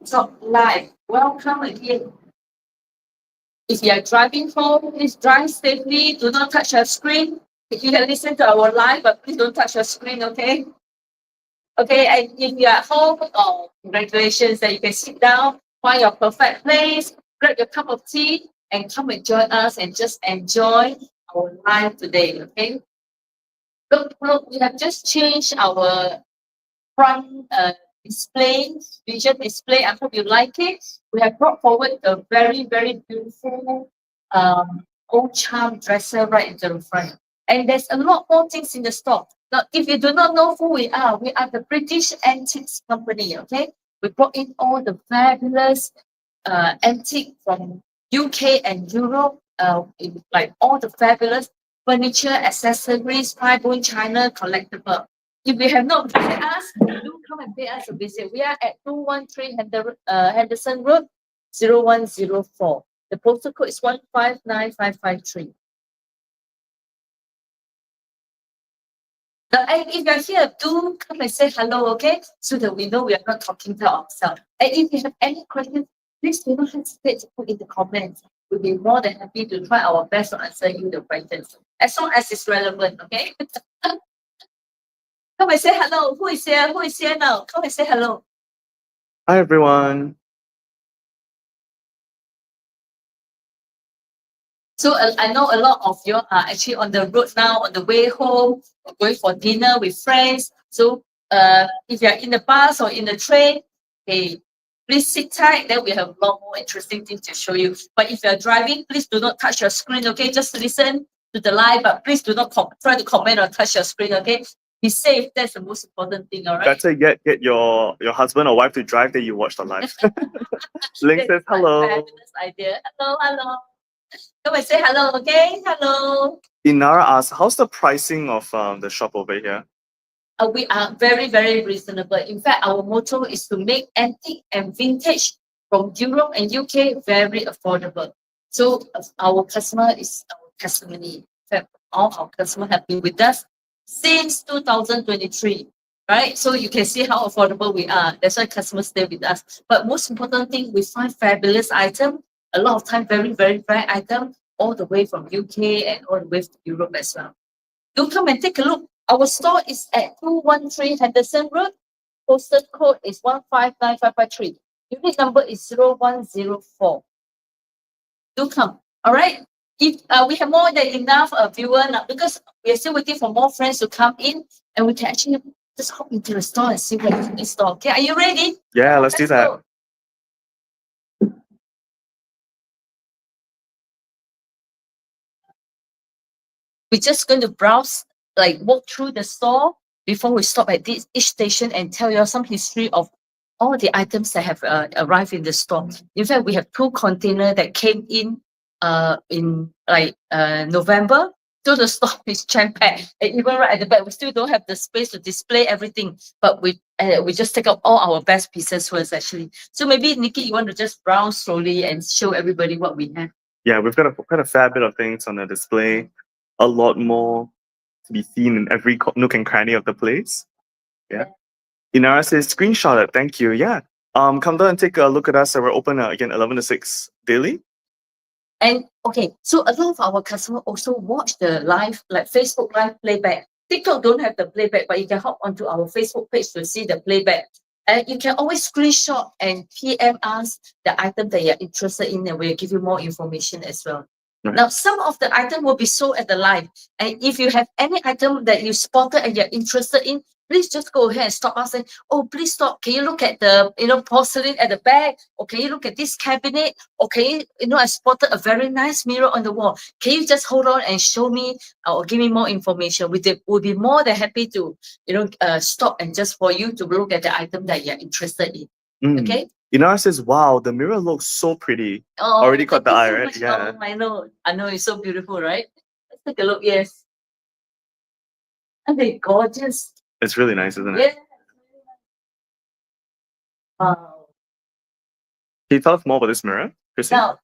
TikTok Live. Welcome again. If you are driving home, please drive safely. Do not touch your screen. If you can listen to our live, but please don't touch your screen, okay? Okay, and if you are at home, congratulations that you can sit down, find your perfect place, grab your cup of tea, and come and join us and just enjoy our live today, okay? Look, we have just changed our front display, visual display. I hope you like it. We have brought forward a very, very beautiful old charm dresser right into the front. And there's a lot more things in the store. Now, if you do not know who we are the British Antiques Company, okay? We brought in all the fabulous antique from UK and Europe, like all the fabulous furniture, accessories, fine China, collectible. If you have not visited us, do come and pay us a visit. We are at 213 Henderson Road, 0104. The postal code is 159553. Now, and if you're here, do come and say hello, okay? So that we know we are not talking to ourselves. And if you have any questions, please do not hesitate to put in the comments. We'll be more than happy to try our best to answer you the questions, as long as it's relevant, okay? Come and say hello. Who is here? Who is here now? Come and say hello. Hi, everyone. So I know a lot of you are actually on the road now, on the way home, going for dinner with friends. So if you're in the bus or in the train, hey, please sit tight. Then we have a lot more interesting things to show you. But if you're driving, please do not touch your screen, okay? Just listen to the live, but please do not try to comment or touch your screen, okay? Be safe. That's the most important thing, all right? Better get your husband or wife to drive, then you watch the live. Link says hello. Fabulous idea. Hello. Come and say hello, okay? Hello. Inara asks, how's the pricing of the shop over here? We are very, very reasonable. In fact, our motto is to make antique and vintage from Europe and UK very affordable. So our customer is our testimony. In fact, all our customers have been with us since 2023. Right? So you can see how affordable we are. That's why customers stay with us. But most important thing, we find fabulous item. A lot of time, very, very rare item, all the way from UK and all the way to Europe as well. Do come and take a look. Our store is at 213 Henderson Road. Postal code is 159553. Unit number is 0104. Do come. All right. If we have more than enough viewer now, because we are still waiting for more friends to come in, and we can actually just hop into the store and see what is in the store. Okay, are you ready? Yeah, let's do that. Go. We're just going to browse, like walk through the store before we stop at each station and tell you some history of all the items that have arrived in the store. In fact, we have 2 containers that came in November. So the store is jam-packed. And even right at the back, we still don't have the space to display everything. But we just take out all our best pieces first, actually. So maybe, Nikki, you want to just browse slowly and show everybody what we have. Yeah, we've got quite a fair bit of things on the display. A lot more to be seen in every nook and cranny of the place. Yeah. Inara says, screenshot it. Thank you. Yeah. Come down and take a look at us. We're open again 11 to 6 daily. And okay, so a lot of our customers also watch the live, like Facebook live playback. TikTok don't have the playback, but you can hop onto our Facebook page to see the playback. And you can always screenshot and PM us the item that you're interested in, and we'll give you more information as well. Right. Now, some of the item will be sold at the live. And if you have any item that you spotted and you're interested in, please just go ahead and stop us and, oh, please stop. Can you look at the, porcelain at the back? Or can you look at this cabinet? Or can you, I spotted a very nice mirror on the wall. Can you just hold on and show me or give me more information? We'll be more than happy to, stop and just for you to look at the item that you're interested in. Okay? Inara says, wow, the mirror looks so pretty. Oh, already caught the eye, so right? much. Yeah. Oh, I know, it's so beautiful, right? Let's take a look. Yes. And they're gorgeous. It's really nice, isn't it? Yeah. Wow. Can you tell us more about this mirror, Chrissy? Now,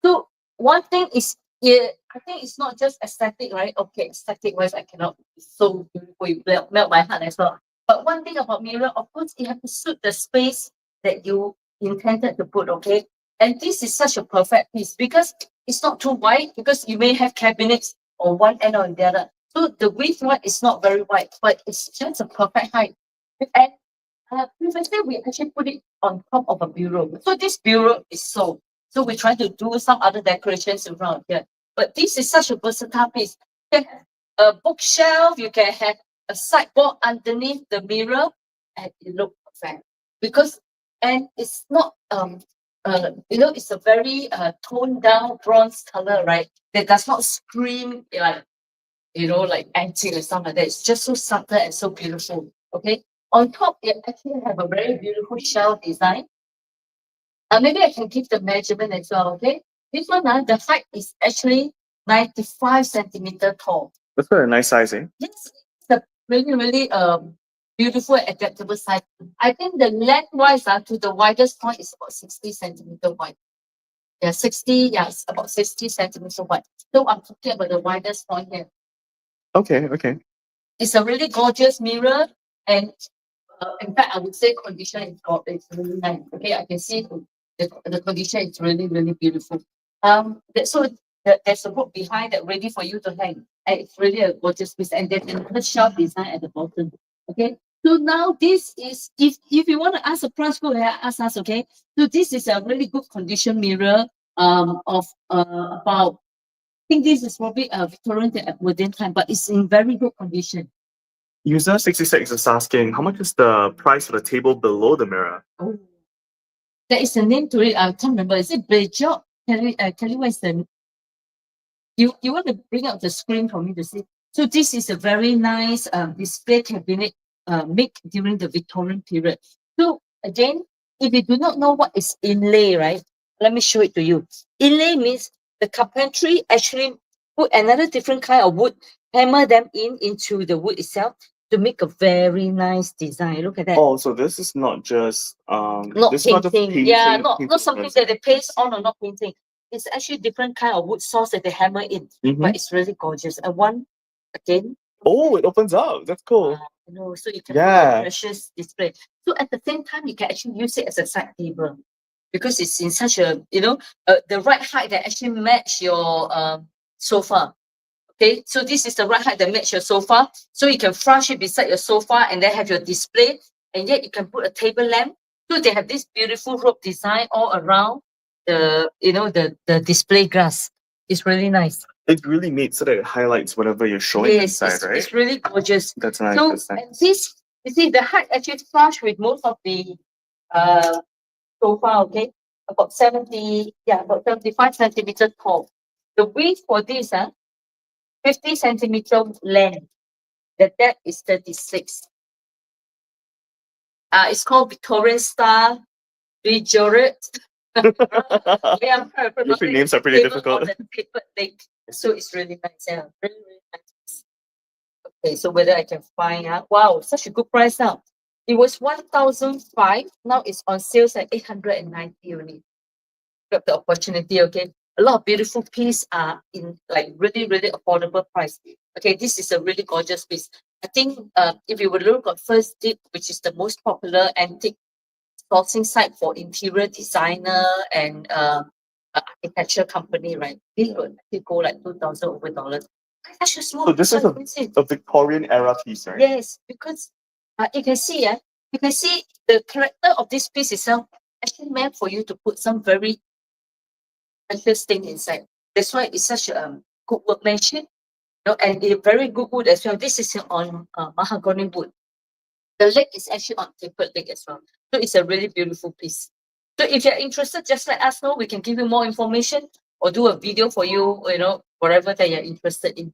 so one thing is, I think it's not just aesthetic, right? Okay, aesthetic wise, I cannot. It's so beautiful. You melt my heart as well. But one thing about mirror, of course, it has to suit the space that you intended to put, okay? And this is such a perfect piece because it's not too wide, because you may have cabinets on one end or the other. So the width one is not very wide, but it's just a perfect height. And previously we actually put it on top of a bureau. So this bureau is sold. So we try to do some other decorations around here. But this is such a versatile piece. You can have a bookshelf, you can have a sideboard underneath the mirror, and it looks perfect. Because and it's not it's a very toned down bronze color, right? That does not scream like like antique or something like that. It's just so subtle and so beautiful. Okay. On top, it actually have a very beautiful shell design. Maybe I can give the measurement as well. Okay. This one, the height is actually 95 centimeter tall. That's quite a nice size, eh? Yes, it's a really, really beautiful adaptable size. I think the lengthwise to the widest point is about 60 centimeter wide. Yeah, 60, yes, about 60 centimeter wide. So I'm talking about the widest point here. Okay, okay. It's a really gorgeous mirror, and in fact, I would say condition is it's really nice. Okay, I can see the condition is really, really beautiful. There's a book behind that ready for you to hang. And it's really a gorgeous piece, and there's another shelf design at the bottom. Okay, so now this is if you want to ask a price, go ahead, ask us. Okay, so this is a really good condition mirror of about, I think this is probably a Victorian modern time, but it's in very good condition. User 66 is asking, how much is the price for the table below the mirror? Oh, there is a name to it. I can't remember. Is it Bridget? Tell you what is the. You want to bring up the screen for me to see? So this is a very nice display cabinet made during the Victorian period. So again, if you do not know what is inlay, right? Let me show it to you. Inlay means the carpentry actually put another different kind of wood, hammer them into the wood itself to make a very nice design. Look at that. Oh, so this is not just Not this is not just painting. Yeah, not painting something first. that they paste on or not painting. It's actually different kind of wood source that they hammer in, but it's really gorgeous. And one again, Oh, it opens up. That's cool. so you can put Yeah. a precious display. So at the same time, you can actually use it as a side table because it's in such a the right height that actually match your sofa. Okay, so this is the right height that match your sofa. So you can flush it beside your sofa and then have your display, and yet you can put a table lamp. So they have this beautiful rope design all around the display glass. It's really nice. It really made so that it highlights whatever you're showing Yes, inside, right? it's really gorgeous. That's nice. So That's nice. and this, you see, the height actually flush with most of the sofa. Okay, about 75 centimeters tall. The width for this 50 centimeter length. The depth is 36. It's called Victorian style Bridget. Yeah, Usually names are pretty difficult. On the paper leg. So it's really nice. Yeah, really, really nice. Okay, so whether I can find out. Wow, such a good price now. It was 1,005. Now it's on sales at 890 only. Got the opportunity, okay? A lot of beautiful pieces are in like really, really affordable price. Okay, this is a really gorgeous piece. I think if you would look at First Dip, which is the most popular antique sourcing site for interior designer and architecture company, right? This would actually go like $2,000 over dollars. That's just small. So this is a Victorian era piece, right? Yes, because you can see, the character of this piece itself actually meant for you to put some very precious thing inside. That's why it's such a good workmanship, and a very good wood as well. This is on mahogany wood. The leg is actually on tapered leg as well. So it's a really beautiful piece. So if you're interested, just let us know. We can give you more information or do a video for you, whatever that you're interested in.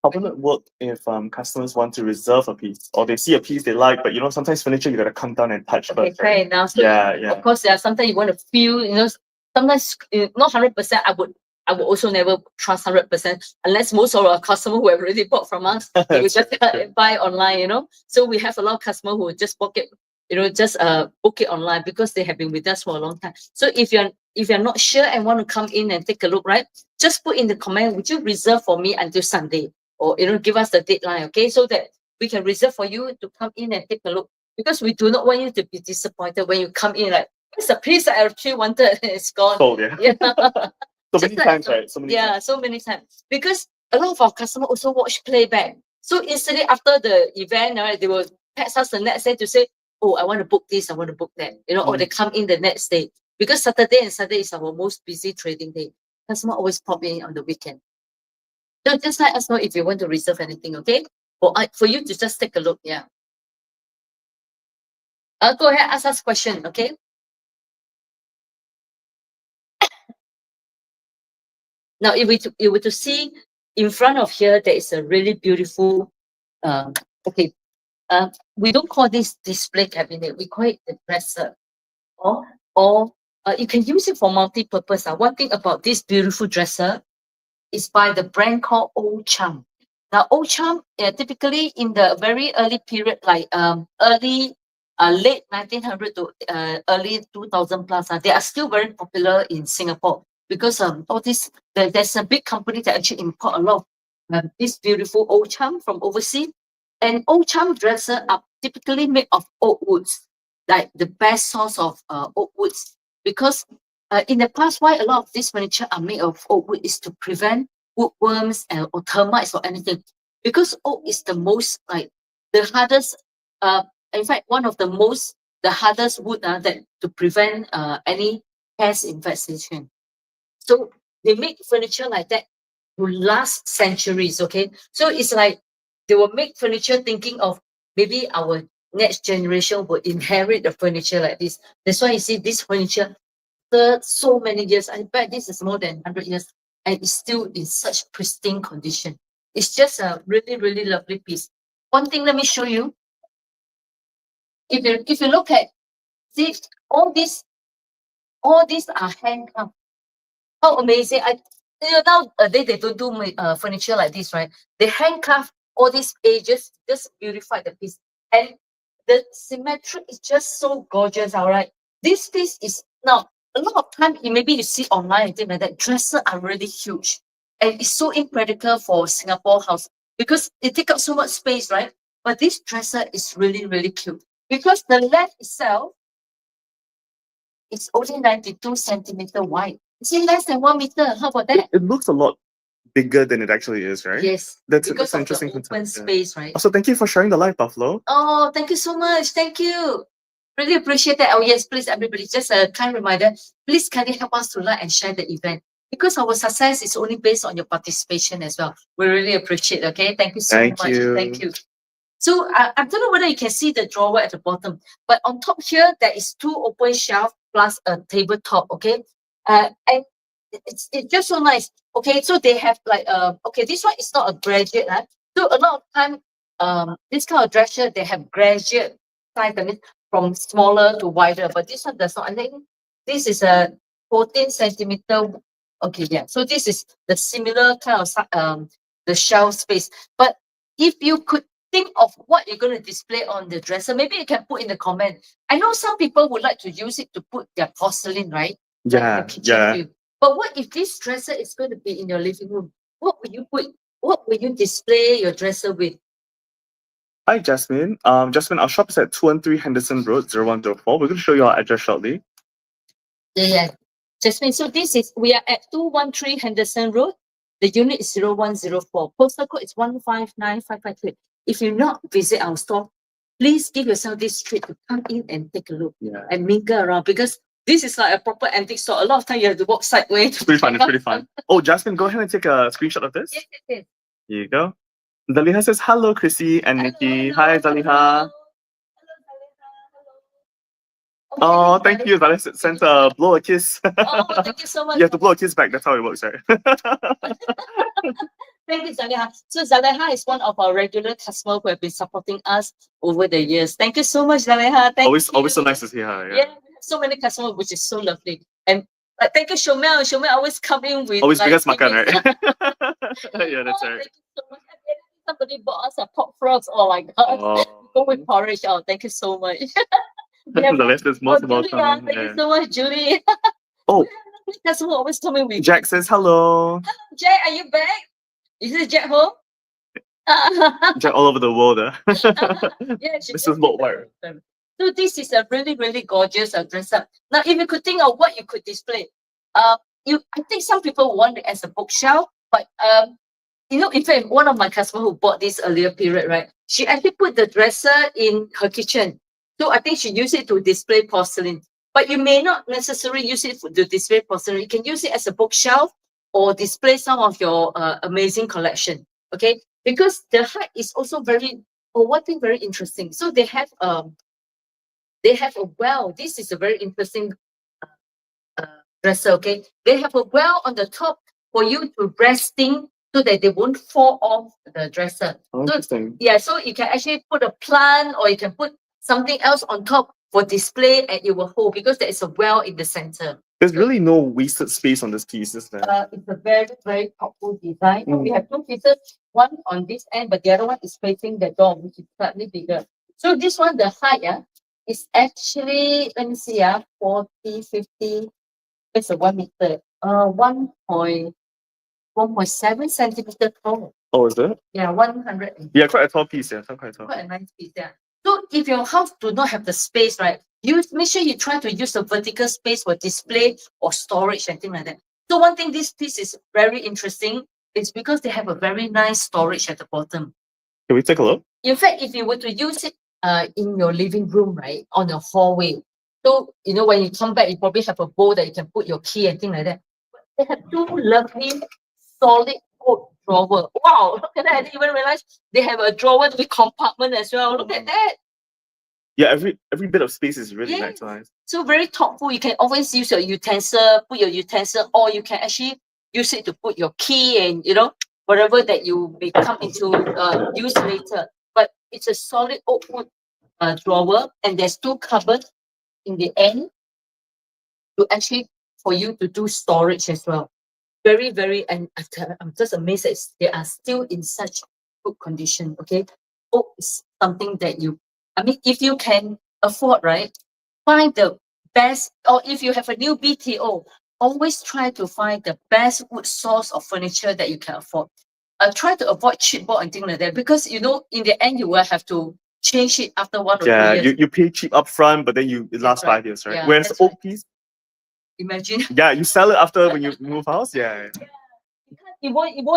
How will it work if customers want to reserve a piece or they see a piece they like, but sometimes furniture you gotta come down and touch first, Fair right? enough. So Yeah. Of course, sometimes you want to feel, sometimes not 100%. I would also never trust 100% unless most of our customers who have already bought from us, they will just buy online, So we have a lot of customers who just book it, book it online because they have been with us for a long time. So if you're not sure and want to come in and take a look, right? Just put in the comment, would you reserve for me until Sunday? Or give us the deadline, okay? So that we can reserve for you to come in and take a look. Because we do not want you to be disappointed when you come in like, It's a piece I actually wanted. It's gone. Sold, yeah. Yeah. So Just many like- times, right? So many Yeah, times. so many times. Because a lot of our customers also watch playback. So instantly after the event, right, they will text us the next day to say, oh, I want to book this, I want to book that. Or they come in the next day. Because Saturday and Sunday is our most busy trading day. Customer always pop in on the weekend. So just let us know if you want to reserve anything, okay? For you to just take a look, yeah. Go ahead, ask us question, okay? Now, if you were to see in front of here, there is a really beautiful, okay, we don't call this display cabinet, we call it the dresser. Or you can use it for multi-purpose. One thing about this beautiful dresser is by the brand called Old Chum. Now, Old Chum, typically in the very early period, like late 1900 to early 2000 plus, they are still very popular in Singapore because all this there's a big company that actually import a lot of this beautiful Old Chum from overseas. And Old Chum dresser are typically made of oak woods, like the best source of oak woods, because in the past, why a lot of these furniture are made of oak wood is to prevent woodworms or termites or anything. Because oak is the most like the hardest, in fact, one of the hardest wood that to prevent any pest infestation. So they make furniture like that to last centuries. Okay, so it's like they will make furniture thinking of maybe our next generation will inherit the furniture like this. That's why you see this furniture after so many years. I bet this is more than 100 years and it's still in such pristine condition. It's just a really, really lovely piece. One thing, let me show you. If you look at, see, all these are handcraft. How amazing! Nowadays they don't do furniture like this, right? They handcraft all these edges, just beautify the piece, and the symmetry is just so gorgeous. All right, this piece is now a lot of time. Maybe you see online and things like that. Dresses are really huge, and it's so impractical for Singapore house because it take up so much space, right? But this dresser is really really cute because the length itself is only 92 centimeter wide. It's less than 1 meter. How about that? It looks a lot bigger than it actually is, right? Yes, That's because an of the interesting open concept. Yeah. space, right? Also, thank you for sharing the live, Buffalo. Oh, thank you so much. Thank you. Really appreciate that. Oh, yes, please, everybody, just a kind reminder, please kindly help us to like and share the event because our success is only based on your participation as well. We really appreciate it, okay? Thank you so Thank much. you. Thank you. So I don't know whether you can see the drawer at the bottom, but on top here, there is two open shelf plus a tabletop, okay? And it's just so nice. Okay, so they have like okay, this one is not a graduate, so a lot of time this kind of dresser they have graduate size, that means from smaller to wider, but this one does not. I think this is a 14 centimeter. Okay, yeah. So this is the similar kind of the shelf space. But if you could think of what you're going to display on the dresser, maybe you can put in the comment. I know some people would like to use it to put their porcelain, right? Like Yeah, the kitchen yeah. view. But what if this dresser is going to be in your living room? What will you put? What will you display your dresser with? Hi, Jasmine. Jasmine, our shop is at 213 Henderson Road, 0104. We're going to show you our address shortly. Yeah. Jasmine, so we are at 213 Henderson Road. The unit is 0104. Postal code is 159553. If you not visit our store, please give yourself this treat to come in and take a look and mingle around because this is like a proper antique store. A lot of time you have to walk sideways. It's pretty fun. It's pretty fun. Oh, Jasmine, go ahead and take a screenshot of this. Yes. Here you go. Zaliha says, hello, Chrissy and Nikki. Hi, Zaliha. Oh, thank you. Zaliha sent a blow a kiss. Oh, thank you so much. You have to blow a kiss back. That's how it works, right? Thank you, Zaliha. So Zaliha is one of our regular customers who have been supporting us over the years. Thank you so much, Zaliha. Always so nice to see her. Yeah, we have so many customers, which is so lovely. And thank you, Shomel. Shomel always come in with Always like, biggest makan, right? yeah, that's right. Thank you so much. Somebody bought us a pork frogs. Oh my god. Go with porridge. Oh, thank you so much. The rest is most Julie, welcome. thank you so much, Julie. Oh, customer always coming with. Jack says hello. Jack, are you back? Is it Jack home? Jack all over the world. Yeah, This is worldwide. So this is a really, really gorgeous dress up. Now, if you could think of what you could display, I think some people want it as a bookshelf, but in fact, one of my customers who bought this earlier period, right? She actually put the dresser in her kitchen. So I think she used it to display porcelain. But you may not necessarily use it to display porcelain. You can use it as a bookshelf or display some of your amazing collection. Okay, because the height is also one thing very interesting. So they have a well. This is a very interesting dresser. Okay, they have a well on the top for you to resting so that they won't fall off the dresser. Oh, interesting. Yeah, so you can actually put a plant or you can put something else on top for display and it will hold because there is a well in the center. There's really no wasted space on this piece, is there? It's a very, very thoughtful design. We have two pieces, one on this end, but the other one is facing the door, which is slightly bigger. So this one, the height is actually, let me see, 40, 50, it's a 1 meter, 1.7 centimeter tall. Oh, is it? Yeah, 100. Yeah, quite a tall piece, yeah. Quite tall. Quite a nice piece, yeah. So if your house do not have the space, right, you make sure you try to use the vertical space for display or storage and things like that. So one thing this piece is very interesting is because they have a very nice storage at the bottom. Can we take a look? In fact, if you were to use it in your living room, right, on your hallway, so when you come back, you probably have a bowl that you can put your key and things like that. But they have two lovely solid oak drawer. Wow, look at that! I didn't even realize they have a drawer with compartment as well. Look at that. Yeah, every bit of space is really Yes. nice. So very thoughtful. You can always use your utensil, put your utensil, or you can actually use it to put your key and whatever that you may come into use later. But it's a solid oak wood drawer, and there's two cupboards in the end to actually for you to do storage as well. Very, very, and I'm just amazed that they are still in such good condition. Okay, oak is something that if you can afford, right, find the best, or if you have a new BTO, always try to find the best wood source of furniture that you can afford. Try to avoid chipboard and things like that because in the end you will have to change it after 1 or 2 Yeah, years. you pay cheap up front, but then it lasts right. 5 years, right? Yeah, Whereas that's oak right. piece, Imagine. yeah, you sell it after when you move house. Yeah. It won't even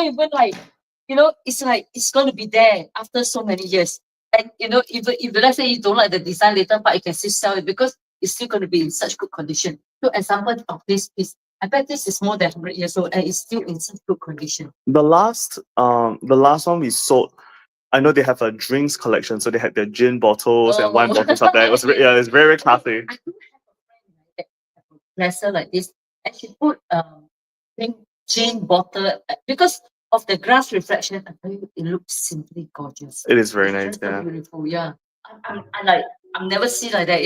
it's like it's going to be there after so many years. And if let's say you don't like the design later, but you can still sell it because it's still going to be in such good condition. So example of this piece, I bet this is more than 100 years old and it's still in such good condition. The last one we sold, I know they have a drinks collection, so they had their gin bottles and wine bottles up there. It was it's very classy. I do have a friend that have a dresser like this, and she put gin bottle because of the glass reflection. I tell you, it looks simply gorgeous. It is very It's nice, just so yeah. beautiful. Yeah, I've never seen like that.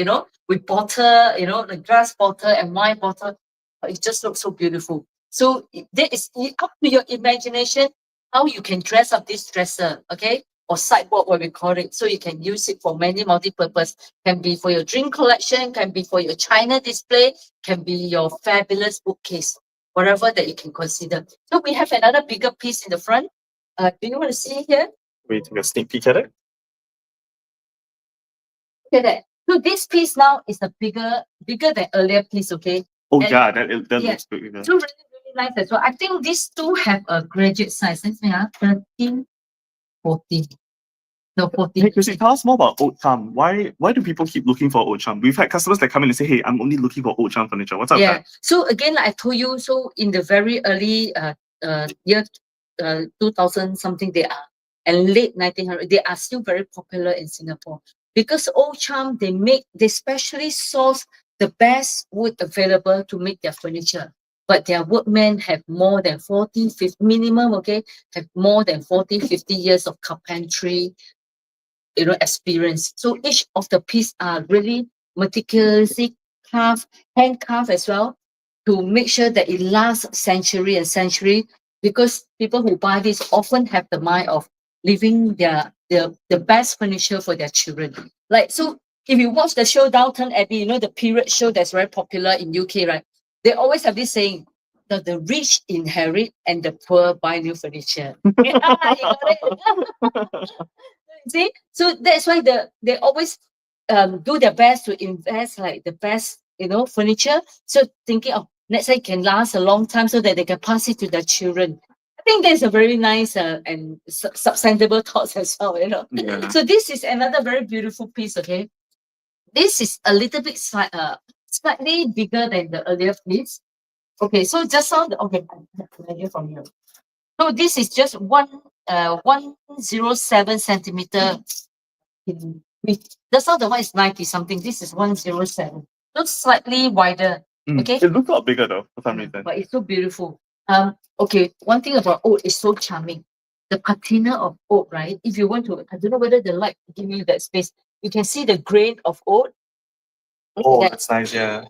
With bottle, the glass bottle and wine bottle, but it just looks so beautiful. So that is up to your imagination how you can dress up this dresser, okay? Or sideboard, what we call it. So you can use it for many multi-purpose. Can be for your drink collection, can be for your china display, can be your fabulous bookcase, whatever that you can consider. So we have another bigger piece in the front. Do you want to see here? We take a sneak peek at it. Look at that. So this piece now is a bigger than earlier piece, okay? Oh, And- yeah, that yeah. looks good. Yeah. So really, really nice as well. I think these two have a graduate size. Let's see, 13, 14. No, 14. Hey, Chrissy, tell us more about old charm. Why do people keep looking for old charm? We've had customers that come in and say, "Hey, I'm only looking for old charm furniture." What's up with Yeah. that? So again, like I told you, so in the very early year 2000 something they are, and late 1900 they are still very popular in Singapore because Old Charm they specially source the best wood available to make their furniture. But their workmen have more than 40, 50 minimum, okay, have more than 40, 50 years of carpentry, experience. So each of the piece are really meticulously carved, hand carved as well, to make sure that it lasts century and century. Because people who buy this often have the mind of leaving the best furniture for their children. Like so, if you watch the show Downton Abbey, the period show that's very popular in UK, right? They always have this saying that the rich inherit and the poor buy new furniture. Yeah, you got it. See, so that's why they always do their best to invest like the best, furniture. So thinking of, let's say, can last a long time so that they can pass it to their children. I think that's a very nice and substantial thoughts as well. Yeah. So this is another very beautiful piece. Okay, this is a little bit slightly bigger than the earlier piece. Okay, so just on the okay, I have measure from here. So this is just 107 centimeter in width. That's how the one is 90 something. This is 107. Looks slightly wider. Okay. It looks a lot bigger though, for some reason. But it's so beautiful. Okay, one thing about oat is so charming. The patina of oat, right? If you want to, I don't know whether the light give you that space. You can see the grain of oat. Oh, That that's nice, yeah.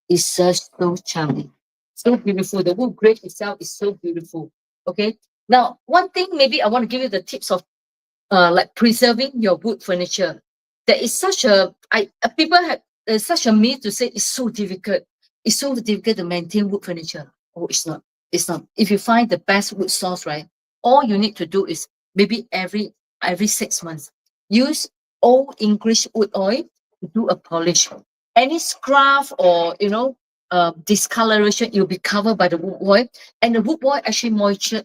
is just so charming. So beautiful. The wood grain itself is so beautiful. Okay. Now, one thing maybe I want to give you the tips of like preserving your wood furniture. There is such a people have such a myth to say it's so difficult. It's so difficult to maintain wood furniture. Oh, it's not. It's not. If you find the best wood source, right? All you need to do is maybe every 6 months use old English wood oil to do a polish. Any scruff or discoloration, you'll be covered by the wood oil, and the wood oil actually moisture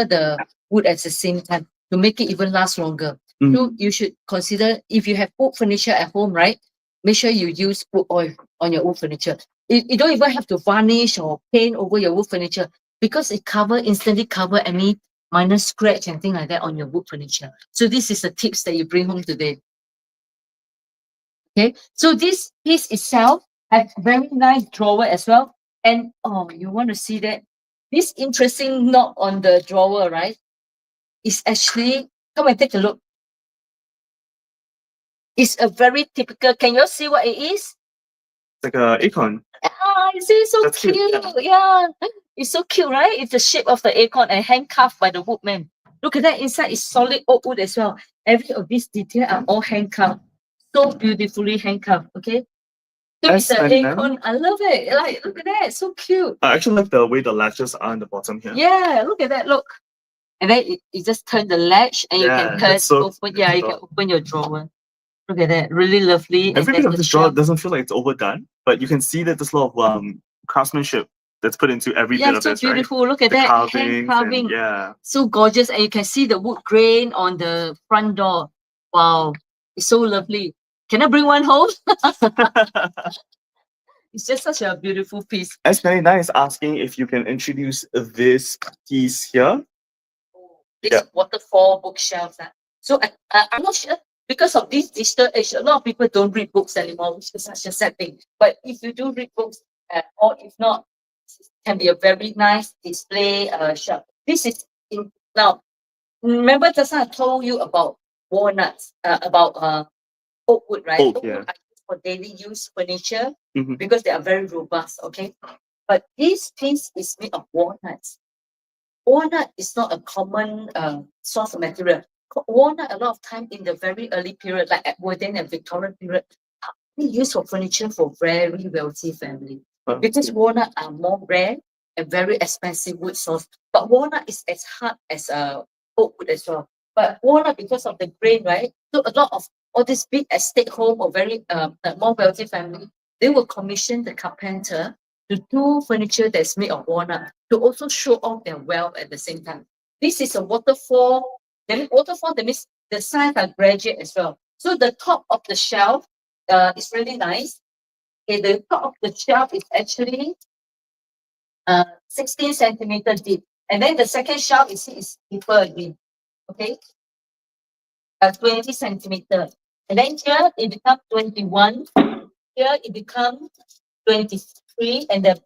the wood at the same time to make it even last longer. So you should consider, if you have wood furniture at home, right? Make sure you use wood oil on your wood furniture. You don't even have to varnish or paint over your wood furniture because it instantly cover any minor scratch and thing like that on your wood furniture. So this is the tips that you bring home today. Okay, so this piece itself has very nice drawer as well. And oh, you want to see that? This interesting knot on the drawer, right? Is actually, come and take a look. It's a very typical. Can you see what it is? Like a acorn. Ah, you see, it's so That's cute. cute, Yeah, it's so cute, right? It's the shape of the acorn and handcarved by the woodman. Look at that. Inside is solid oak wood as well. Every of these details are all handcarved. So beautifully handcarved. Okay. So it's an S99. acorn. I love it. Like, look at that. So cute. I actually like the way the latches are on the bottom here. Yeah, look at that. Look. And then you just turn the latch and you Yeah, can turn it's so open. Yeah, you can beautiful. open your drawer. Look at that. Really lovely. Every And bit there's of the this drawer shelf. doesn't feel like it's overdone, but you can see that there's a lot of craftsmanship that's put into every bit Yeah, of so this, right? beautiful. Look at The that. Hand carvings and carving. yeah. So gorgeous. And you can see the wood grain on the front door. Wow. It's so lovely. Can I bring one home? It's just such a beautiful piece. S99 is asking if you can introduce this piece here. This Yeah. waterfall bookshelves. So I'm not sure, because of this digital age, a lot of people don't read books anymore, which is such a sad thing. But if you do read books, or if not, it can be a very nice display shelf. This is now. Remember just now I told you about walnuts, about oak wood, right? Oak, Oak yeah. wood are used for daily use furniture Mhm. because they are very robust. Okay, but this piece is made of walnuts. Walnut is not a common source of material. Walnut, a lot of time in the very early period, like Edwardian and Victorian period, they used for furniture for very wealthy family. Because walnut are more rare and very expensive wood source. But walnut is as hard as oak wood as well. But walnut, because of the grain, right? So a lot of all this big estate home or very more wealthy family, they will commission the carpenter to do furniture that's made of walnut to also show off their wealth at the same time. This is a waterfall. Waterfall, that means the sides are graduate as well. So the top of the shelf is really nice. Okay, the top of the shelf is actually 16 centimeter deep. And then the second shelf is deeper again. Okay, 20 centimeter. And then here it becomes 21. Here it becomes 23. And the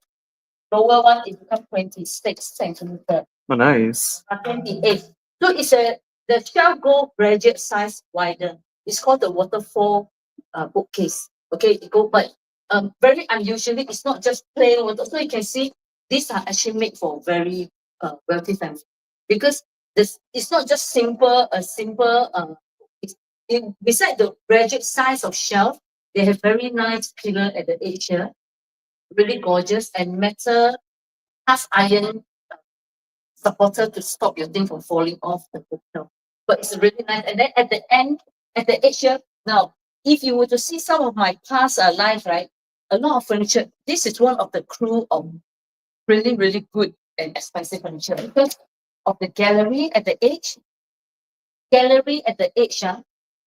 lower one it becomes 26 centimeter. Oh, nice. 28. So the shelf go graduate size wider. It's called the waterfall bookcase. Okay, it go, but very unusually, it's not just plain water. So you can see these are actually made for very wealthy family because this it's not just simple beside the graduate size of shelf, they have very nice pillar at the edge here, really gorgeous, and metal cast iron supporter to stop your thing from falling off the bookshelf. But it's really nice. And then at the end, at the edge here, now if you were to see some of my past life, right, a lot of furniture, this is one of the crew of really, really good and expensive furniture because of the gallery at the edge. Gallery at the edge, a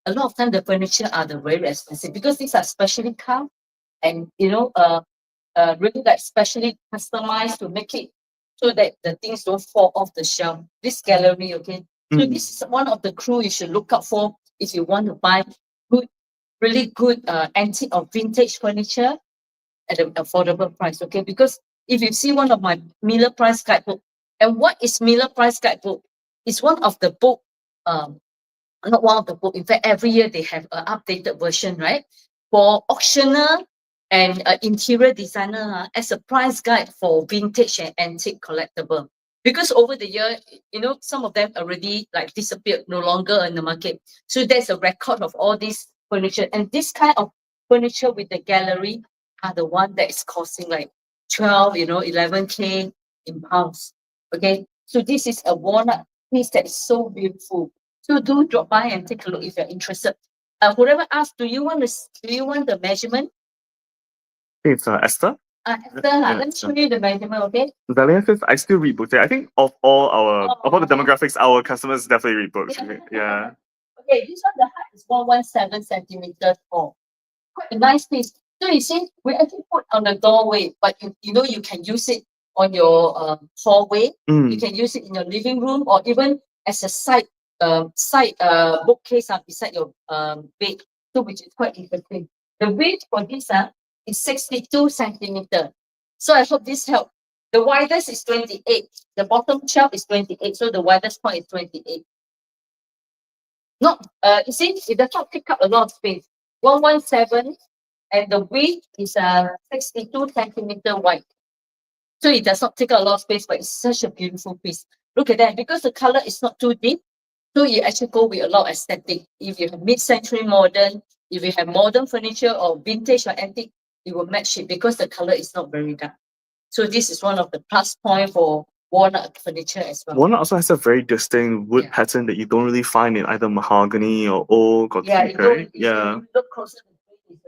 lot of time the furniture are the very expensive because these are specially carved and really like specially customized to make it so that the things don't fall off the shelf. This gallery, okay. So this is one of the crew you should look out for if you want to buy good, really good antique or vintage furniture at an affordable price, okay? Because if you see one of my Miller Price guidebook, and what is Miller Price guidebook? It's one of the book, not one of the book. In fact, every year they have an updated version, right? For auctioneer and interior designer as a price guide for vintage and antique collectible. Because over the year, some of them already like disappeared, no longer in the market. So there's a record of all this furniture. And this kind of furniture with the gallery are the one that is costing like 12, 11K in pounds. Okay. So this is a walnut piece that is so beautiful. So do drop by and take a look if you're interested. Whoever asked, do you want the measurement? It's Esther. Esther, let me show you the measurement, okay? Valiant says, I still read books. I think of all the demographics, our customers definitely read books. Yeah. Okay, this one, the height is 117 centimeters tall. Quite a nice piece. So you see, we actually put on the doorway, but you can use it on your hallway. You can use it in your living room or even as a side bookcase beside your bed. So which is quite interesting. The width for this is 62 centimeter. So I hope this helps. The widest is 28. The bottom shelf is 28. So the widest point is 28. Not you see, it does not take up a lot of space. 117 and the width is 62 centimeter wide. So it does not take up a lot of space, but it's such a beautiful piece. Look at that, because the color is not too deep. So you actually go with a lot of aesthetic. If you have mid-century modern, if you have modern furniture or vintage or antique, you will match it because the color is not very dark. So this is one of the plus point for walnut furniture as well. Walnut also has a very distinct wood pattern that you don't really find in either mahogany or oak or teak, right? Yeah. If you look closer, it's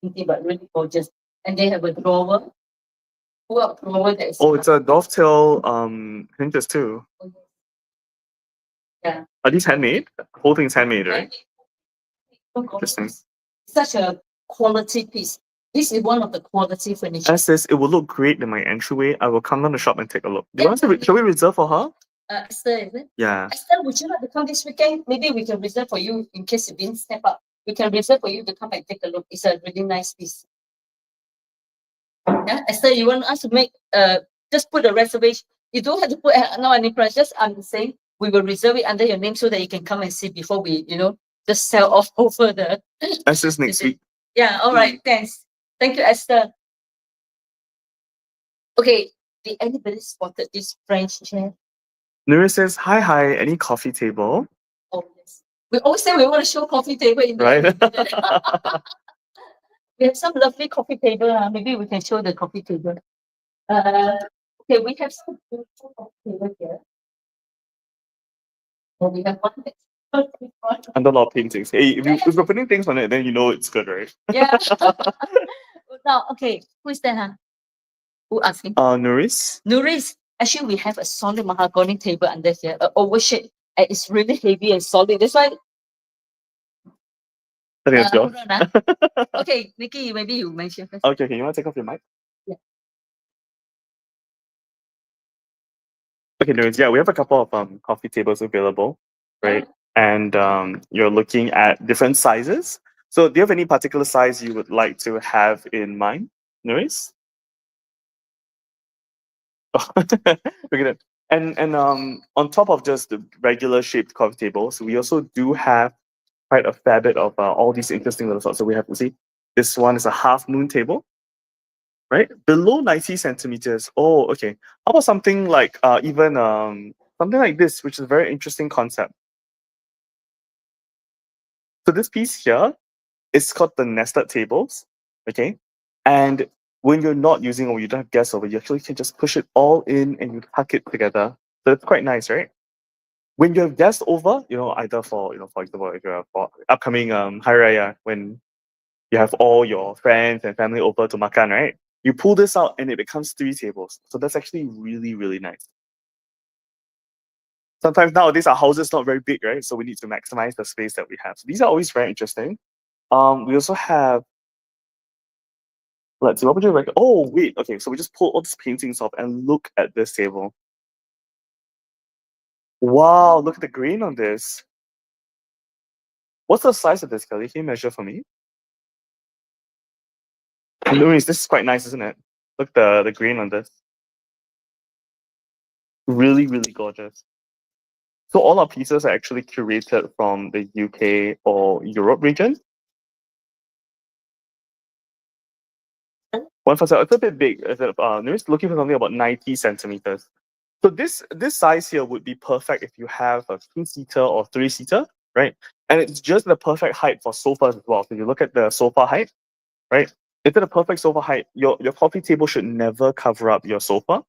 really, but really gorgeous. And they have a drawer. Drawer that is. Oh, it's a dovetail hinges too. Yeah. Are these handmade? The whole thing is handmade, right? Interesting. Such a quality piece. This is one of the quality furniture. As says, it will look great in my entryway. I will come down the shop and take a look. Do you want to? Shall we reserve for her? Esther, is it? Yeah. Esther, would you like to come this weekend? Maybe we can reserve for you in case you didn't step up. We can reserve for you to come and take a look. It's a really nice piece. Yeah, Esther, you want us to make just put a reservation. You don't have to put no any price. Just I'm saying we will reserve it under your name so that you can come and see before we just sell off over the. That's just next week. Yeah. All right. Thanks. Thank you, Esther. Okay. Did anybody spotted this French chair? Nuri says, hi, any coffee table? Oh, yes. We always say we want to show coffee table in right? We have some lovely coffee table. Maybe we can show the coffee table. Okay, we have some beautiful coffee table here. And we have one that's and a lot of paintings. Hey, if we're putting things on it, then you know it's good, right? Yeah. Now, okay, who is that? Who asking? Nuris. Nuris. Actually, we have a solid mahogany table under here, oval shape, and it's really heavy and solid. That's why. I think it's yours. Okay, Nikki, maybe you mention first. Okay, you want to take off your mic? Yeah. Okay, Nuris. Yeah, we have a couple of coffee tables available, right? And you're looking at different sizes. So, do you have any particular size you would like to have in mind, Nuris? Look at that. And on top of just the regular shaped coffee tables, we also do have quite a fair bit of all these interesting little sorts. So we have to see this one is a half moon table, right? Below 90 centimeters. Oh, okay. How about something like even something like this, which is a very interesting concept. So this piece here is called the nested tables, okay? And when you're not using or you don't have guests over, you actually can just push it all in and you tuck it together. So it's quite nice, right? when you have guests over, either for for example, if you're for upcoming Hari Raya, when you have all your friends and family over to makan, right? You pull this out and it becomes 3 tables. So that's actually really, really nice. Sometimes nowadays our house is not very big, right? So we need to maximize the space that we have. So these are always very interesting. We also have, let's see, what would you recommend? Oh, wait, okay, so we just pull all these paintings off and look at this table. Wow, look at the grain on this. What's the size of this, Kelly? Can you measure for me? Louis, this is quite nice, isn't it? Look the grain on this. Really, really gorgeous. So all our pieces are actually curated from the UK or Europe region. 147, it's a bit big. Louis looking for something about 90 centimeters. So this size here would be perfect if you have a 2-seater or 3-seater, right? And it's just the perfect height for sofas as well. So you look at the sofa height, right? It's at a perfect sofa height. Your coffee table should never cover up your sofa.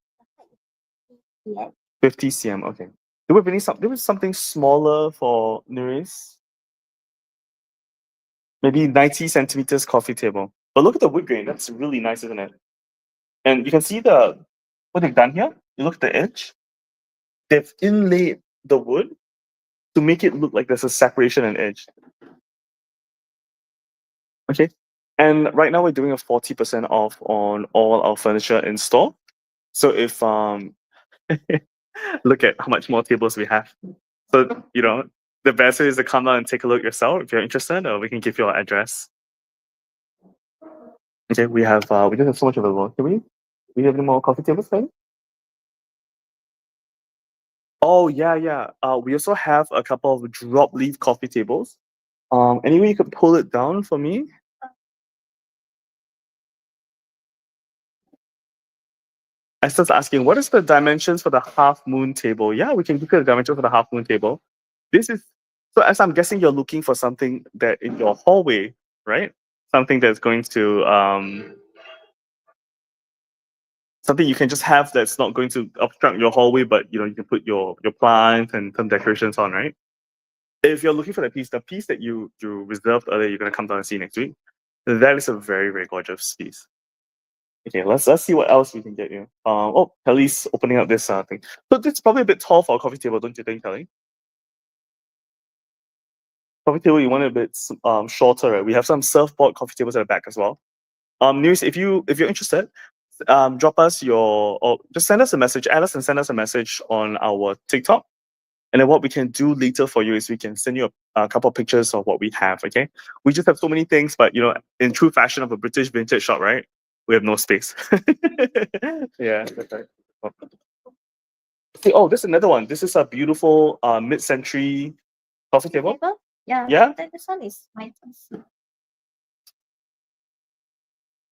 Yeah. 50 cm, okay. Do we have something smaller for Nuris? Maybe 90 centimeters coffee table. But look at the wood grain. That's really nice, isn't it? And you can see what they've done here. You look at the edge. They've inlaid the wood to make it look like there's a separation and edge. Okay. And right now we're doing a 40% off on all our furniture in store. So if look at how much more tables we have. So the best way is to come down and take a look yourself if you're interested, or we can give you our address. Okay, we just have so much available. Can we have any more coffee tables then? Oh yeah. We also have a couple of drop leaf coffee tables. Anyway, you could pull it down for me. Esther's asking, what is the dimensions for the half moon table? Yeah, we can look at the dimensions for the half moon table. So as I'm guessing you're looking for something that in your hallway, right? Something that's going to something you can just have that's not going to obstruct your hallway, but you can put your plants and some decorations on, right? If you're looking for the piece that you reserved earlier, you're gonna come down and see next week. That is a very, very gorgeous piece. Okay, let's see what else we can get you. Oh, Kelly's opening up this thing. So this is probably a bit tall for a coffee table, don't you think, Kelly? Coffee table, you want it a bit shorter, right? We have some surfboard coffee tables at the back as well. News, if you're interested, drop us or just send us a message, add us and send us a message on our TikTok. And then what we can do later for you is we can send you a couple of pictures of what we have, okay? We just have so many things, but in true fashion of a British vintage shop, right? We have no space. Yeah, that's right. Okay, oh, this is another one. This is a beautiful mid-century coffee table. Yeah. Yeah? This one is my turn.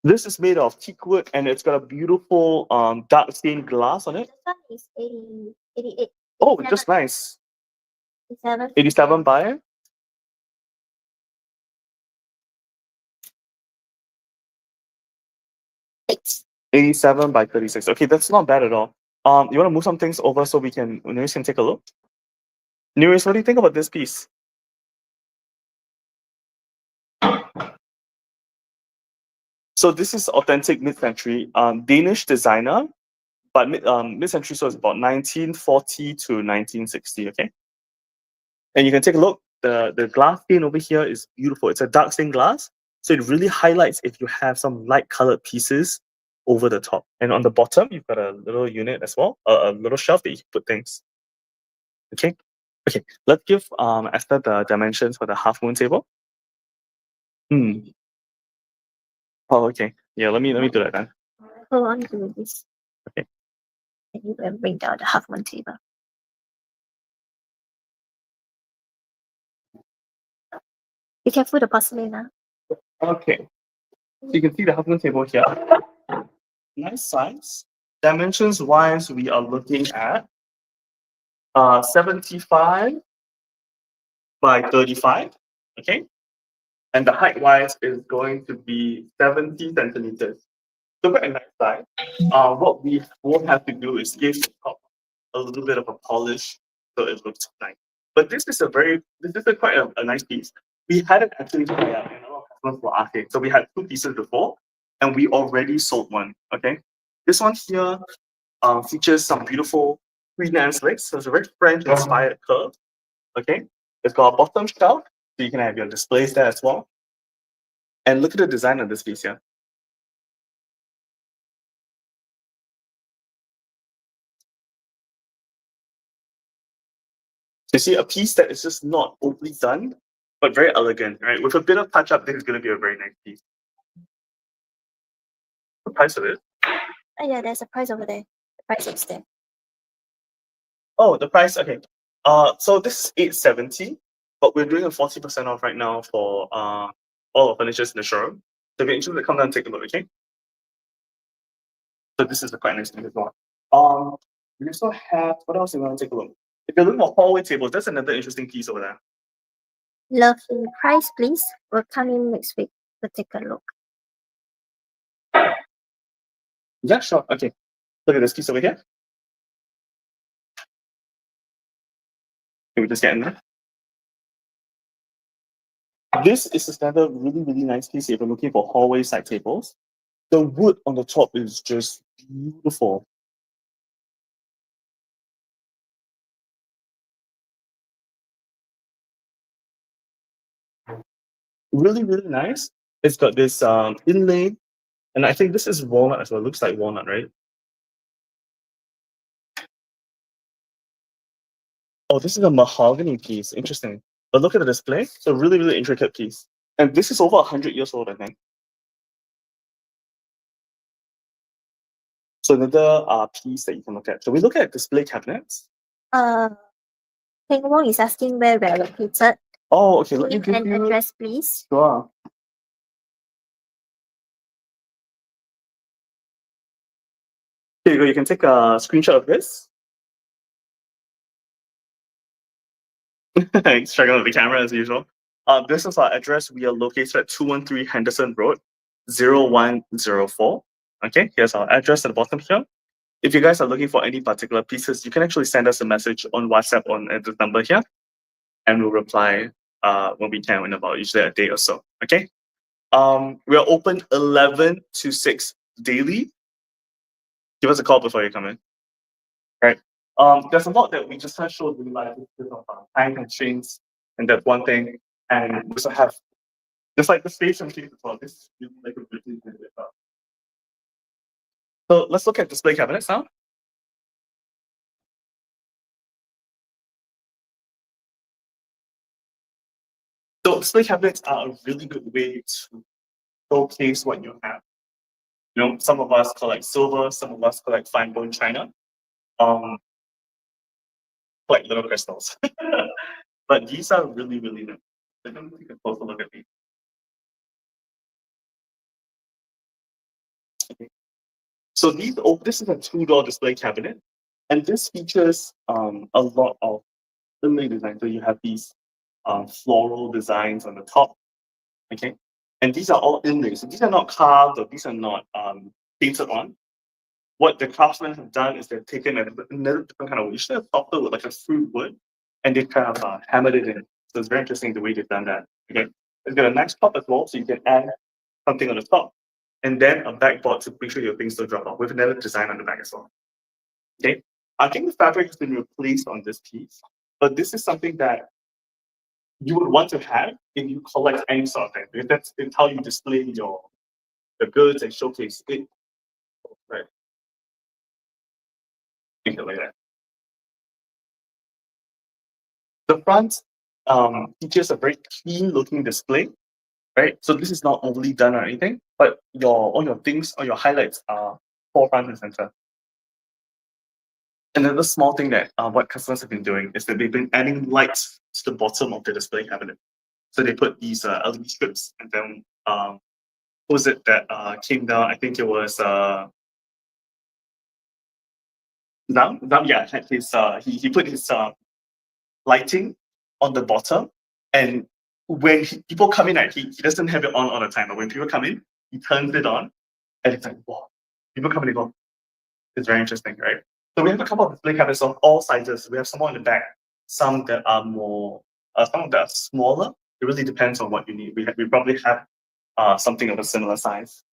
This is made of teak wood and it's got a beautiful dark stained glass on it. This one is 88. Oh, just nice. 87 by 87 by 36. Okay, that's not bad at all. You want to move some things over so Neris can take a look? Neris, what do you think about this piece? So this is authentic mid-century Danish designer, but mid-century, so it's about 1940 to 1960. Okay, and you can take a look. The glass stain over here is beautiful. It's a dark stained glass, so it really highlights if you have some light colored pieces over the top. And on the bottom, you've got a little unit as well, a little shelf that you can put things. Okay, let's give Esther the dimensions for the half moon table. Oh, okay. Yeah, let me do that then. Hold on to this. Okay. And you can bring down the half moon table. Be careful the porcelain now. Okay. So you can see the half moon table here. Nice size. Dimensions wise, we are looking at 75 by 35. Okay. And the height wise is going to be 70 centimeters. So quite a nice size. What we will have to do is give the top a little bit of a polish so it looks nice. But this is quite a nice piece. We had it actually for and a lot of customers were asking. So we had two pieces before, and we already sold one. Okay, this one here features some beautiful freelance legs. So it's a very French inspired curve. Okay, it's got a bottom shelf, so you can have your displays there as well. And look at the design of this piece here. So you see a piece that is just not overly done, but very elegant, right? With a bit of touch up, this is going to be a very nice piece. The price of it? Oh, yeah, there's a price over there. The price is there. Oh, the price, okay. So this is $870, but we're doing a 40% off right now for all our furnitures in the showroom. So if you're interested, come down and take a look, okay? So this is a quite nice thing as well. We also have, what else do you want to take a look? If you're looking for hallway tables, that's another interesting piece over there. Lovely price, please. We'll come in next week to take a look. Yeah, sure. Okay. Look at this piece over here. Can we just get in there? This is another really, really nice piece if you're looking for hallway side tables. The wood on the top is just beautiful. Really, really nice. It's got this inlay, and I think this is walnut as well. It looks like walnut, right? Oh, this is a mahogany piece. Interesting. But look at the display. It's a really, really intricate piece. And this is over 100 years old, I think. So another piece that you can look at. So we look at display cabinets. Peng Wong is asking where we're located. Oh, okay. Let me Name give and you. address, please. Sure. Here you go. You can take a screenshot of this. Struggling with the camera as usual. This is our address. We are located at 213 Henderson Road, 0104. Okay, here's our address at the bottom here. If you guys are looking for any particular pieces, you can actually send us a message on WhatsApp at this number here, and we'll reply when we can in about usually a day or so. Okay. We are open 11 to 6 daily. Give us a call before you come in. Right. There's a lot that we just can't show you live because of time constraints, and that's one thing. And we also have just like the station piece as well. This is really like a really good stuff. So let's look at display cabinets now. So display cabinets are a really good way to showcase what you have. You know, some of us collect silver, some of us collect fine bone china, like little crystals. But these are really, really nice. Let me take a closer look at these. Okay. So this is a two-door display cabinet, and this features a lot of inlay design. So you have these floral designs on the top, okay, and these are all inlays. So these are not carved or these are not painted on. What the craftsmen have done is they've taken another different kind of wood, usually a softer wood, like a fruit wood, and they've kind of hammered it in. So it's very interesting the way they've done that. Okay, it's got a nice top as well, so you can add something on the top, and then a backboard to make sure your things don't drop off with another design on the back as well. Okay, I think the fabric has been replaced on this piece, but this is something that you would want to have if you collect any sort of thing, because it's how you display the goods and showcase it. Right. Think it like that. The front features a very clean looking display, right? So this is not overly done or anything, but all your things or your highlights are forefront and center. Another small thing that what customers have been doing is that they've been adding lights to the bottom of the display cabinet. So they put these LED strips, and then what was it that came down? I think it was Zam. Yeah, he put his lighting on the bottom, and when people come in, he doesn't have it on all the time. But when people come in, he turns it on, and it's like, wow! People come in and go, it's very interesting, right? So we have a couple of display cabinets of all sizes. We have some more in the back. some that are more, some that are smaller. It really depends on what you need. We probably have something of a similar size.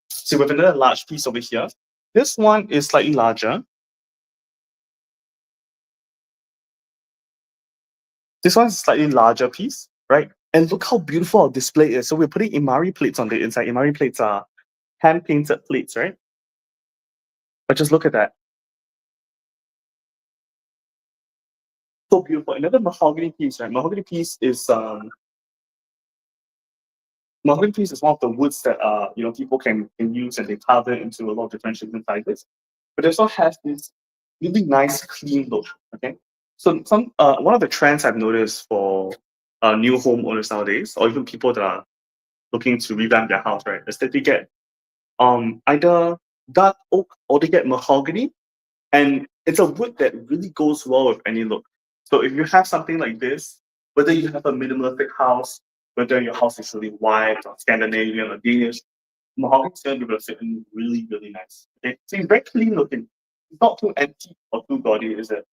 So with another large piece over here, this one is slightly larger. This one's a slightly larger piece, right? And look how beautiful our display is. So we're putting Imari plates on the inside. Imari plates are hand-painted plates, right? But just look at that. So beautiful. Another mahogany piece, right? Mahogany piece is one of the woods that people can use, and they carve it into a lot of different shapes and sizes. But it also has this really nice clean look. Okay. So one of the trends I've noticed for new homeowners nowadays, or even people that are looking to revamp their house, right, is that they get either dark oak or they get mahogany, and it's a wood that really goes well with any look. So if you have something like this, whether you have a minimalistic house, whether your house is really white or Scandinavian or Danish, mahogany is going to be able to fit in really, really nice. Okay, so it's very clean looking. It's not too antique or too gaudy, is it?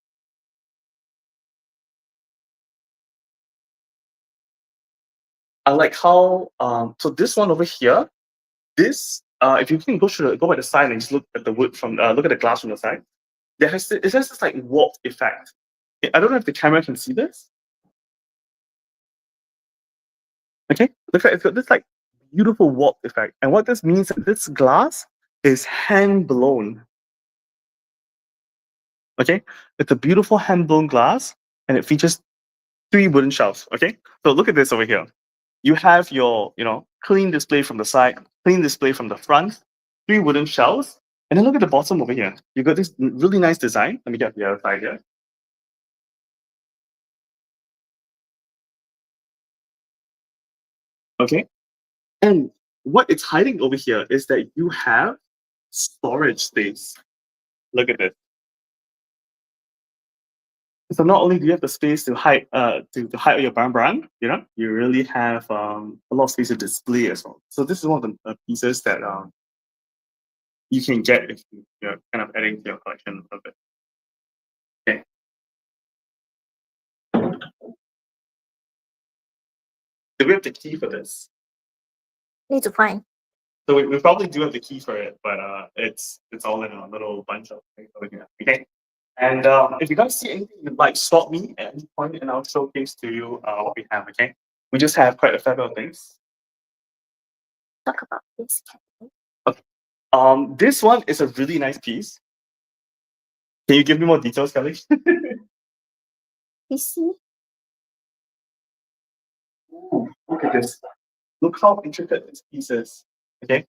I like how so this one over here, this if you can go by the side and just look at the wood from look at the glass from the side, it has this like warped effect. I don't know if the camera can see this. Okay, looks like it's got this like beautiful warped effect, and what this means is this glass is hand blown. Okay, it's a beautiful hand blown glass, and it features 3 wooden shelves. Okay, so look at this over here. You have your clean display from the side, clean display from the front, 3 wooden shelves, and then look at the bottom over here. You got this really nice design. Let me get the other side here. Okay, and what it's hiding over here is that you have storage space. Look at this. So not only do you have the space to hide to hide your barang, you really have a lot of space to display as well. So this is one of the pieces that you can get if you're kind of adding to your collection a bit. Okay. Do we have the key for this? Need to find. So we probably do have the key for it, but it's all in a little bunch of things over here. Okay. And if you guys see anything you'd like, stop me at any point and I'll showcase to you what we have, okay? We just have quite a fair bit of things. Talk about this. This one is a really nice piece. Can you give me more details, Kelly? You see? Ooh, look at this. Look how intricate this piece is. Okay?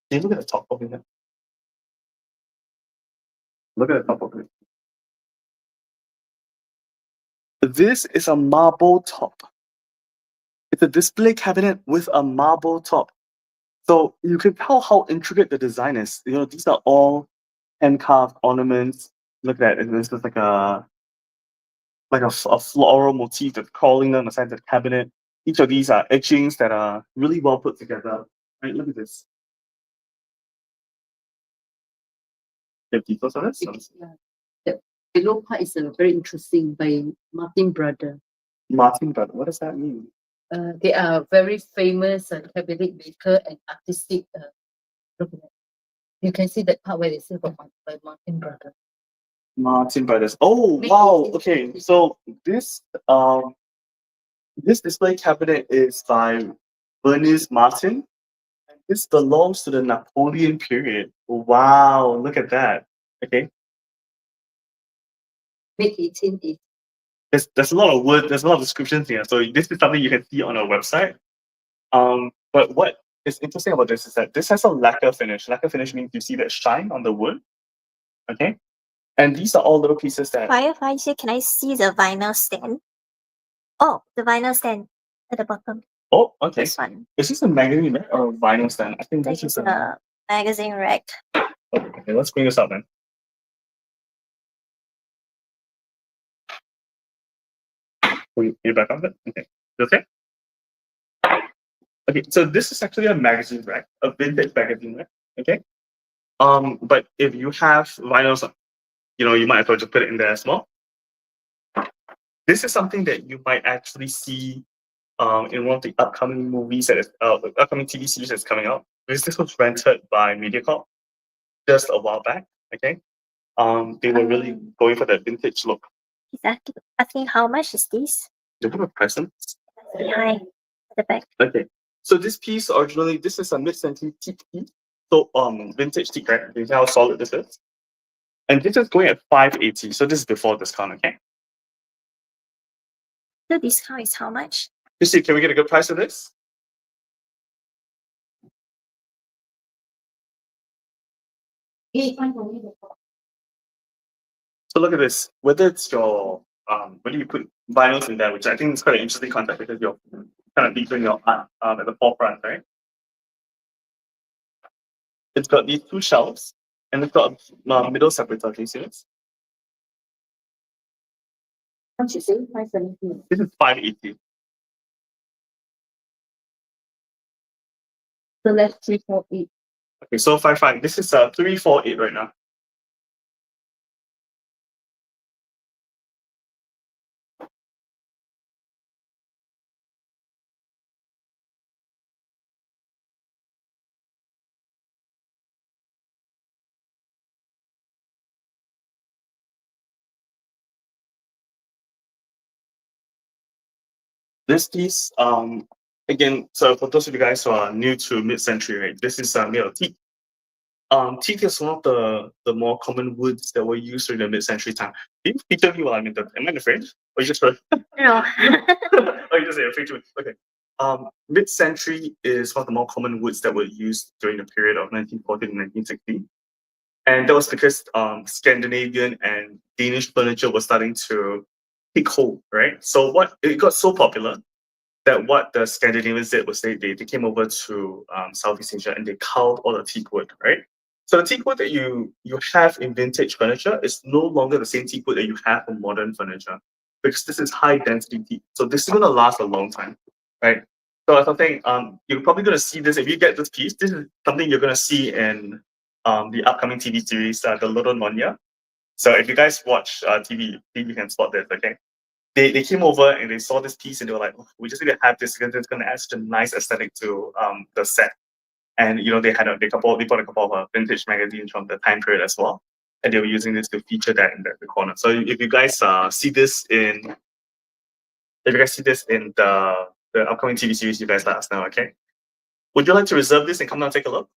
Can you look at the top of it? Look at the top of it. This is a marble top. It's a display cabinet with a marble top. So you can tell how intricate the design is. These are all hand-carved ornaments. Look at it. It's just like a floral motif that's crawling down the side of the cabinet. Each of these are etchings that are really well put together. Right, look at this. You have details on this? The below part is very interesting by Martin Brother. Martin Brother, what does that mean? They are very famous cabinet maker and artistic. You can see that part where they say by Martin Brother. Martin Brothers. Oh wow! Okay, so this display cabinet is by Bernice Martin. This belongs to the Napoleon period. Wow! Look at that. Okay. Made 1880. There's a lot of words. There's a lot of descriptions here. So this is something you can see on our website. But what is interesting about this is that this has a lacquer finish. Lacquer finish means you see that shine on the wood. Okay. And these are all little pieces that. Firefly, can I see the vinyl stand? Oh, the vinyl stand at the bottom. Oh, okay. This one. Is this a magazine rack or a vinyl stand? I think This this is is a magazine rack. Okay, let's bring this up then. Can You back on it? Okay. Okay. Okay, so this is actually a magazine rack, a vintage magazine rack. Okay. But if you have vinyls, you might as well just put it in there as well. This is something that you might actually see in one of the upcoming movies that is upcoming TV series that's coming out. Because this was rented by MediaCorp just a while back. Okay. They were really going for that vintage look. He's asking how much is this? Do you have a present? Behind the back. Okay. So this piece originally, this is a mid-century teak piece. So vintage teak, right? You see how solid this is? And this is going at 580. So this is before discount, okay? The discount is how much? You see, can we get a good price for this? So look at this. Whether it's your whether you put vinyls in there, which I think is quite an interesting concept because you're kind of featuring your art at the forefront, right? It's got these two shelves and it's got a middle separator. Can you see this? How much you say? 570. This is 580. So that's 348. Okay, so 55. This is 348 right now. This piece, again, so for those of you guys who are new to mid-century, right, this is made of teak. Teak is one of the more common woods that were used during the mid-century time. Can you feature me while I'm in the? Am I in the frame? Or you just No. oh, you just say you're free to it. Okay. Mid-century is one of the more common woods that were used during the period of 1940 to 1960. And that was because Scandinavian and Danish furniture was starting to take hold, right? So it got so popular that what the Scandinavians did was they came over to Southeast Asia and they culled all the teak wood, right? So the teak wood that you have in vintage furniture is no longer the same teak wood that you have in modern furniture because this is high density teak. So this is going to last a long time, right? So I think you're probably going to see this if you get this piece. This is something you're going to see in the upcoming TV series, The Little Nonya. So if you guys watch TV, you can spot this, okay? They came over and they saw this piece and they were like, oh, we just need to have this because it's going to add such a nice aesthetic to the set. And they bought a couple of vintage magazines from the time period as well, and they were using this to feature that in the corner. So if you guys see this in the upcoming TV series, you guys let us know, okay? Would you like to reserve this and come down and take a look?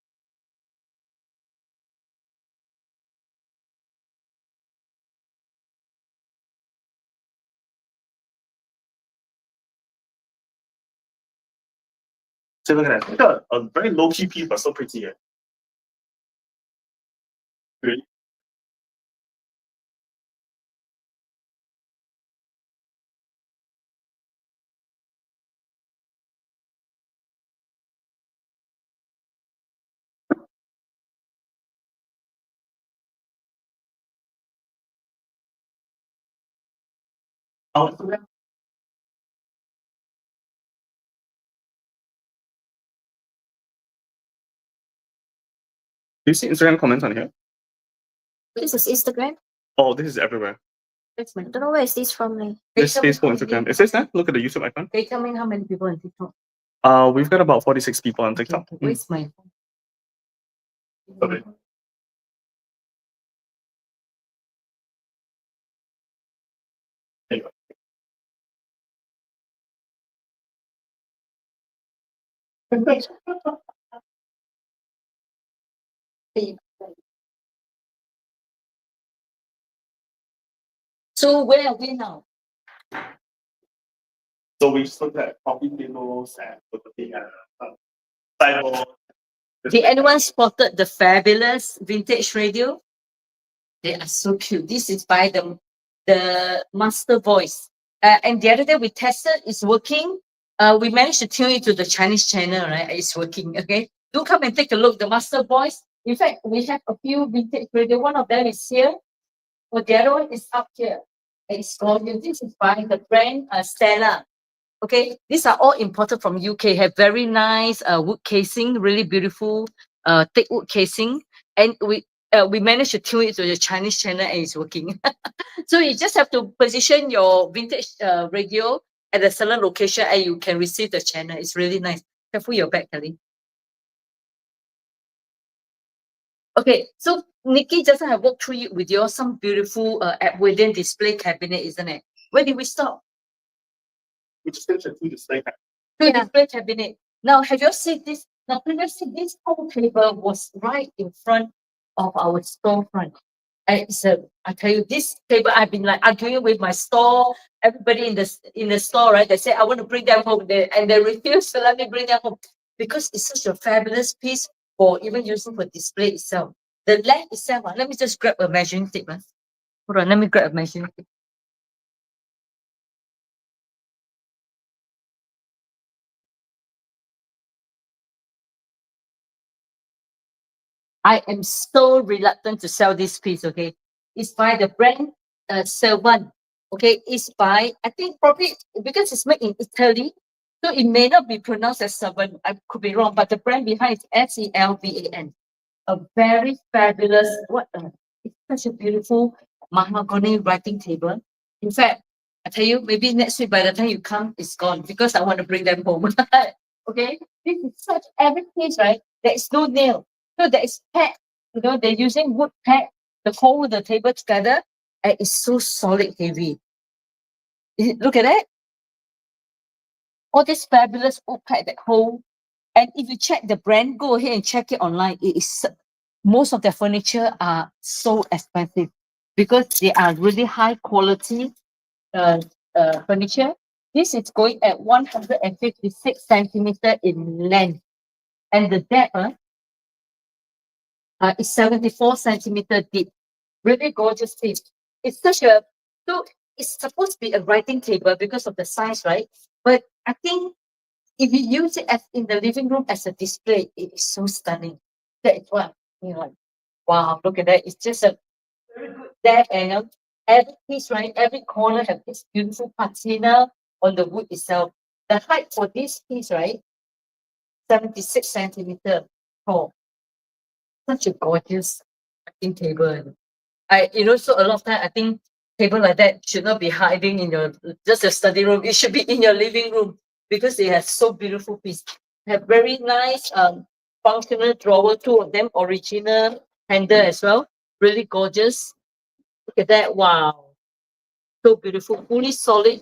So look at that. Look at a very low-key piece, but so pretty. Really? Oh, do you see Instagram comments on here? This is Instagram. Oh, this is everywhere. That's my. I don't know where is this from. This Facebook, Instagram. It says that. Look at the YouTube icon. They tell me how many people on TikTok. We've got about 46 people on TikTok. Okay, where's my phone? Okay. There you go. So where are we now? So we just looked at coffee tables and looking at sideboard. Did anyone spotted the fabulous vintage radio? They are so cute. This is by the Master Voice. And the other day we tested, it's working. We managed to tune it to the Chinese channel, right? It's working, okay? Do come and take a look. The Master Voice. In fact, we have a few vintage radio. One of them is here. But the other one is up here. It's gorgeous. This is by the brand Stella. Okay, these are all imported from UK. Have very nice wood casing, really beautiful thick wood casing, and we managed to tune it to the Chinese channel and it's working. So you just have to position your vintage radio at a certain location and you can receive the channel. It's really nice. Careful your back, Kelly. Okay, so Nikki just have walked through you with your some beautiful within display cabinet, isn't it? Where did we stop? We just finished a two display. To display cabinet. Now, have you seen this? Now, previously, this whole table was right in front of our storefront. And it's I tell you, this table, I've been like arguing with my store, everybody in the store, right? They say, I want to bring them home. And they refuse to let me bring them home because it's such a fabulous piece for even using for display itself. The lamp itself, let me just grab a measuring tape. Hold on, let me grab a measuring tape. I am so reluctant to sell this piece, okay? It's by the brand Servan, okay? It's by, I think probably because it's made in Italy, so it may not be pronounced as Servan. I could be wrong, but the brand behind is Selvan. A very fabulous, it's such a beautiful mahogany writing table. In fact, I tell you, maybe next week by the time you come, it's gone because I want to bring them home. Okay? This is such every piece, right? There is no nail. So there is pad, they're using wood pad to hold the table together, and it's so solid heavy. Look at that. All this fabulous wood pad that hold. And if you check the brand, go ahead and check it online. It is most of their furniture are so expensive because they are really high quality furniture. This is going at 156 centimeter in length, and the depth is 74 centimeter deep. Really gorgeous piece. It's such a so it's supposed to be a writing table because of the size, right? But I think if you use it as in the living room as a display, it is so stunning. That is what like. Wow, look at that! It's just a very good depth, and every piece, right? Every corner have this beautiful patina on the wood itself. The height for this piece, right? 76 centimeter tall. Such a gorgeous writing table. So a lot of time I think table like that should not be hiding in your just a study room. It should be in your living room because they have so beautiful piece. Have very nice functional drawer, two of them original handle as well. Really gorgeous. Look at that. Wow. So beautiful. Fully solid,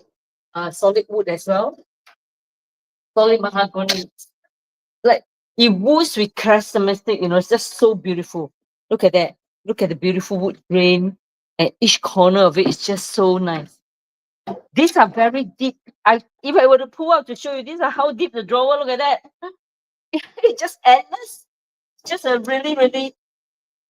solid wood as well. Solid mahogany. Like it woos with charismatic, it's just so beautiful. Look at that. Look at the beautiful wood grain, and each corner of it is just so nice. These are very deep. If I were to pull out to show you, these are how deep the drawer. Look at that. It's just endless. Just a really, really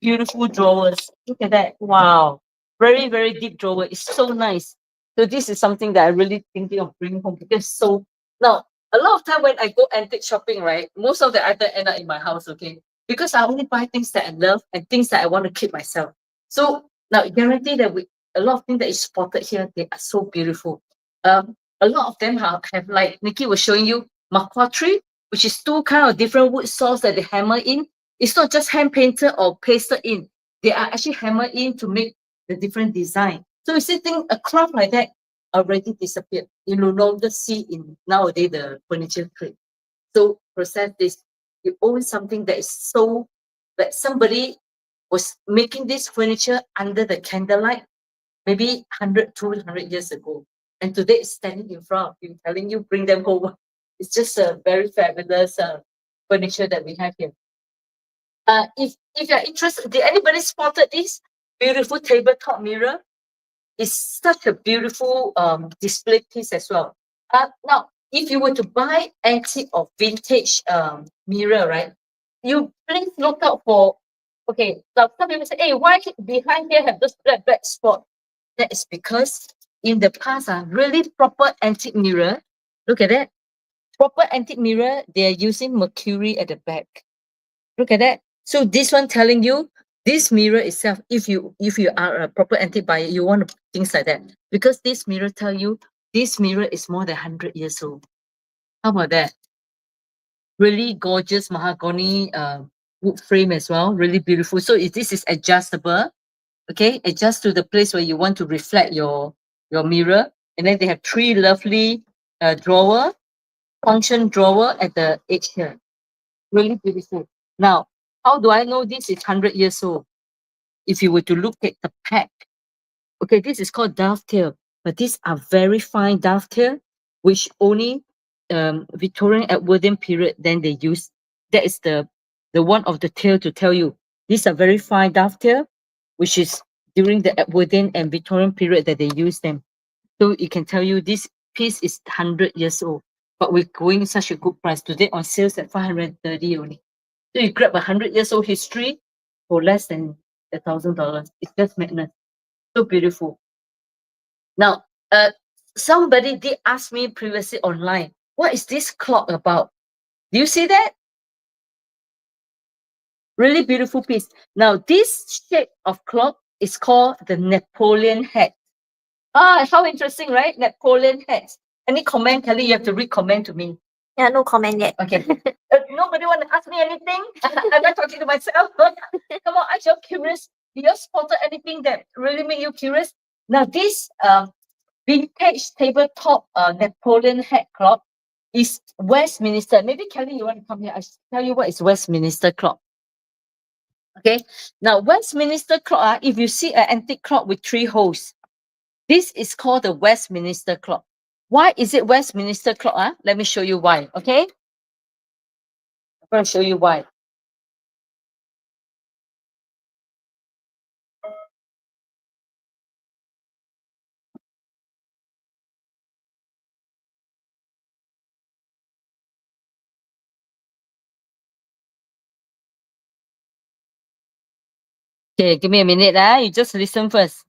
beautiful drawers. Look at that. Wow. Very, very deep drawer. It's so nice. So this is something that I really thinking of bringing home because so now a lot of time when I go antique shopping, right? Most of the items end up in my house, okay? Because I only buy things that I love and things that I want to keep myself. So now I guarantee that a lot of things that is spotted here, they are so beautiful. A lot of them have like Nikki was showing you makwa tree, which is two kind of different wood saws that they hammer in. It's not just hand painted or pasted in. They are actually hammered in to make the different design. So you see, think a craft like that already disappeared. You no longer see in nowadays the furniture trade. So process this. You own something that is so that somebody was making this furniture under the candlelight, maybe 100, 200 years ago. And today it's standing in front of you, telling you bring them home. It's just a very fabulous furniture that we have here. If you're interested, did anybody spotted this beautiful tabletop mirror? It's such a beautiful display piece as well. Now, if you were to buy antique or vintage mirror, right? You please look out for. Okay, so some people say, "Hey, why behind here have this black spot?" That is because in the past, really proper antique mirror. Look at that. Proper antique mirror, they are using mercury at the back. Look at that. So this one telling you This mirror itself, if you are a proper antique buyer, you want things like that, because this mirror tell you this mirror is more than 100 years old. How about that? Really gorgeous mahogany wood frame as well, really beautiful. So this is adjustable, okay? Adjust to the place where you want to reflect your mirror, and then they have three lovely function drawer at the edge here. Really beautiful. Now, how do I know this is 100 years old? If you were to look at the pack, okay, this is called dovetail, but these are very fine dovetail, which only Victorian Edwardian period then they use. That is the one of the tail to tell you these are very fine dovetail, which is during the Edwardian and Victorian period that they use them. So it can tell you this piece is 100 years old, but we're going such a good price today on sales at 530 only. So you grab 100 years old history for less than $1,000. It's just madness. So beautiful. Now, somebody did ask me previously online, what is this clock about? Do you see that? Really beautiful piece. Now, this shape of clock is called the Napoleon hat. Ah, how interesting, right? Napoleon hat. Any comment, Kelly? You have to read comment to me. Yeah, no comment yet. Okay. Nobody want to ask me anything? I'm not talking to myself. Come on, I'm so curious. Do you spotted anything that really made you curious? Now, this vintage tabletop Napoleon hat clock is Westminster. Maybe Kelly, you want to come here? I tell you what is Westminster clock. Okay. Now, Westminster clock, if you see an antique clock with 3 holes, this is called the Westminster clock. Why is it Westminster clock? Let me show you why. Okay. I'm going to show you why. Okay, give me a minute. You just listen first.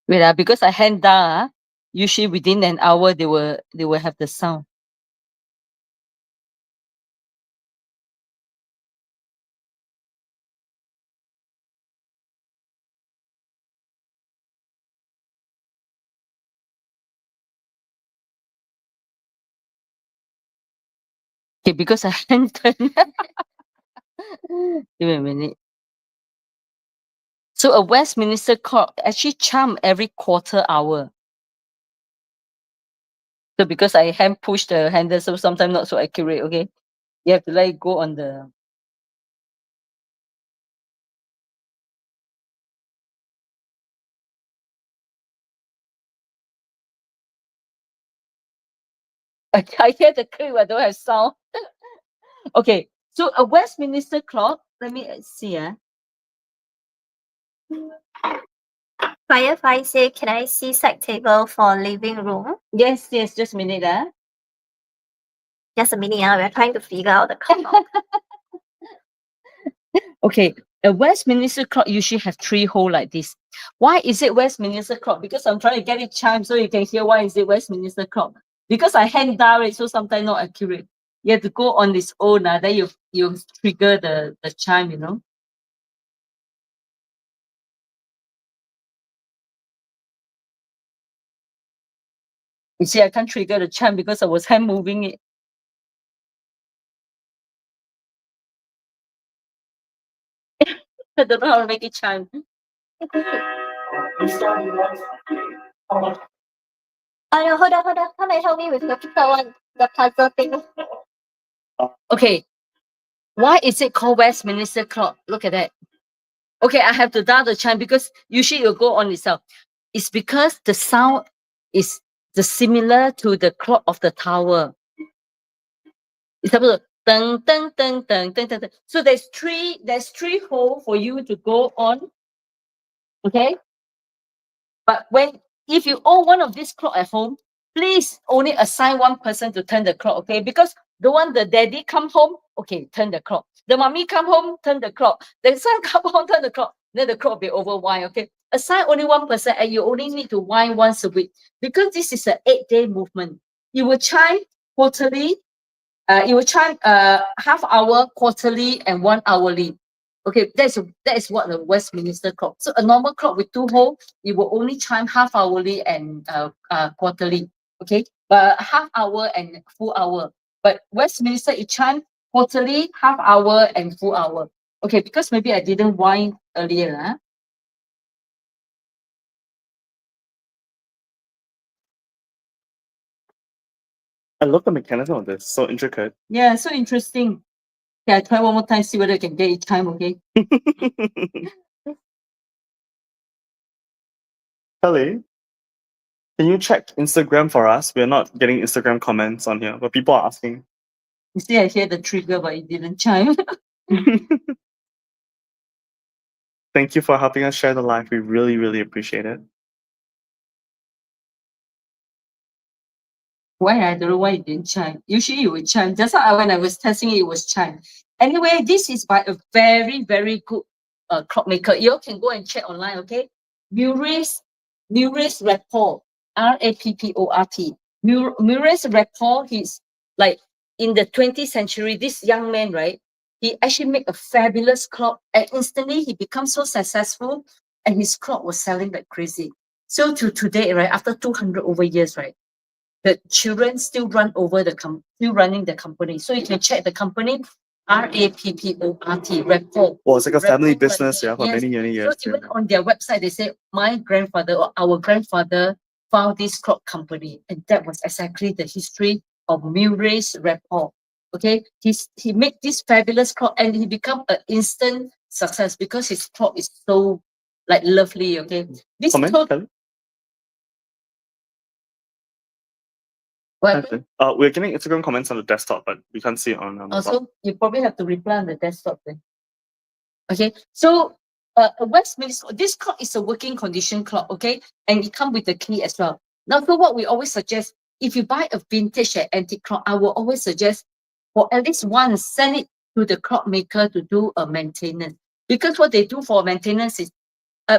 Wait, because I hand down, usually within an hour they will have the sound. Okay, because I hand turn. Give me a minute. So a Westminster clock actually chime every quarter hour. So because I hand push the handle, so sometimes not so accurate, okay? You have to let it go on the... I hear the click, but I don't have sound. Okay, so a Westminster clock, let me see. Firefly say, can I see side table for living room? Yes, just a minute. Just a minute, we're trying to figure out the clock. Okay, a Westminster clock usually have 3 holes like this. Why is it Westminster clock? Because I'm trying to get it chimed so you can hear why is it Westminster clock. Because I hand dial it, so sometimes not accurate. You have to go on its own, then you trigger the chime, you know. You see, I can't trigger the chime because I was hand moving it. I don't know how to make it chime. Oh no, hold on. Come and help me with the third one, the puzzle thing. Okay, why is it called Westminster clock? Look at that. Okay, I have to dial the chime because usually it'll go on itself. It's because the sound is similar to the clock of the tower. It's supposed to ding, ding, ding, ding, ding, ding, ding. So there's three holes for you to go on. Okay. But if you own one of these clock at home, please only assign one person to turn the clock, okay? Because the one the daddy come home, okay, turn the clock. The mommy come home, turn the clock. The son come home, turn the clock. Then the clock will be overwind, okay? Assign only one person and you only need to wind once a week because this is an 8-day movement. You will chime quarterly. It will chime half hour, quarterly, and 1 hourly. Okay, that is what the Westminster clock. So a normal clock with 2 holes, it will only chime half hourly and quarterly. Okay, but half hour and full hour. But Westminster it chime quarterly, half hour, and full hour. Okay, because maybe I didn't wind earlier. Huh? I love the mechanism of this. So intricate. Yeah, so interesting. Okay, I try one more time, see whether I can get it chime. Okay. Kelly, can you check Instagram for us? We're not getting Instagram comments on here, but people are asking. You see, I hear the trigger, but it didn't chime. Thank you for helping us share the live. We really, really appreciate it. Why? I don't know why it didn't chime. Usually it would chime. Just like when I was testing it, it was chime. Anyway, this is by a very, very good clockmaker. You all can go and check online, okay? Murray's Rapport, Rapport. Murray's Rapport, he's like in the 20th century, this young man, right? He actually made a fabulous clock and instantly he becomes so successful and his clock was selling like crazy. So to today, right, after 200 over years, right? The children still still running the company. So you can check the company, Rapport, Rapport. Well, it's like a family Rapport business, Running. yeah, for Yes. many, many years. So even on their website, they say my grandfather or our grandfather found this clock company, and that was exactly the history of Murray's Rapport. Okay, he made this fabulous clock, and he become an instant success because his clock is so like lovely. Okay, this Comment, clock. Kelly? What happened? We're getting Instagram comments on the desktop, but we can't see it on our mobile. Also, you probably have to reply on the desktop then. Okay, so Westminster, this clock is a working condition clock, okay, and it comes with the key as well. Now, so what we always suggest, if you buy a vintage antique clock, I will always suggest for at least once send it to the clockmaker to do a maintenance. Because what they do for maintenance is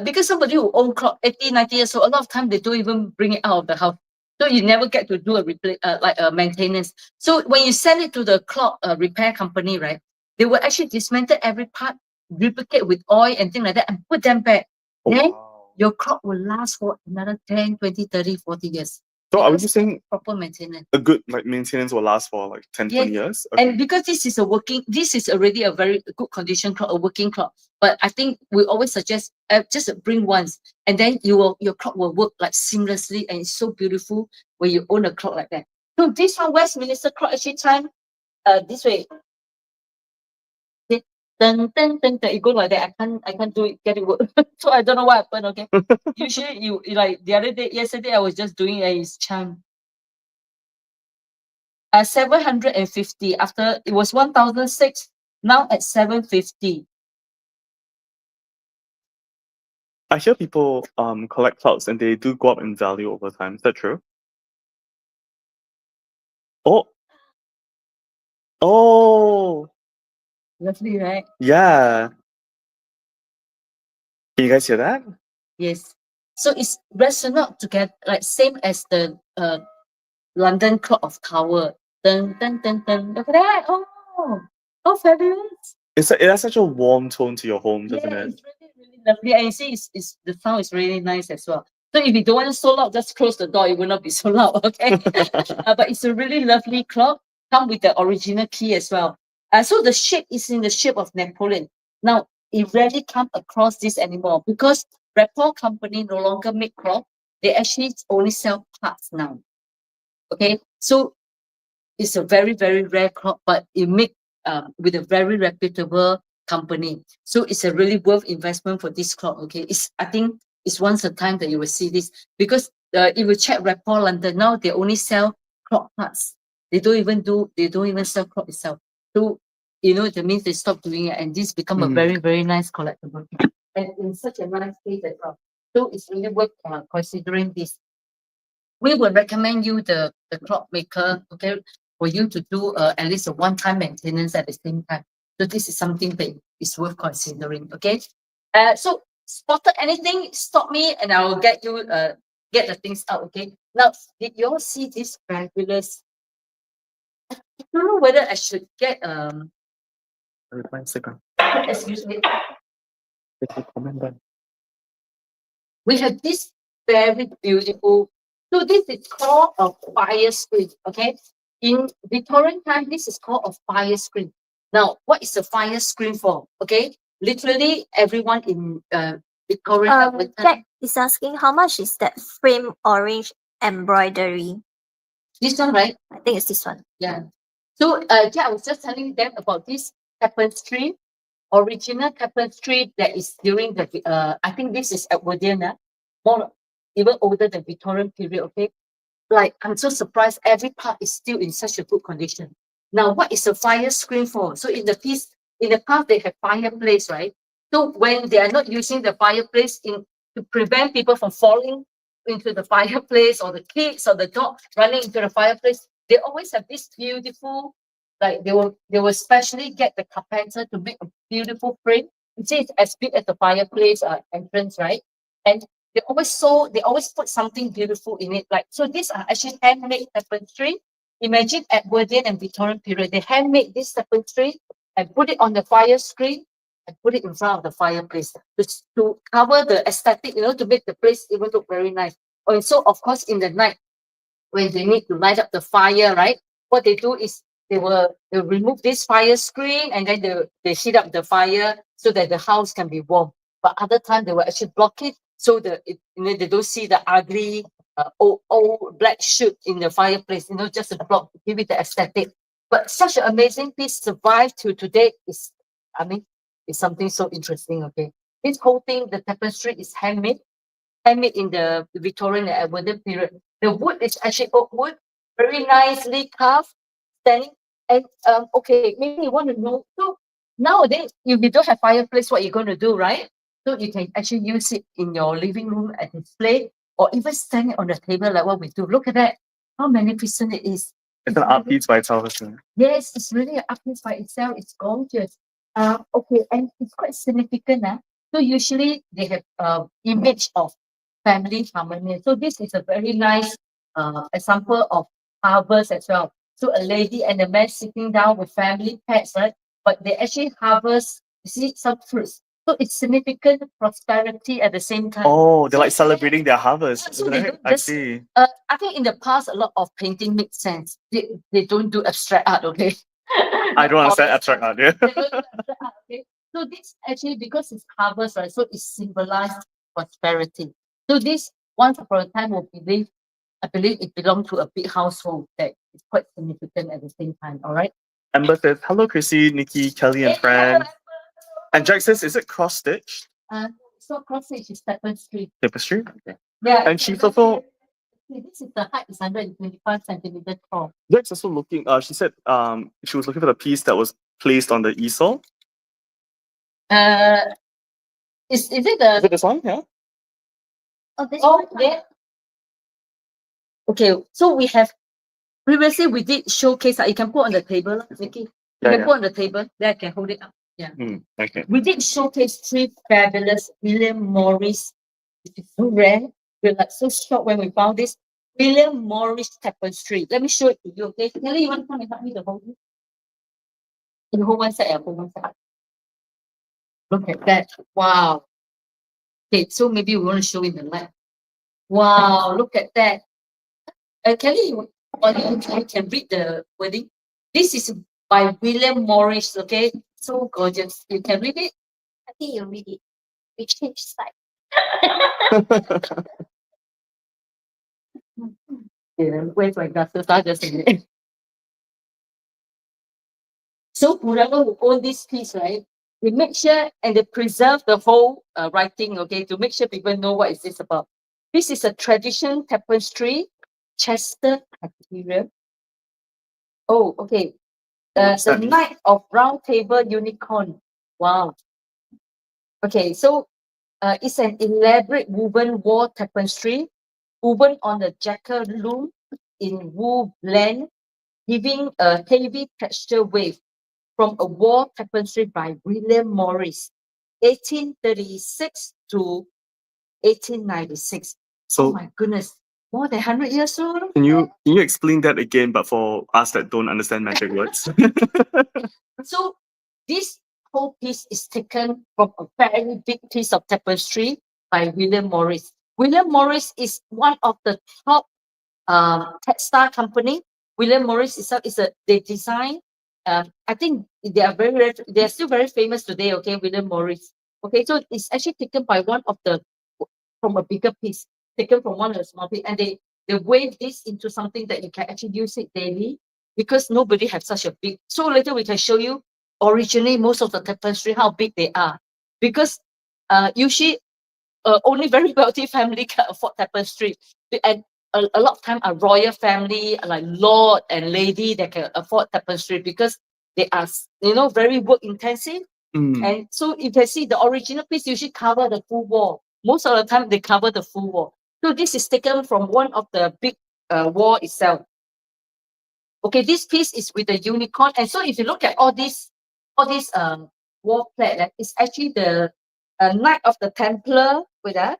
because somebody who own clock 80, 90 years old, a lot of time they don't even bring it out of the house. So you never get to do a maintenance. So when you send it to the clock repair company, right, they will actually dismantle every part, lubricate with oil and things like that, and put them back. Oh, Then wow. your clock will last for another 10, 20, 30, 40 years. So are we because just saying proper maintenance? a good like maintenance will last for like 10, 20 years? Okay. And because this is already a very good condition clock, a working clock. But I think we always suggest just bring once, and then your clock will work like seamlessly, and it's so beautiful when you own a clock like that. So this one Westminster clock actually time this way. Okay. Dun, dun, dun, dun. It goes like that. I can't do it, get it work. So I don't know what happened. Okay. Usually you like the other day, yesterday I was just doing a chime. 750 after it was 1006, now at 750. I hear people collect clocks and they do go up in value over time. Is that true? Oh, Lovely, right? yeah. Can you guys hear that? Yes. So it's resonant together, like same as the London Clock of Tower. Dun, dun, dun, dun. Look at that. Oh, fabulous. It has such a warm tone to your home, doesn't Yeah, it? it's really, really lovely. And you see, it's the sound is really nice as well. So if you don't want it so loud, just close the door. It will not be so loud, okay? But it's a really lovely clock. Come with the original key as well. So the shape is in the shape of Napoleon. Now, it rarely come across this anymore because Rapport company no longer make clock. They actually only sell parts now. Okay, so it's a very, very rare clock, but it make with a very reputable company. So it's a really worth investment for this clock. Okay, I think it's once a time that you will see this because if you check Rapport London now, they only sell clock parts. They don't even sell clock itself. So that means they stop doing it, and this become a very, very nice collectible. And in such a nice place as well. So it's really worth considering this. We will recommend you the clockmaker, okay, for you to do at least a one-time maintenance at the same time. So this is something that is worth considering, okay? So spotted anything, stop me and I will get you get the things out, okay? Now, did you all see this fabulous I don't know whether I should get Reply Instagram. excuse me. Click the comment button. We have this very beautiful. So this is called a fire screen. Okay, in Victorian time, this is called a fire screen. Now, what is a fire screen for? Okay, literally everyone in Victorian time. Jack is asking how much is that frame orange embroidery? This one, right? I think it's this one. Yeah. So, yeah, I was just telling them about this tapestry, original tapestry that is during the, I think this is Edwardian, more, even older than Victorian period, okay? Like, I'm so surprised every part is still in such a good condition. Now, what is a fire screen for? So, in the piece, in the past, they have fireplace, right? So, when they are not using the fireplace to prevent people from falling into the fireplace, or the kids or the dog running into the fireplace, they always have this beautiful, like they will specially get the carpenter to make a beautiful frame. You see, it's as big as the fireplace entrance, right? And they always put something beautiful in it. Like, so these are actually handmade tapestry. Imagine Edwardian and Victorian period, they handmade this tapestry and put it on the fire screen and put it in front of the fireplace to cover the aesthetic, to make the place even look very nice. And so, of course, in the night, when they need to light up the fire, right? What they do is they'll remove this fire screen, and then they heat up the fire so that the house can be warm. But other time they will actually block it so they don't see the ugly old black shoot in the fireplace. Just a block to give it the aesthetic. But such an amazing piece survived to today is something so interesting. Okay, this whole thing, the tapestry is handmade in the Victorian and Edwardian period. The wood is actually oak wood, very nicely carved, standing. And okay, maybe you want to know. So nowadays, if you don't have fireplace, what you're going to do, right? So you can actually use it in your living room as display, or even stand it on the table like what we do. Look at that, how magnificent it is. It's an art piece by itself, isn't it? Yes, it's really an art piece by itself. It's gorgeous. Okay, and it's quite significant. So usually they have image of family harmony. So this is a very nice example of harvest as well. So a lady and a man sitting down with family pets, right? But they actually harvest, you see, some fruits. So it's significant prosperity at the same time. Oh, they're like celebrating their harvest, So isn't they it? don't I just- see. I think in the past, a lot of painting makes sense. They don't do abstract art, okay? I don't understand abstract art, yeah. They don't do abstract art, okay? So this actually, because it's harvest, right? So it symbolized prosperity. So this, once upon a time, I believe it belonged to a big household that is quite significant at the same time. All right. Amber says, hello, Chrissy, Nikki, Kelly, and Fran. And Jack says, is it cross-stitched? It's not cross stitch, it's tapestry. Tapestry? Okay. Yeah. And she's also, This is the height is 125 centimeters tall. Jack's also looking, she said she was looking for the piece that was placed on the easel. Is it the Is it this one? Yeah. Oh, this Oh, one. yeah. Okay, so we have previously we did showcase. You can put on the table, Vicky. You Yeah, can yeah. put on the table. Then I can hold it up. Yeah. Okay. We did showcase three fabulous William Morris, which is so rare. We're like so shocked when we found this William Morris tapestry. Let me show it to you. Okay, Kelly, you want to come and help me to hold it? You hold one side, I hold one side. Look at that! Wow. Okay, so maybe we want to show in the light. Wow, look at that. Kelly, you can read the wording. This is by William Morris, okay? So gorgeous. You can read it? I think you read it. We change side. Yeah, where's my glasses? I just in it. So whoever who own this piece, right? They make sure and they preserve the whole writing, okay, to make sure people know what is this about. This is a tradition tapestry, Chester material. Oh, okay. The Studies. Knight of Round Table Unicorn. Wow. Okay, so it's an elaborate woven wall tapestry woven on the jacker loom in wool blend, giving a heavy texture wave from a wall tapestry by William Morris, 1836 to 1896. Oh So my goodness. More than 100 years old. Can you explain that again, but for us that don't understand magic words? So this whole piece is taken from a very big piece of tapestry by William Morris. William Morris is one of the top textile company. William Morris itself they design. I think they are they are still very famous today. Okay, William Morris. Okay, so it's actually taken by one of the from a bigger piece, taken from one of the small piece, and they wave this into something that you can actually use it daily because nobody has such a big. So later we can show you originally most of the tapestry how big they are because usually only very wealthy family can afford tapestry. And a lot of time a royal family like lord and lady that can afford tapestry because they are very work intensive. And so you can see the original piece usually cover the full wall. Most of the time they cover the full wall. So this is taken from one of the big wall itself. Okay, this piece is with the unicorn. And so if you look at all these wall plate, it's actually the Knight of the Templar with that.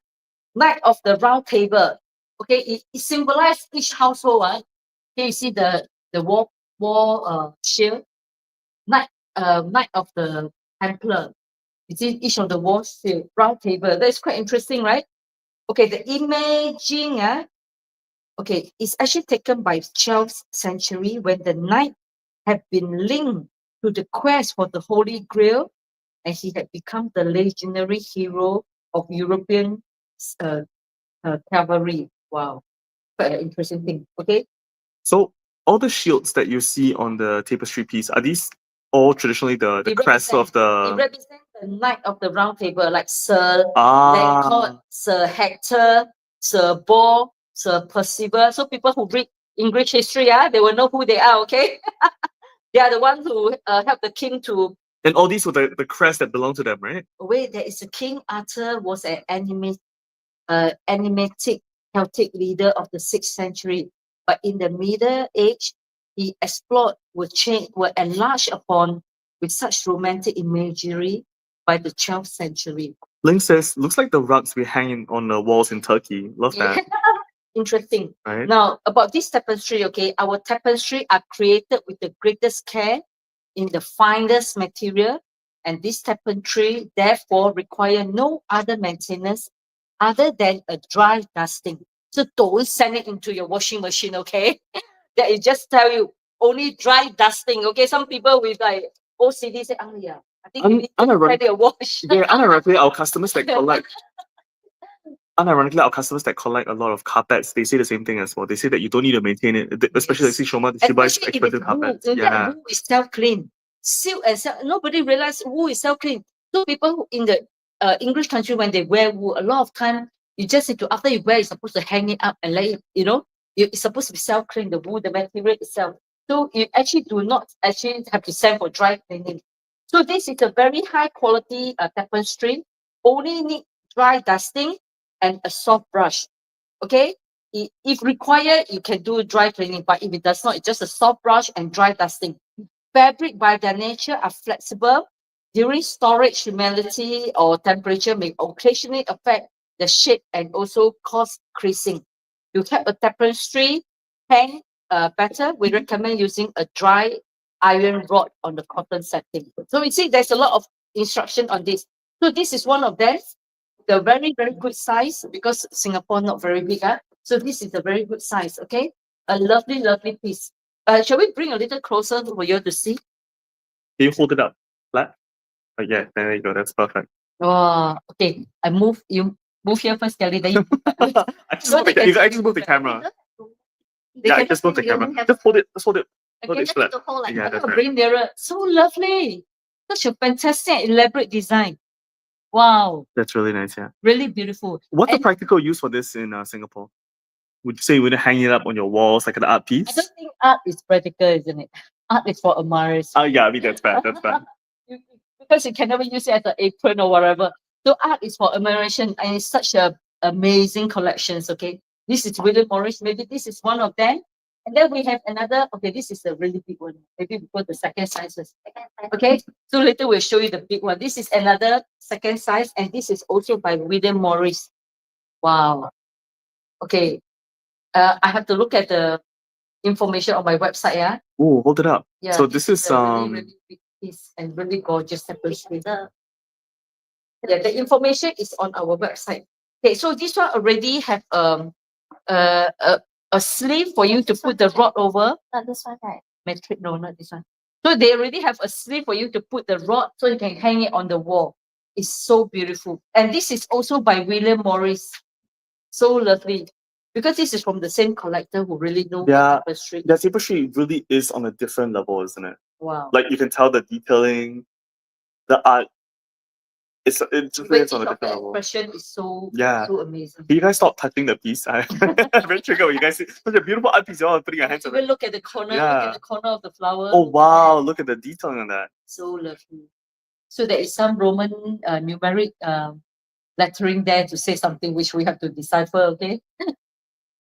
Knight of the Round Table. Okay, it symbolizes each household. Okay, you see the wall shield. Knight of the Templar. You see each of the wall shield, round table. That's quite interesting, right? Okay, the imaging, okay, it's actually taken by 12th century when the knight had been linked to the quest for the Holy Grail, and he had become the legendary hero of European uh, cavalry. Wow, quite an interesting thing. Okay, So all the shields that you see on the tapestry piece, are these all traditionally the crest of it the represents the knight of the round table, like Sir Lancelot, Sir Hector, Sir Bor, Sir Percival. So people who read English history, they will know who they are, okay? They are the ones who helped the king to. And all these were the crest that belonged to them, right? Wait, there is a King Arthur was an enigmatic Celtic leader of the 6th century. But in the Middle Age, he explored were enlarged upon with such romantic imagery by the 12th century. Link says, looks like the rugs we hang on the walls in Turkey. Love that. Interesting. Right? Now, about this tapestry, okay, our tapestry are created with the greatest care in the finest material, and this tapestry therefore require no other maintenance other than a dry dusting. So don't send it into your washing machine, okay? That is just tell you only dry dusting, okay? Some people with like OCD say, oh yeah, I think you need to let it wash. Unironically, our customers that collect Unironically, our customers that collect a lot of carpets, they say the same thing as well. They say that you don't need to maintain it, especially like Shoma, she buys Especially if expensive it's wool. carpets. Yeah. Wool is self-clean. Silk and self, nobody realize wool is self-clean. So people who in the English country, when they wear wool, a lot of time, you just need to, after you wear, you're supposed to hang it up and let it, it's supposed to be self-clean, the wool, the material itself. So you actually do not actually have to send for dry cleaning. So this is a very high quality tapestry. Only need dry dusting and a soft brush. Okay, if required, you can do dry cleaning, but if it does not, it's just a soft brush and dry dusting. Fabric by their nature are flexible. During storage, humidity or temperature may occasionally affect the shape and also cause creasing. To have a tapestry hang better, we recommend using a dry iron rod on the cotton setting. So you see, there's a lot of instruction on this. So this is one of them. The very, very good size because Singapore not very big. So this is a very good size, okay? A lovely, lovely piece. Shall we bring a little closer for you to see? Can you hold it up flat? Oh, yeah, there you go. That's perfect. Oh, okay. You move here first, Kelly. Then you I just move the camera. They I can just move the camera. Just hold it. Just hold it. Hold You it just flat. need to hold like Yeah, that. that's right. bring nearer. So lovely. Such a fantastic, elaborate design. Wow. That's really nice, yeah. Really beautiful. What's the And practical use for this in Singapore? Would you say you would hang it up on your walls like an art I piece? don't think art is practical, isn't it? Art is for admirers. Yeah, I mean, that's bad. That's bad. Because you can never use it as an apron or whatever. So art is for admiration, and it's such a amazing collections. Okay, this is William Morris. Maybe this is one of them. And then we have another. Okay, this is a really big one. Maybe we put the second sizes. Okay, so later we'll show you the big one. This is another second size, and this is also by William Morris. Wow. Okay, I have to look at the information on my website. Yeah. Oh, hold it up. Yeah. So this is a really, really big piece and really gorgeous tapestry. Yeah, the information is on our website. Okay, so this one already have uh, a, a sleeve for you to put the rod over. Not this one, right? Metric, no, not this one. So they already have a sleeve for you to put the rod so you can hang it on the wall. It's so beautiful. And this is also by William Morris. So lovely. Because this is from the same collector who really knows Yeah. tapestry. The tapestry really is on a different level, isn't it? Wow. Like you can tell the detailing, the art. It just Even is on a each of different the level. expression is so amazing. Can you guys stop touching the piece? I'm very triggered when you guys see such a beautiful art piece. You're all putting your hands on Even it. look at the corner, look Yeah. at the corner of the flower. Oh wow! Look at the detailing on that. So lovely. So there is some Roman numeric lettering there to say something which we have to decipher. Okay.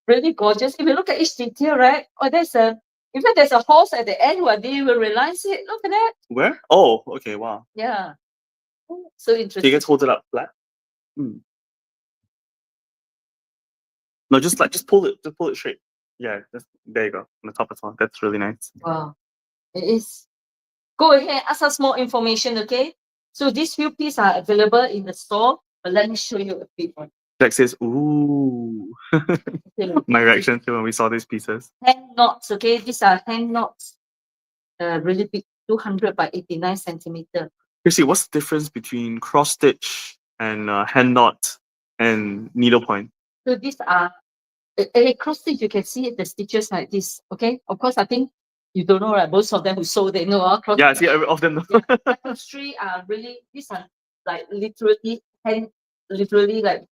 Really gorgeous. If you look at each detail, right? Oh, in fact, there's a horse at the end where they will realize it. Look at that. Where? Oh, okay. Wow. Yeah. So Can interesting. you guys hold it up flat? No, just pull it. Just pull it straight. Yeah. There you go. On the top as well. That's really nice. Wow. It is. Go ahead, ask us more information, okay? So these few pieces are available in the store, but let me show you a bit one. Jack says, "Ooh." My reaction to when we saw these pieces. Hand knots, okay? These are hand knots. Really big, 200 by 89 centimeter. Chrissy, what's the difference between cross stitch and hand knot and needlepoint? So these are a cross stitch. You can see the stitches like this. Okay, of course, I think you don't know, right? Most of them who sew, they know. Cross Yeah, I see of them. tapestry are really, these are like literally like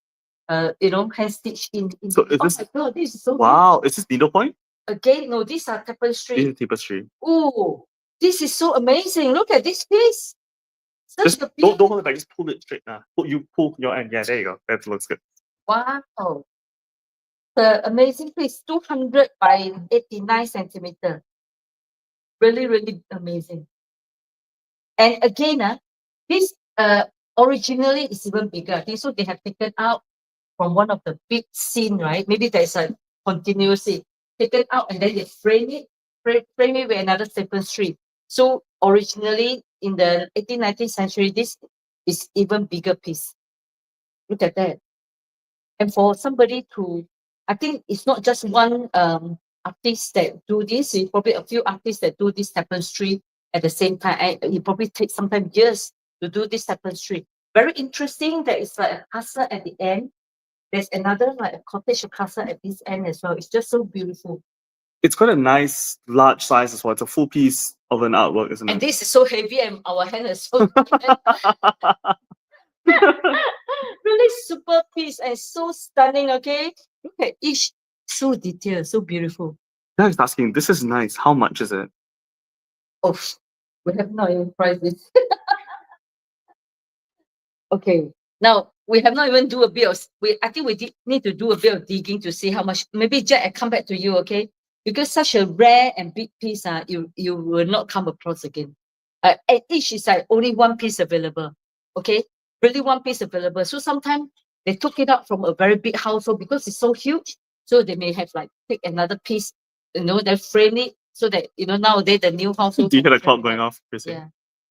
hand stitched in. So is Oh this? my God, this is so Wow, is this needlepoint? Again, no, these are This tapestry. is tapestry. Oh, this is so amazing. Look at this piece. Such Just a don't hold it back. Just pull it straight now. Pull your end. Yeah, there you go. That looks good. Wow. The amazing piece, 200 by 89 centimeter. Really, really amazing. And again, this originally is even bigger. I think so they have taken out from one of the big scene, right? Maybe there's a continuity taken out and then they frame it with another tapestry. So originally in the 18th, 19th century, this is even bigger piece. Look at that. And for somebody to, I think it's not just one artist that do this, it's probably a few artists that do this tapestry at the same time. And it probably takes sometimes years to do this tapestry. Very interesting that it's like a castle at the end. There's another like a cottage castle at this end as well. It's just so beautiful. It's quite a nice large size as well. It's a full piece of an artwork, isn't And it? this is so heavy and our hand is so really super piece and so stunning, okay? Look at each, so detailed, so beautiful. I was asking, this is nice. How much is it? Oh, we have not even priced this. Okay, now we have not even do a bit of, I think we need to do a bit of digging to see how much. Maybe Jack, I come back to you, okay? Because such a rare and big piece, you will not come across again. At each is like only one piece available, okay? Really one piece available. So sometimes they took it out from a very big household because it's so huge. So they may have like take another piece, they frame it so that, nowadays the new household. Do you can hear the frame clock it going up. off, Chrissy? Yeah.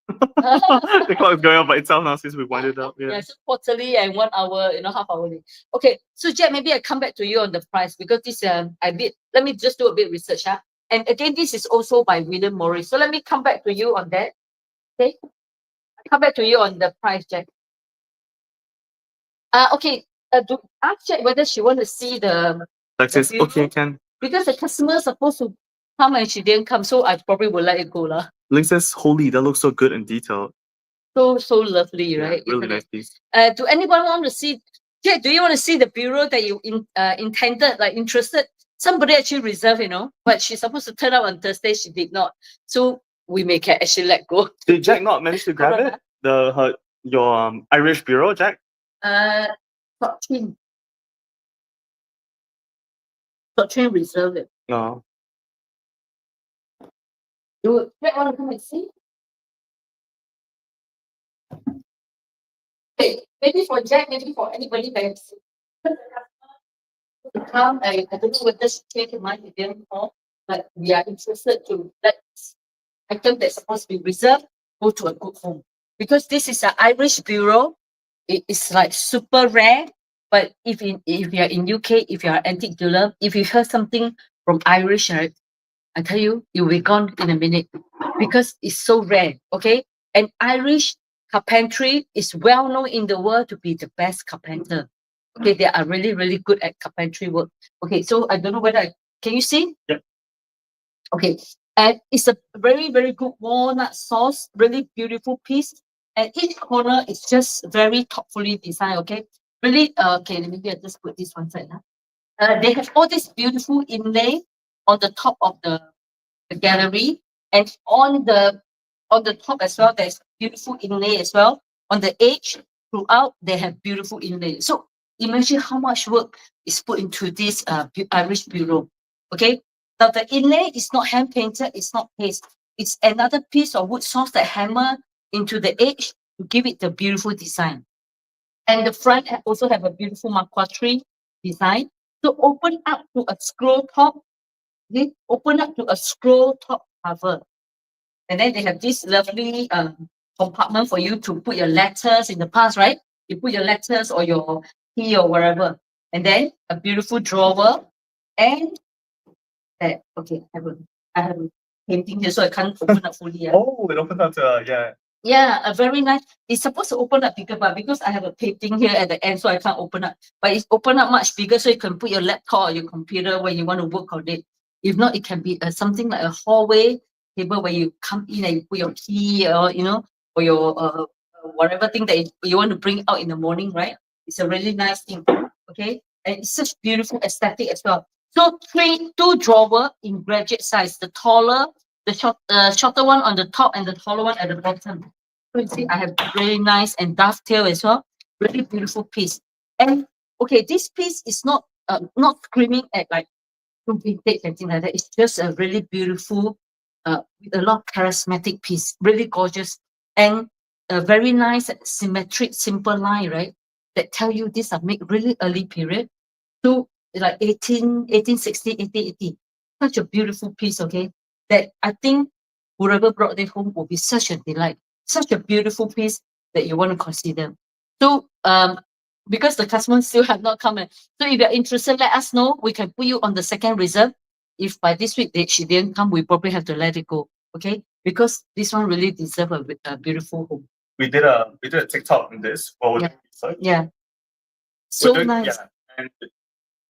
The clock is going off by itself now since we wind it up. Yeah. So quarterly and 1 hour, half hourly. Okay, so Jack, maybe I come back to you on the price because this let me just do a bit of research. And again, this is also by William Morris. So let me come back to you on that. Okay. Come back to you on the price, Jack. Okay. Ask Jack whether she want to see the Like says, bureau. okay, can. Because the customer is supposed to come and she didn't come, so I probably will let it go. Link says, holy, that looks so good and detailed. So lovely, Yeah, right? really Isn't nice it? piece. Do anyone want to see? Jack, do you want to see the bureau that you intended, like interested? Somebody actually reserved, but she's supposed to turn up on Thursday. She did not, so we may can actually let go. Did Jack not manage to grab it? Your Irish bureau, Jack? Doctrine reserved it. No. Do Jack want to come and see? Okay, maybe for Jack, maybe for anybody that to come. I don't know whether she changed her mind again or, but we are interested to let item that's supposed to be reserved go to a good home, because this is an Irish bureau. It is like super rare. But if you're in UK, if you're an antique dealer, if you heard something from Irish, right, I tell you, you'll be gone in a minute because it's so rare. Okay, and Irish carpentry is well known in the world to be the best carpenter. Okay, they are really, really good at carpentry work. Okay, so I don't know whether can you see? Yep. Okay, and it's a very, very good walnut sauce, really beautiful piece. And each corner is just very thoughtfully designed. Okay, really. Okay, let me just put this one side. They have all this beautiful inlay on the top of the gallery, and on the top as well. There's beautiful inlay as well. On the edge, throughout, they have beautiful inlay. So imagine how much work is put into this Irish bureau. Okay, now the inlay is not hand painted, it's not paste. It's another piece of wood sauce that hammer into the edge to give it the beautiful design. And the front also have a beautiful maquatri design. So open up to a scroll top. They open up to a scroll top cover. And then they have this lovely compartment for you to put your letters in the past, right? You put your letters or your key or wherever. And then a beautiful drawer. And okay, I have a painting here, so I can't open up fully. Oh, it opens up to yeah. Yeah, a very nice. It's supposed to open up bigger, but because I have a painting here at the end, so I can't open up. But it's open up much bigger, so you can put your laptop or your computer when you want to work on it. If not, it can be something like a hallway table where you come in and you put your key or or your whatever thing that you want to bring out in the morning, right? It's a really nice thing. Okay, and it's such beautiful aesthetic as well. So two drawer in graduate size, the taller, the shorter one on the top and the taller one at the bottom. So you see, I have really nice and dovetail as well. Really beautiful piece. And okay, this piece is not screaming at like too vintage and things like that. It's just a really beautiful, with a lot of charismatic piece. Really gorgeous and a very nice, symmetric, simple line, right? That tell you these are made really early period. So like 1860, 1880. Such a beautiful piece, okay? That I think whoever brought it home will be such a delight. Such a beautiful piece that you want to consider. So because the customers still have not come in. So if you're interested, let us know. We can put you on the second reserve. If by this week she didn't come, we probably have to let it go. Okay? Because this one really deserves a beautiful home. We did a TikTok on this. What was Yeah. the research? Yeah. So We're doing- nice. Yeah, and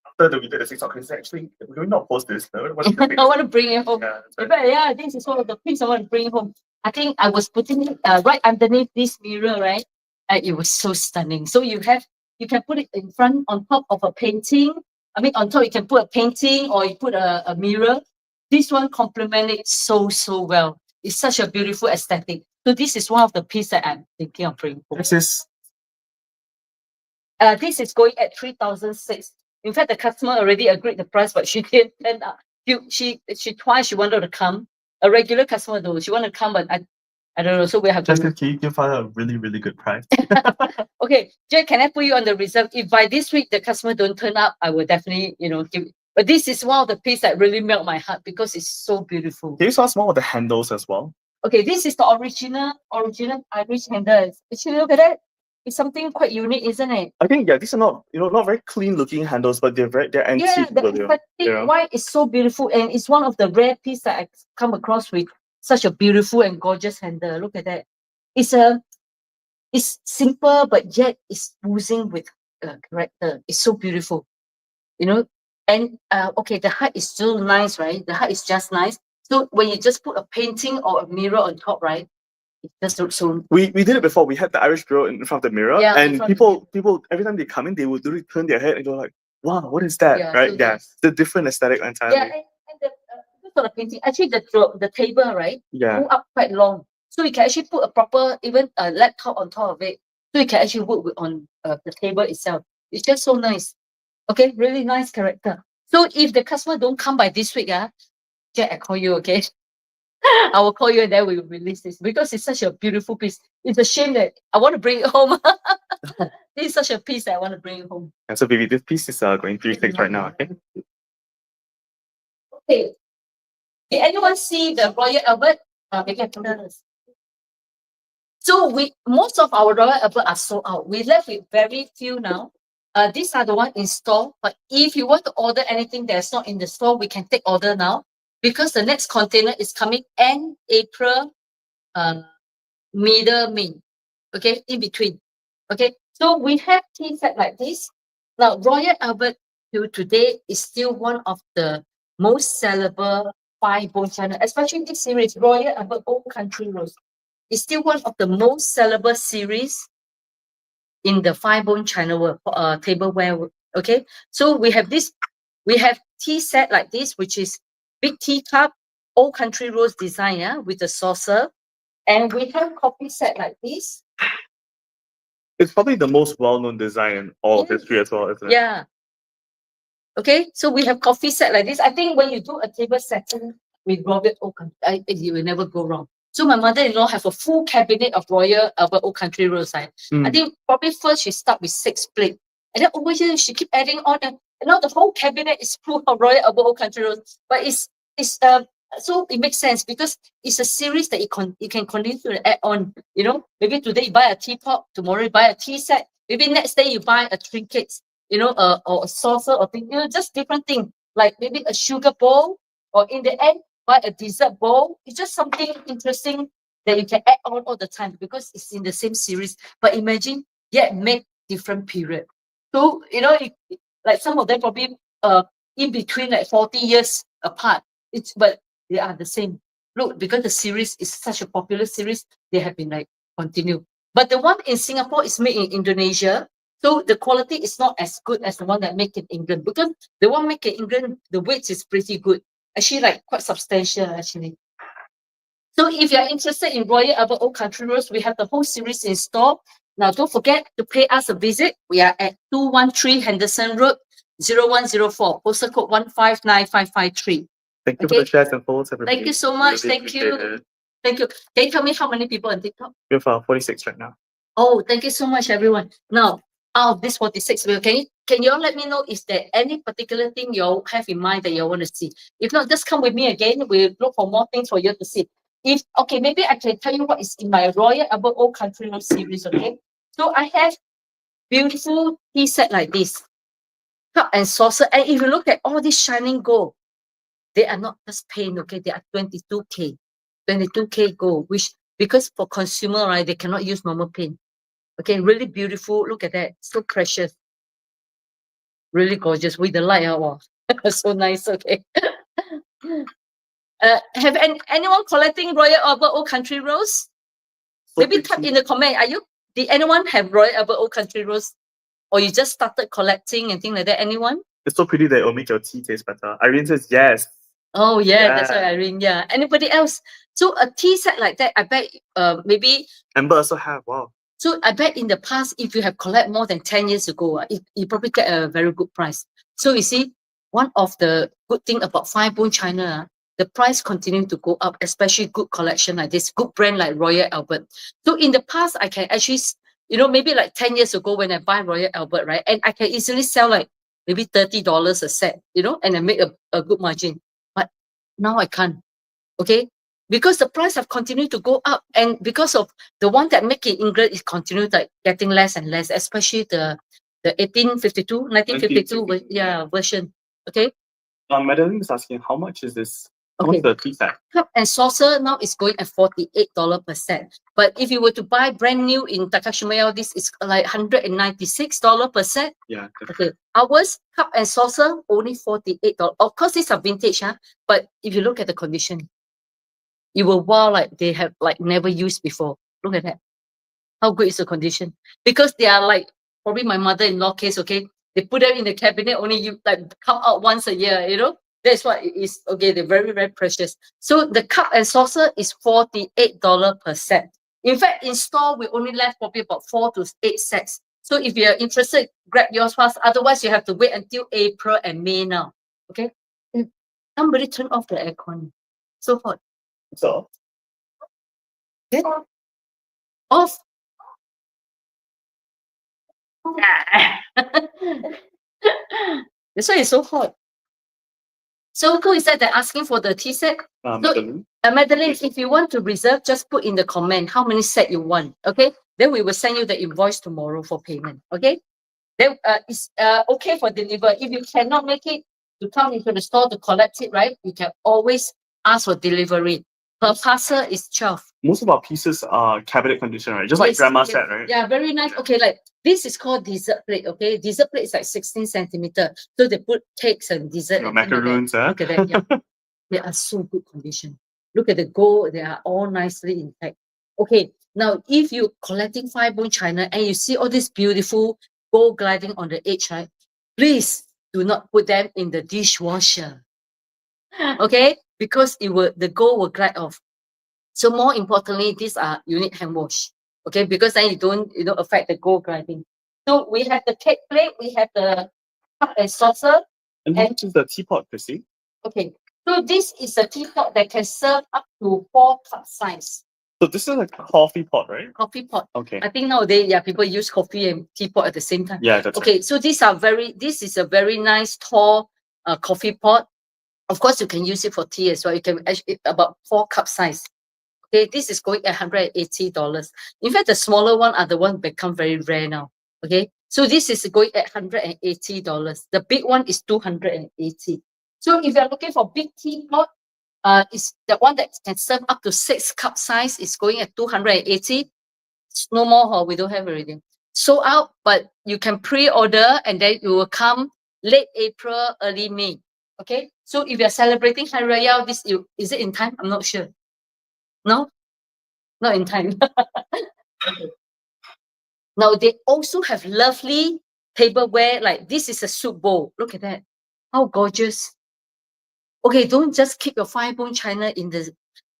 after we did the TikTok, it's actually we will not post this. No? What's the I thing? want to bring it home. Yeah, that's In right. fact, yeah, this is one of the things I want to bring home. I think I was putting it right underneath this mirror, right? And it was so stunning. So you can put it in front on top of a painting. I mean, on top you can put a painting or you put a mirror. This one complements it so well. It's such a beautiful aesthetic. So this is one of the pieces that I'm thinking of bringing home. This is going at 3,006. In fact, the customer already agreed the price, but she didn't turn up. She twice she wanted to come. A regular customer though, she wanted to come, but I don't know. So we have Just to. can you give her a really, really good price? Okay, Jay, can I put you on the reserve? If by this week the customer don't turn up, I will definitely give. But this is one of the pieces that really melt my heart because it's so beautiful. Can you show us more of the handles as well? Okay, this is the original Irish handles. Actually, look at that. It's something quite unique, isn't it? I think these are not very clean looking handles, but they're antique. Yeah, the William, aesthetic white is so beautiful, and it's one of the rare pieces that I come across with such a beautiful and gorgeous handle. Look at that. It's simple, but yet it's oozing with character. It's so beautiful, And okay, the height is still nice, right? The height is just nice. So when you just put a painting or a mirror on top, right? It just looks so. We did it before. We had the Irish bureau in front of the mirror, Yeah, and people every time they come in, they would literally turn their head and go like, "Wow, what is that?" Yeah, right? so Yeah, nice. the different aesthetic entirely. Yeah, and the because of the painting, actually the table, right? Yeah. Go up quite long, so you can actually put a proper even a laptop on top of it, so you can actually work on the table itself. It's just so nice. Okay, really nice character. So if the customer don't come by this week, Jack, I call you, okay? I will call you and then we will release this because it's such a beautiful piece. It's a shame that I want to bring it home. This is such a piece that I want to bring it home. And so, baby, this piece is going 3-6 right now. Okay. Okay. Did anyone see the Royal Albert? Maybe I can do this. So most of our Royal Albert are sold out. We left with very few now. These are the one in store. But if you want to order anything that's not in the store, we can take order now because the next container is coming end April, middle May. Okay, in between. Okay, so we have tea set like this. Now, Royal Albert till today is still one of the most sellable 5-bone china, especially this series, Royal Albert Old Country Rose. It's still one of the most sellable series in the 5-bone china tableware. Okay, so we have tea set like this, which is big teacup, Old Country Rose design, with the saucer, and we have coffee set like this. It's probably the most well-known design in all of history as well, isn't it? Yeah. Okay, so we have coffee set like this. I think when you do a table setting with Robert Oak, you will never go wrong. So my mother-in-law have a full cabinet of Royal Albert Old Country Rose. I think probably first she start with 6 plates, and then over here she keep adding on, and now the whole cabinet is full of Royal Albert Old Country Rose. But it's so it makes sense because it's a series that you can continue to add on. You know, maybe today you buy a teapot, tomorrow you buy a tea set, maybe next day you buy a trinket, you know, or a saucer or thing, you know, just different thing. Like maybe a sugar bowl, or in the end, buy a dessert bowl. It's just something interesting that you can add on all the time because it's in the same series. But imagine, yet make different period. So, you know, like some of them probably in between like 40 years apart. But they are the same. Look, because the series is such a popular series, they have been like continue. But the one in Singapore is made in Indonesia. So the quality is not as good as the one that make in England because the one made in England, the weight is pretty good. Actually, like quite substantial actually. So if you're interested in Royal Albert Old Country Rose, we have the whole series in store. Now, don't forget to pay us a visit. We are at 213 Henderson Road, 0104, postal code 1595553. Thank you for the shares and follows, everybody. Thank you so much. Really Thank you. appreciate it. Thank you. Can you tell me how many people on TikTok? We have 46 right now. Oh, thank you so much, everyone. Now, out of this 46, can you all let me know, is there any particular thing you all have in mind that you want to see? If not, just come with me again. We'll look for more things for you to see. Okay, maybe I can tell you what is in my Royal Albert Old Country Rose series, okay? So I have beautiful tea set like this, cup and saucer. And if you look at all this shining gold, they are not just paint, okay? They are 22K gold, which because for consumer, right, they cannot use normal paint. Okay, really beautiful. Look at that. So precious. Really gorgeous with the light. Wow. So nice. Okay. Have anyone collecting Royal Albert Old Country Rose? So Maybe type in the comment. Did anyone have Royal Albert Old Country Rose? Or you just started collecting and things like that? Anyone? It's so pretty that it'll make your tea taste better. Irene says yes. Oh yeah, Yeah. that's right, Irene. Yeah. Anybody else? So a tea set like that, I bet maybe. Amber also have. Wow. So I bet in the past, if you have collect more than 10 years ago, you probably get a very good price. So you see, one of the good thing about 5-bone china, the price continue to go up, especially good collection like this, good brand like Royal Albert. So in the past, I can actually, you know, maybe like 10 years ago when I buy Royal Albert, right? And I can easily sell like maybe $30 a set, you know, and I make a good margin. But now I can't, okay? Because the price have continued to go up, and because of the one that make in England is continued like getting less and less, especially the 1952 version. Okay. Madeline is asking, how much is this? How much Okay. is the tea set? Cup and saucer now is going at $48 per set. But if you were to buy brand new in Takashimaya, this is like $196 per set. Yeah. Okay. Ours, cup and saucer, only $48. Of course, these are vintage, but if you look at the condition, you will wow, like they have like never used before. Look at that. How good is the condition? Because they are like probably my mother-in-law case, okay? They put them in the cabinet, only you like come out once a year, you know? That's what it is. Okay, they're very, very precious. So the cup and saucer is $48 per set. In fact, in store, we only left probably about 4 to 8 sets. So if you're interested, grab yours fast. Otherwise, you have to wait until April and May now. Okay? Somebody turn off the aircon. So hot. So Off. That's why it's so hot. So who is that they're asking for the tea set? Madeline. Madeline, if you want to reserve, just put in the comment how many set you want. Okay. Then we will send you the invoice tomorrow for payment. Okay. Then it's okay for deliver. If you cannot make it to come into the store to collect it, right? You can always ask for delivery. Per parcel is 12. Most of our pieces are cabinet condition, right? Just like Yes, grandma yes. said, right? Yeah, very nice. Okay, like this is called dessert plate. Okay, dessert plate is like 16 centimeter. So they put cakes and dessert. Your and things like that. macaroons, huh? Look at that. Yeah. They are so good condition. Look at the gold, they are all nicely intact. Okay, now if you're collecting 5-bone china and you see all this beautiful gold gliding on the edge, right? Please do not put them in the dishwasher. Okay, because the gold will glide off. So more importantly, these are you need hand wash. Okay, because then you don't affect the gold gliding. So we have the cake plate, we have the cup and saucer. And how much is the teapot, Chrissy? Okay, so this is a teapot that can serve up to 4 cup size. So this is a coffee pot, right? Coffee pot. Okay. I think nowadays, yeah, people use coffee and teapot at the same time. Yeah, that's Okay, right. so this is a very nice tall coffee pot. Of course, you can use it for tea as well. You can actually about 4 cup size. Okay, this is going at $180. In fact, the smaller one are the one become very rare now. Okay, so this is going at $180. The big one is $280. So if you're looking for big teapot, is the one that can serve up to 6 cup size is going at 280. No more, huh? We don't have already. Sold out, but you can pre-order and then it will come late April, early May. Okay, so if you're celebrating Hari Raya, is it in time? I'm not sure. No, not in time. Okay. Now they also have lovely tableware. Like this is a soup bowl. Look at that. How gorgeous. Okay, don't just keep your 5-bone china in the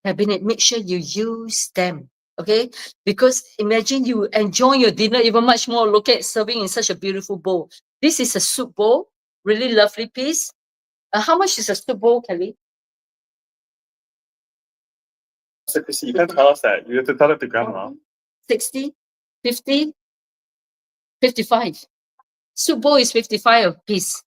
cabinet. Make sure you use them. Okay, because imagine you enjoy your dinner even much more. Look at serving in such a beautiful bowl. This is a soup bowl. Really lovely piece. How much is a soup bowl, Kelly? So Chrissy, you can't tell us that. You have to tell it to grandma. 60, 50, 55. Soup bowl is 55 a piece.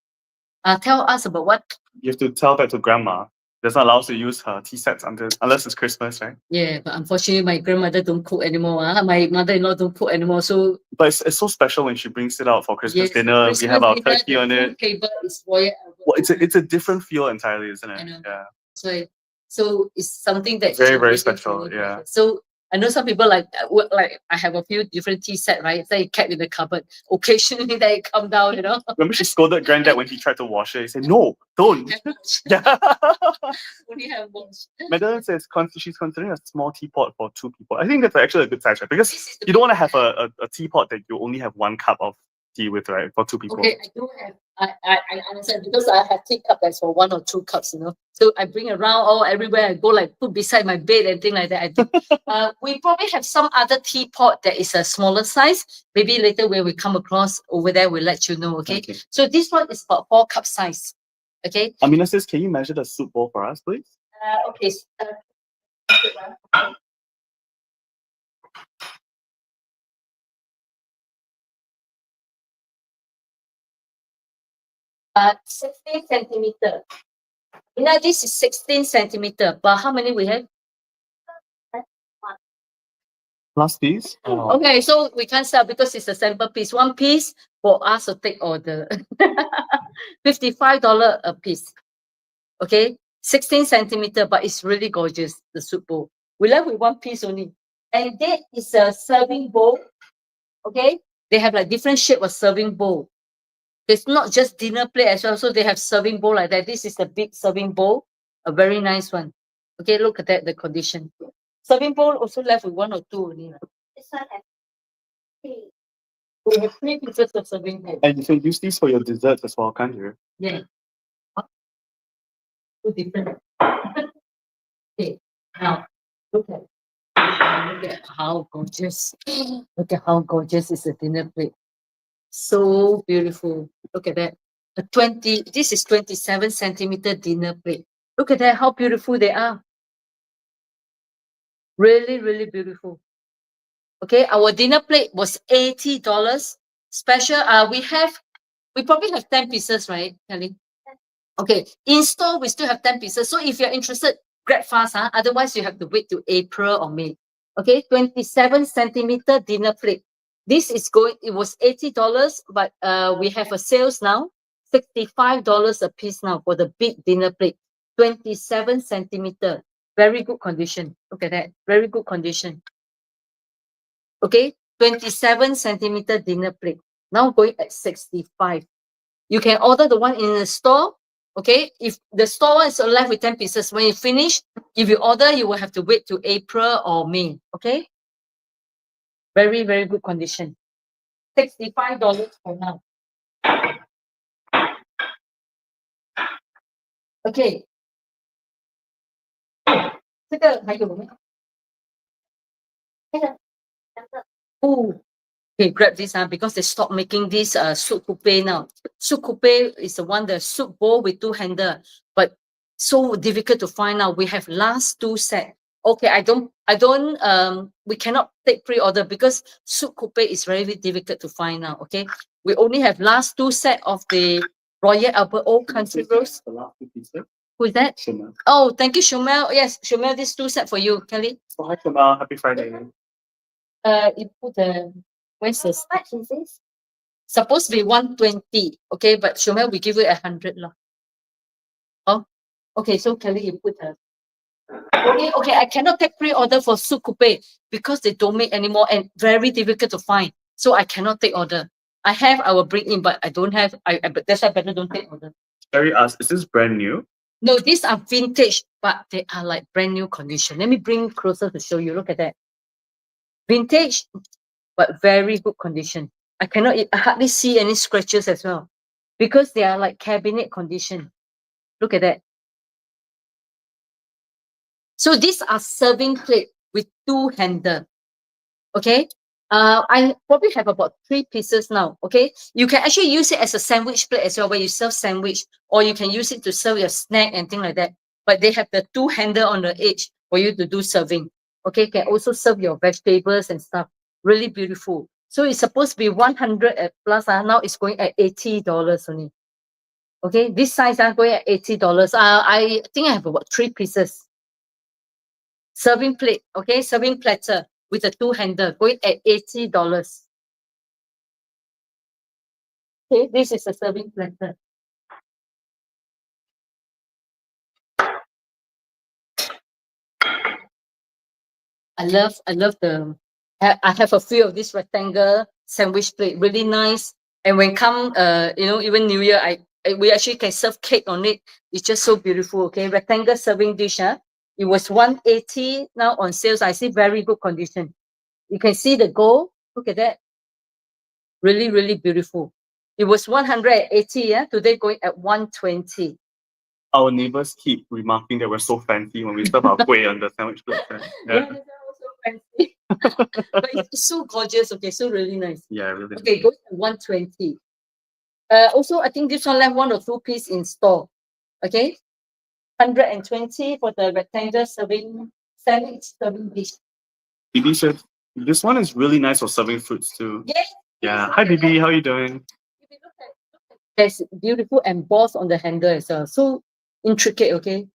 Tell us about what? You have to tell that to grandma. Does not allow us to use her tea sets unless it's Christmas, right? Yeah, but unfortunately, my grandmother don't cook anymore. My mother-in-law don't cook anymore. So But it's so special when she brings it out for Christmas yes, dinner. Christmas We have our dinner, turkey the on food it. table is royal. Well, it's a different feel entirely, isn't I it? know. Yeah. So it's something that Very, she very really, special, really yeah. precious. So I know some people like I have a few different tea set, right? They kept in the cupboard. Occasionally they come down, Remember she scolded granddad when he tried to wash it. He said, "No, don't." Have watch. Yeah. Only have watch. Madeline says she's considering a small teapot for 2 people. I think that's actually a good size, right? Because This is the you don't want to have a teapot that you only have 1 cup of tea with, right? For 2 people. Okay, I do have. I understand because I have teacup that's for 1 or 2 cups, So I bring around all everywhere. I go like put beside my bed and thing like that. I do. We probably have some other teapot that is a smaller size. Maybe later when we come across over there, we'll let you know. Okay. Okay. So this one is about 4 cup size. Okay. Amina says, "Can you measure the soup bowl for us, please?" Okay. 16 centimeter. This is 16 centimeter. But how many we have? Last piece. Oh. Okay, so we can't sell because it's a sample piece. 1 piece for us to take order. $55 a piece. Okay, 16 centimeter, but it's really gorgeous, the soup bowl. We left with 1 piece only. And that is a serving bowl. Okay, they have like different shape of serving bowl. It's not just dinner plate as well. So they have serving bowl like that. This is a big serving bowl, a very nice one. Okay, look at that, the condition. Serving bowl also left with 1 or 2 only. This one has 3. We have 3 pieces of serving bowl. And you can use these for your desserts as well, can't you? Yeah. 2 different. Okay, now look at how gorgeous. Look at how gorgeous is a dinner plate. So beautiful. Look at that. This is 27 centimeter dinner plate. Look at that, how beautiful they are. Really, really beautiful. Okay, our dinner plate was $80. Special, we probably have 10 pieces, right, Kelly? Okay, in store, we still have 10 pieces. So if you're interested, grab fast, huh? Otherwise, you have to wait till April or May. Okay, 27 centimeter dinner plate. This is it was $80, but we have a sales now, $65 a piece now for the big dinner plate. 27 centimeter, very good condition. Look at that, very good condition. Okay, 27 centimeter dinner plate. Now going at 65. You can order the one in the store. Okay, if the store one is left with 10 pieces, when you finish, if you order, you will have to wait to April or May. Okay, very, very good condition. $65 for now. Okay, 这个还有没有？哦， okay, grab this because they stopped making this soup coupe now. Soup coupe is the one, the soup bowl with two handle, but so difficult to find now. We have last two set. Okay, we cannot take pre-order because soup coupe is very, very difficult to find now. Okay, we only have last two set of the Royal Albert Old Country Roast. Who is that? Shomel. Oh, thank you, Shomel. Yes, Shomel, this two set for you, Kelly. So hi Shomel, happy Friday. You put the where's the How much is this? supposed to be 120, okay, but Shomel, we give you 100 lah. Oh, okay, so Kelly, you put the okay, I cannot take pre-order for soup coupe because they don't make anymore and very difficult to find. So I cannot take order. I will bring in, but I don't have. But that's why better don't take order. Sherry asked, is this brand new? No, these are vintage, but they are like brand new condition. Let me bring closer to show you. Look at that. Vintage, but very good condition. I hardly see any scratches as well because they are like cabinet condition. Look at that. So these are serving plate with two handle. Okay. I probably have about 3 pieces now. Okay. You can actually use it as a sandwich plate as well, where you serve sandwich, or you can use it to serve your snack and things like that. But they have the two handle on the edge for you to do serving. Okay. Can also serve your vegetables and stuff. Really beautiful. So it's supposed to be 100 at plus. Now it's going at $80 only. Okay. This size going at $80. I think I have about 3 pieces. Serving plate, okay, serving platter with a two handle going at $80. Okay, this is a serving platter. I love I have a few of this rectangle sandwich plate, really nice. And when come, even New Year, we actually can serve cake on it. It's just so beautiful. Okay, rectangle serving dish. It was 180, now on sales. I see very good condition. You can see the gold. Look at that. Really, really beautiful. It was 180, yeah. Today going at 120. Our neighbors keep remarking that we're so fancy when we serve our kueh on the sandwich plate. Yeah, that's also fancy. But it's so gorgeous. Okay, so really nice. Yeah, really. Okay, go to 120. Also, I think this one left 1 or 2 piece in store. Okay, 120 for the rectangle sandwich serving dish. Bibi said this one is really nice for serving fruits too. Yes. Yeah. Hi Bibi, how are you doing? If you look at, there's beautiful embossed on the handle as well. So intricate. Okay.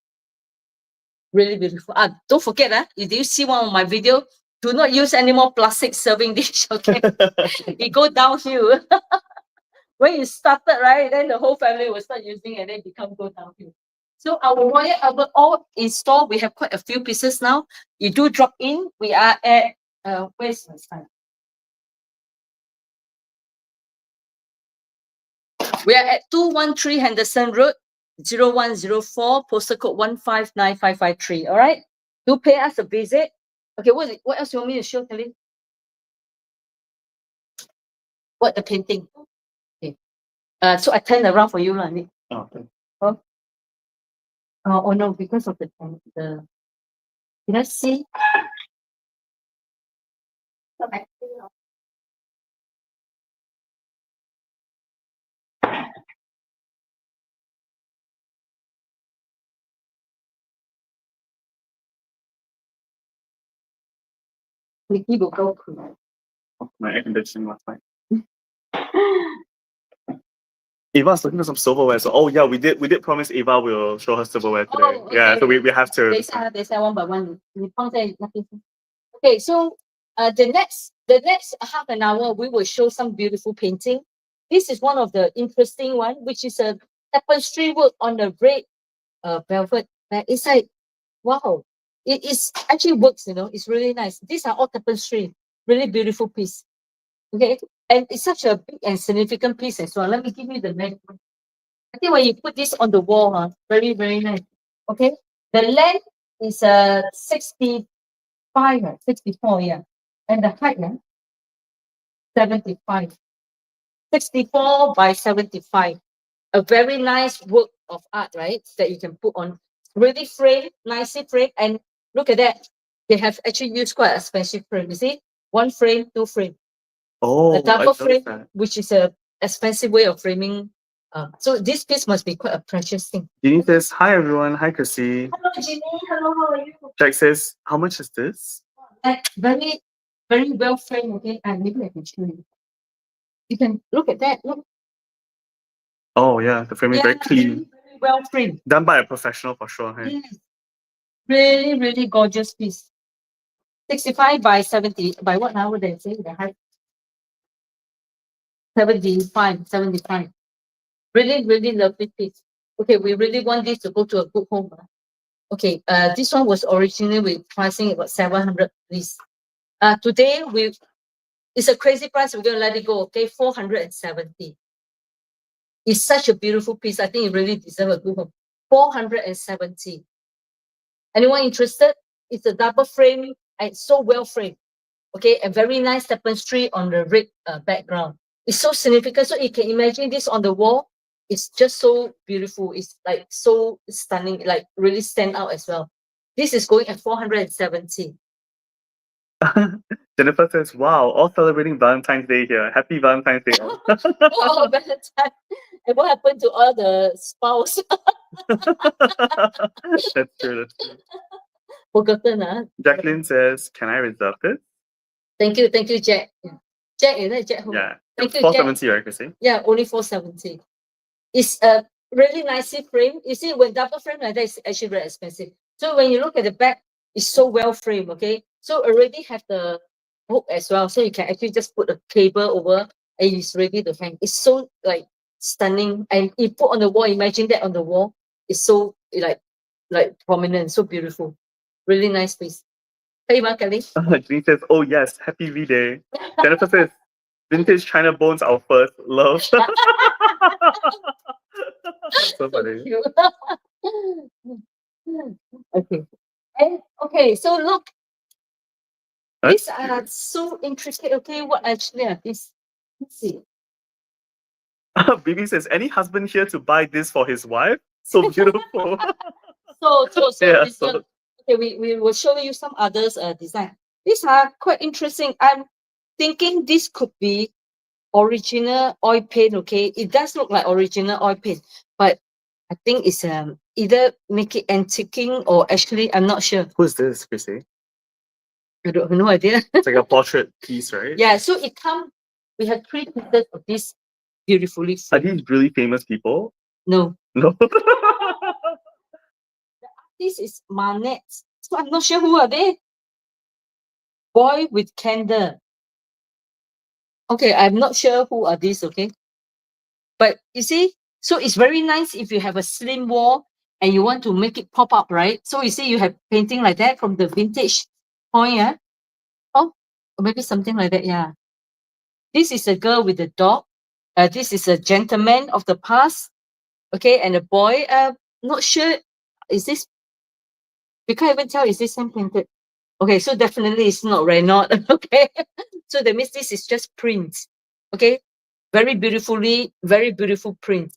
Really beautiful. Don't forget, if you see one of my video, do not use any more plastic serving dish. Okay, it go downhill. When you started, right, then the whole family will start using and then go downhill. So our Royal Albert all in store. We have quite a few pieces now. You do drop in. We are at where's my sign? We are at 213 Henderson Road, 0104, postal code 159553. All right. Do pay us a visit. Okay, what else you want me to show, Kelly? What, the painting? Okay. So I turn around for you, Nick. Oh, okay. Oh no, because of the can I see? Nicky will go cool. My air conditioning last night. Eva's looking for some silverware. So, oh yeah, we did promise Eva will show her silverware today. Oh, Yeah, so okay. we have to. 等一下 one by one. 你放在那边。Okay, so the next half an hour we will show some beautiful painting. This is one of the interesting one, which is a tapestry work on the red velvet. It's like wow, it is actually works. It's really nice. These are all tapestry, really beautiful piece. Okay, and it's such a big and significant piece as well. Let me give you the next one. I think when you put this on the wall, very, very nice. Okay. The length is 65, 64, yeah. And the height, 75. 64 by 75. A very nice work of art, right? That you can put on. Really frame, nicely framed. And look at that. They have actually used quite a expensive frame. You see? One frame, two frame. Oh, A double I frame, noticed that. which is a expensive way of framing. So this piece must be quite a precious thing. Jeannie says, hi everyone, hi Chrissy. Hello, Jimmy. Hello, how are you? Jack says, how much is this? Very, very well framed. Okay, and maybe I can show you. You can look at that. Look, Oh yeah, the frame is very clean. very, very well framed. Done by a professional for sure. Hey? Yes, really, really gorgeous piece. 65 by 70. By what now would they say the height? 75. Really, really lovely piece. Okay, we really want this to go to a good home. Okay, this one was originally with pricing about 700 please. Today it's a crazy price. We're gonna let it go. Okay, 470. It's such a beautiful piece. I think it really deserves a good home. 470. Anyone interested? It's a double frame and so well framed. Okay, a very nice tapestry on the red background. It's so significant. So you can imagine this on the wall. It's just so beautiful. It's like so stunning, like really stand out as well. This is going at 470. Jennifer says, wow, all celebrating Valentine's Day here. Happy Valentine's Day. all." Oh, Valentine. And what happened to all the spouse? That's true. Forgotten, Jacqueline says, can I reserve this? Thank you, Jack. Jack, is that Jack? Yeah. Thank you, 470, right, Chrissy? Yeah, only 470. It's really nicely framed. You see, when double frame like that, it's actually very expensive. So when you look at the back, it's so well framed, okay? So already have the hook as well. So you can actually just put a cable over and it's ready to hang. It's so like stunning. And you put on the wall, imagine that on the wall. It's so like prominent, so beautiful. Really nice piece. Hey, Kelly. Jeannie says, oh yes, happy V-Day. Jennifer says, vintage China bones, our first love. So funny. Cute. Okay. And okay, so look, these are so intricate. Okay, what actually are these? Let's see. Bibi says, any husband here to buy this for his wife? So beautiful. So Yeah, this one. Okay, we will show you some others design. These are quite interesting. I'm thinking this could be original oil paint. Okay, it does look like original oil paint, but I think it's either make it antiquing or actually I'm not sure. Who's this, Chrissy? I don't have no idea. It's like a portrait piece, right? Yeah, so it comes. We have 3 pieces of this beautifully Are framed. these really famous people? No, No. this is Manet. So I'm not sure who are they. Boy with candle. Okay, I'm not sure who are these. Okay, but you see, so it's very nice if you have a slim wall and you want to make it pop up, right? So you see, you have painting like that from the vintage point, yeah. Oh, or maybe something like that, yeah. This is a girl with a dog. This is a gentleman of the past. Okay, and a boy. Not sure. Is this? We can't even tell. Is this hand painted? Okay, so definitely it's not Renault. Okay, so that means this is just print. Okay, very beautiful print.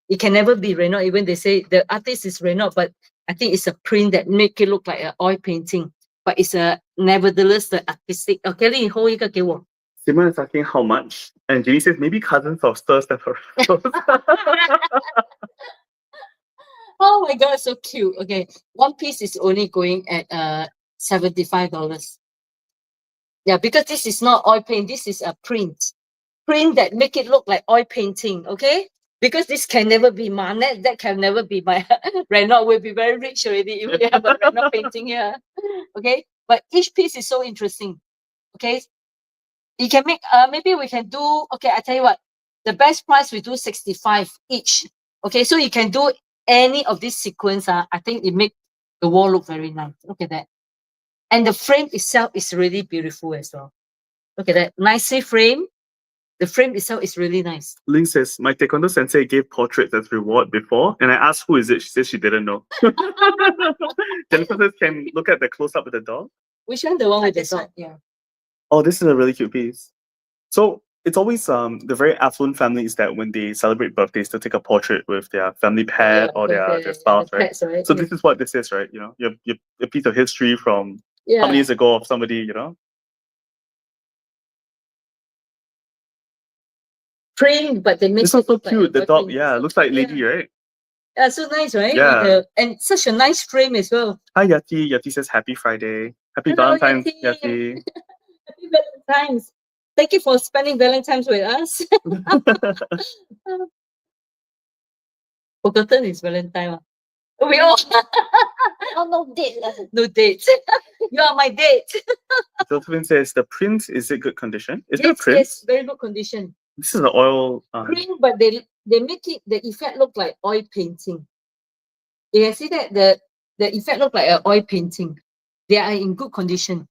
It can never be Renault. Even they say the artist is Renault, but I think it's a print that make it look like an oil painting. But it's a nevertheless the artistic. Okay, 你 hold 一个给我。 Simon is asking how much, and Jenny says maybe cousins of Sir Stephen. Oh my god, so cute. Okay, one piece is only going at $75. Yeah, because this is not oil paint. This is a print. Print that make it look like oil painting. Okay. Because this can never be Manet. That can never be my Renault. Will be very rich already if we have a Renault painting here. Okay. But each piece is so interesting. Okay. You can make, maybe we can do, okay, I tell you what, the best price we do 65 each. Okay, so you can do any of this sequence. I think it make the wall look very nice. Look at that. And the frame itself is really beautiful as well. Look at that. Nicely framed. The frame itself is really nice. Ling says, my taekwondo sensei gave portraits as reward before, and I asked who is it. She says she didn't know. Jennifer says, can look at the close up with the dog. Which one? The one with the This one. dog? Yeah. Oh, this is a really cute piece. So it's always the very affluent families that when they celebrate birthdays, they'll take a portrait with their family pet or their spouse, the right? pets, right? So Yeah. this is what this is, right? You know, you a piece of history from how Yeah. many years ago of somebody, you know. Print, but they make This one's it so look like cute. The a dog, print. yeah, looks like lady, Yeah. right? Yeah, so nice, right? Yeah. And such a nice frame as well. Hi Yati. Yati says happy Friday. Happy Hello, Valentine's, Yati. Yati. Happy Valentine's. Thank you for spending Valentine's with us. Forgotten is Valentine. We all Oh, no date. no date. You are my date. Josephine says the print is in good condition. Is it a Yes, print? yes, very good condition. This is an oil. Print, but they make it the effect look like oil painting. You can see that the effect look like an oil painting. They are in good condition.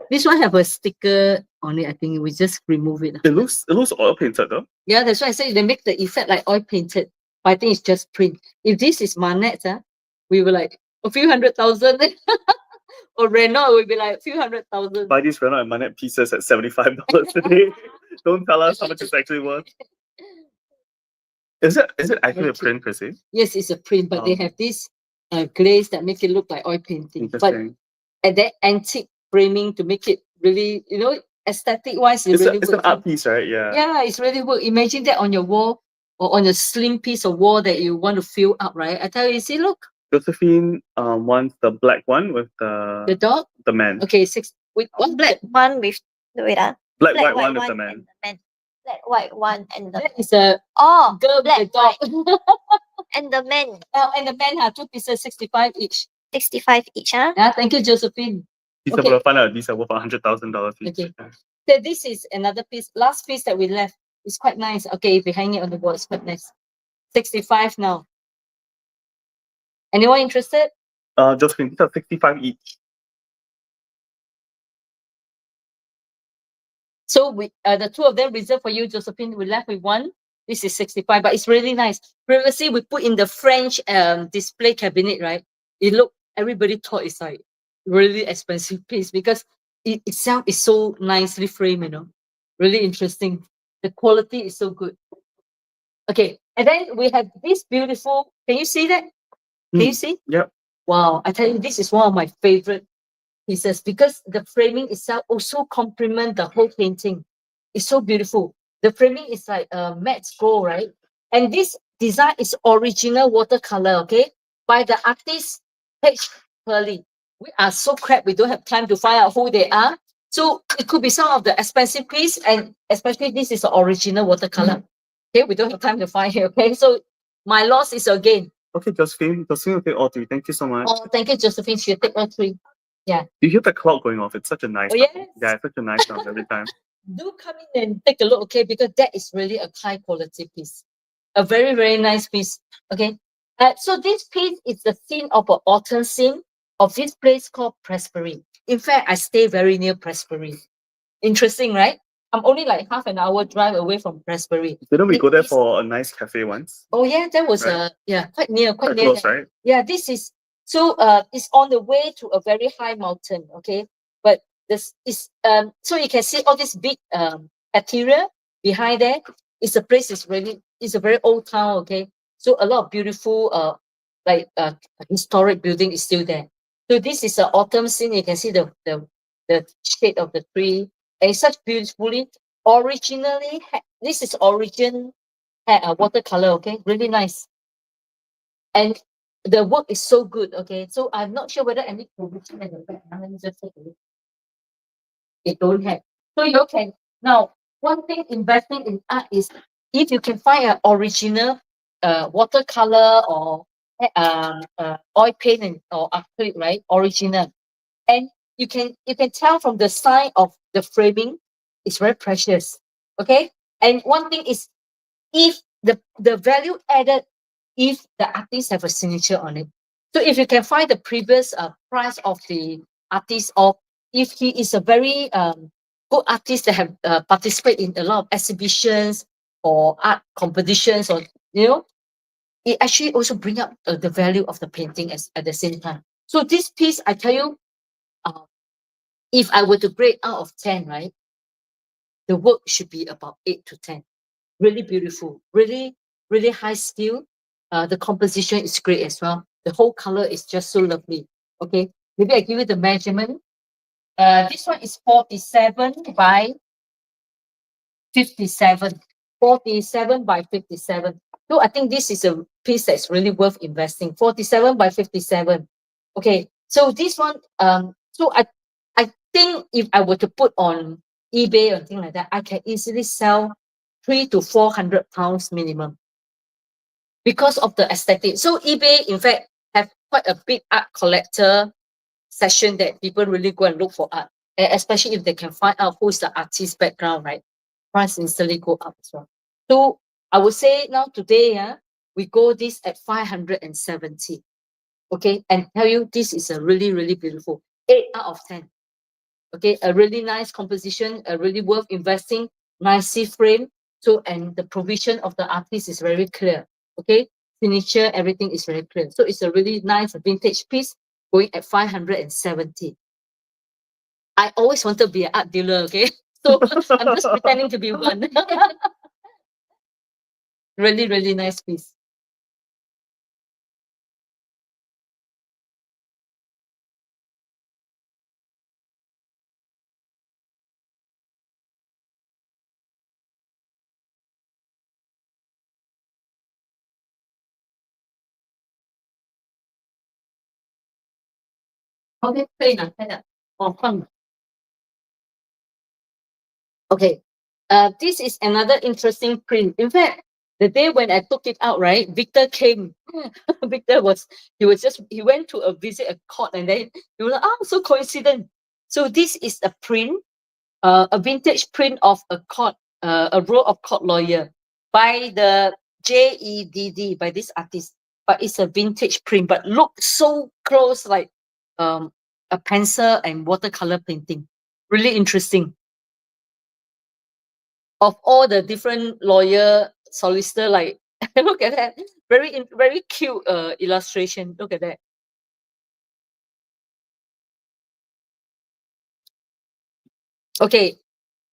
This one have a sticker on it. I think we just remove it. It looks oil painted though. Yeah, that's why I say they make the effect like oil painted. But I think it's just print. If this is Manet, we were like a few 100,000. Or Renault would be like a few 100,000. Buy these Renault and Manet pieces at $75 today. Don't tell us how much it's actually worth. Is it actually a print per se? Yes, it's a print, but they have this glaze that make it look like oil painting. But Interesting. and that antique framing to make it really, aesthetic wise, It's really an works. art piece, right? Yeah. Yeah, it's really work. Imagine that on your wall or on a slim piece of wall that you want to fill up, right? I tell you, see, look, Josephine wants the black one with the dog. the man. Okay, with one black. One with, wait, Black black white one with the and man. the man. Black white one and the That is a oh, girl black with a dog. and the man. And the man have two pieces, 65 each. 65 each, huh? Yeah, thank you, Josephine. These Okay. are find out these are worth $100,000 each. Okay. So this is another piece, last piece that we left. It's quite nice. Okay, if you hang it on the wall, it's quite nice. 65 now. Anyone interested? Josephine, these are 65 each. So we the two of them reserved for you, Josephine. We left with one. This is 65, but it's really nice. Previously, we put in the French display cabinet, right? It looked, everybody thought it's like really expensive piece because it itself is so nicely framed, really interesting. The quality is so good. Okay, and then we have this beautiful, can you see that? Can you see? Yep. Wow, I tell you, this is one of my favorite pieces because the framing itself also complement the whole painting. It's so beautiful. The framing is like matte gold, right? And this design is original watercolor, okay? By the artist H. Hurley. We are so crap, we don't have time to find out who they are. So it could be some of the expensive piece, and especially this is the original watercolor. Okay, we don't have time to find it, okay? So my loss is again. Okay, Josephine will take all three. Thank you so much. Oh, thank you, Josephine. She'll take all three. Yeah. You hear the clock going off. It's such a nice Oh, sound. yes. Yeah, it's such a nice sound every time. Do come in and take a look, okay? Because that is really a high quality piece. A very, very nice piece. Okay. So this piece is the scene of an autumn scene of this place called Presbury. In fact, I stay very near Presbury. Interesting, right? I'm only like half an hour drive away from Presbury. Didn't we It go there is- for a nice cafe once? Oh yeah, that was Right. quite near, Quite near. close, there. right? Yeah, this is so it's on the way to a very high mountain, okay? But this is so you can see all this big interior behind there. It's a place is really it's a very old town, okay? So a lot of beautiful historic building is still there. So this is an autumn scene. You can see the shade of the tree. And it's such beautifully originally this is origin watercolor, okay? Really nice. And the work is so good, okay? So I'm not sure whether any provision at the back. Let me just take a look. They don't have. So you can now one thing investing in art is if you can find an original watercolor or oil paint or acrylic, right? Original. And you can tell from the sign of the framing, it's very precious. Okay. And one thing is if the value added if the artist have a signature on it. So if you can find the previous price of the artist, or if he is a very good artist that have participate in a lot of exhibitions or art competitions, or it actually also bring up the value of the painting at the same time. So this piece, I tell you, uh, if I were to grade out of 10, right, the work should be about 8 to 10. Really beautiful, really, really high skill. The composition is great as well. The whole color is just so lovely. Okay, maybe I give you the measurement. This one is 47 by 57. 47 by 57. So I think this is a piece that's really worth investing. 47 by 57. Okay, so this one, so I think if I were to put on eBay or thing like that, I can easily sell 300 to 400 pounds minimum because of the aesthetic. So eBay, in fact, have quite a big art collector session that people really go and look for art, especially if they can find out who's the artist background, right? Price instantly go up as well. So I would say now today, we go this at 570. Okay, and tell you this is a really, really beautiful 8 out of 10. Okay, a really nice composition, a really worth investing, nicely framed. So, and the provision of the artist is very clear. Okay, signature, everything is very clear. So it's a really nice vintage piece going at 570. I always wanted to be an art dealer, okay? So I'm just pretending to be one. Really, really nice piece. Okay, 可以拿开的，放。Okay, this is another interesting print. In fact, the day when I took it out, right, Victor came. Victor he went to visit a court, and then he was like, oh, so coincident. So this is a print, a vintage print of a court, a row of court lawyer by the JEDD, by this artist. But it's a vintage print, but look so close, like a pencil and watercolor painting. Really interesting. Of all the different lawyer solicitor, like look at that, very cute illustration. Look at that. Okay,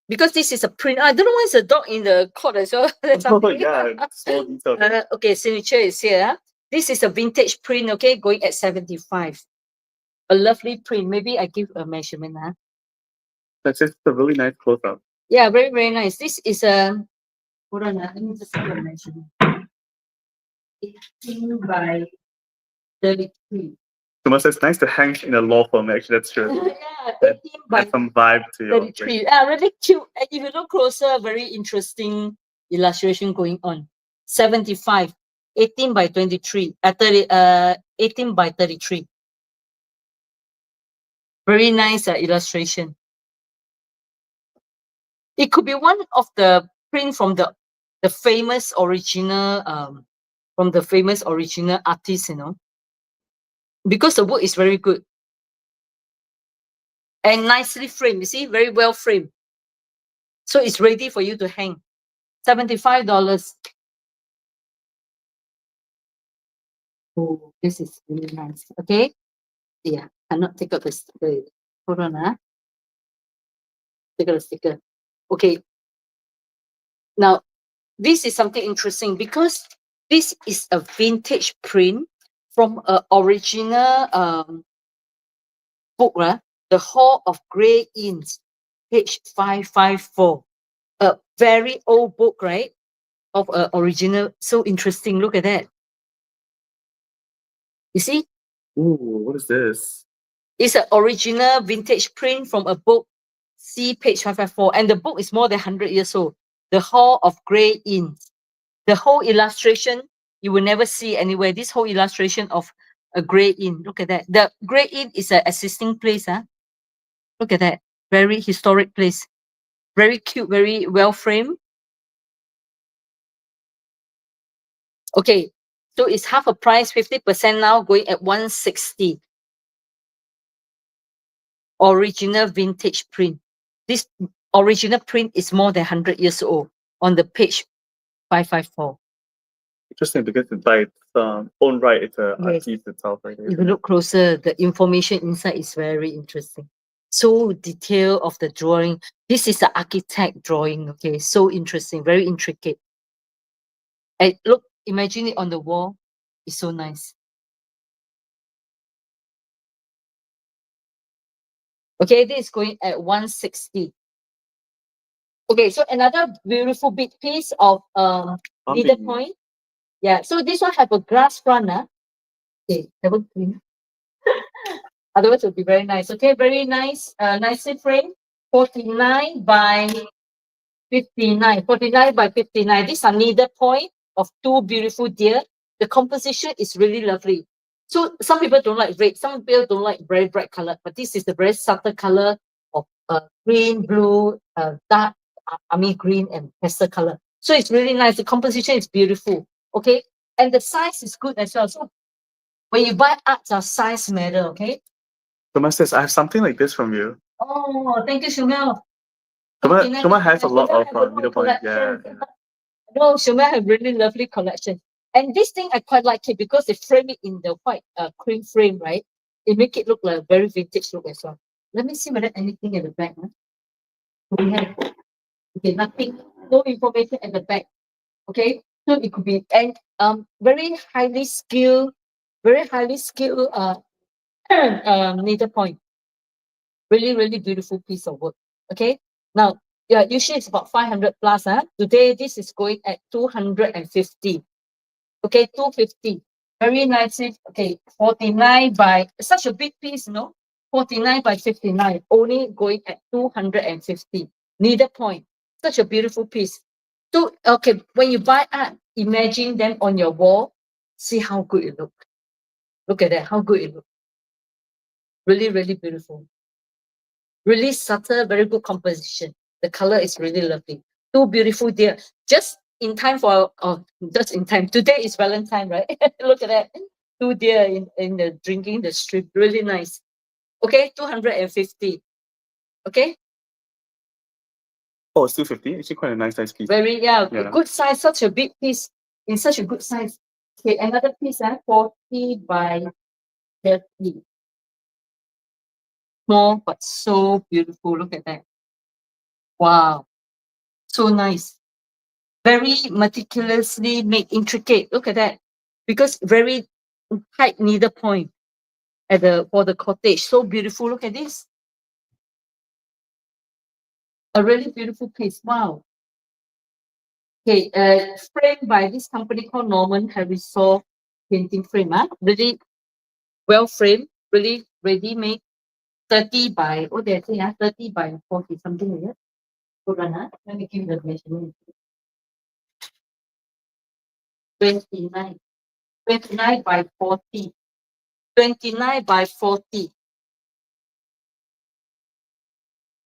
because this is a print. I don't know why it's a dog in the court as well. Oh yeah, small detail. Okay, signature is here. This is a vintage print. Okay, going at 75. A lovely print. Maybe I give a measurement. That's just a really nice close up. Yeah, very, very nice. This is a, hold on, let me just give a measurement. 18 by 33. Thomas, it's nice to hang in a law firm, actually, that's true. Yeah, 18 by Add some vibe to your 33. Yeah, really cute. And if you look closer, very interesting illustration going on. 75, 18 by 23, 18 by 33. Very nice illustration. It could be one of the print from the famous original from the famous original artist, because the wood is very good and nicely framed. You see, very well framed. So it's ready for you to hang. $75. Oh, this is really nice. Okay. Yeah, cannot take out the sticker. Hold on, take out the sticker. Okay. Now, this is something interesting because this is a vintage print from an original book, The Hall of Grey Inns, page 554. A very old book, right? Of an original. So interesting. Look at that. You see? Ooh, what is this? It's an original vintage print from a book See page 554. And the book is more than 100 years old. The Hall of Grey Inns. The whole illustration, you will never see anywhere. This whole illustration of a Grey Inn. Look at that. The Grey Inn is an existing place. Huh? Look at that. Very historic place. Very cute, very well framed. Okay, so it's half a price, 50% now, going at 160. Original vintage print. This original print is more than 100 years old on the page 554. Interesting because it's by its own right, it's a Yes. piece itself, right? If you look closer, the information inside is very interesting. So detail of the drawing. This is the architect drawing. Okay, so interesting, very intricate. And look, imagine it on the wall. It's so nice. Okay, this is going at 160. Okay, so another beautiful big piece of needlepoint. Yeah, so this one have a glass front. Okay, double clean. Otherwise, it would be very nice. Okay, very nice, nicely framed. 49 by 59. 49 by 59. These are needlepoint of two beautiful deer. The composition is really lovely. So some people don't like red, some people don't like very bright color, but this is the very subtle color of green, blue, dark army green, and pastel color. So it's really nice. The composition is beautiful. Okay, and the size is good as well. So when you buy arts, size matter. Okay. Shoma says, I have something like this from you. Oh, thank you, Shumel. Shoma has a lot of needlepoint. Yeah. No, Shumel have really lovely collection. And this thing, I quite like it because they frame it in the white cream frame, right? It make it look like a very vintage look as well. Let me see whether anything at the back. Huh? We have, okay, nothing, no information at the back. Okay, so it could be, and very highly skilled needlepoint. Really, really beautiful piece of work. Okay, now, yeah, usually it's about 500 plus. Today, this is going at 250. Okay, 250. Very nicely. Okay, 49 by such a big piece, 49 by 59, only going at 250. Needlepoint. Such a beautiful piece. So, okay, when you buy art, imagine them on your wall. See how good it looks. Look at that, how good it looks. Really, really beautiful. Really subtle, very good composition. The color is really lovely. Two beautiful deer. Just in time for, just in time. Today is Valentine, right? Look at that. Two deer in the drinking the strip. Really nice. Okay, 250. Okay, Oh, it's 250. Actually, quite a nice size piece. very, yeah, good size, such a big piece in such a good size. Okay, another piece, 40 by 30. Small, but so beautiful. Look at that. Wow. So nice. Very meticulously made, intricate. Look at that. Because very tight needlepoint for the cottage. So beautiful. Look at this. A really beautiful piece. Wow. Okay, framed by this company called Norman Harrisol painting frame. Really well framed, really ready made. 30 by, oh, they say 30 by 40, something like that. Hold on, let me give you the measurement. 29. 29 by 40. 29 by 40.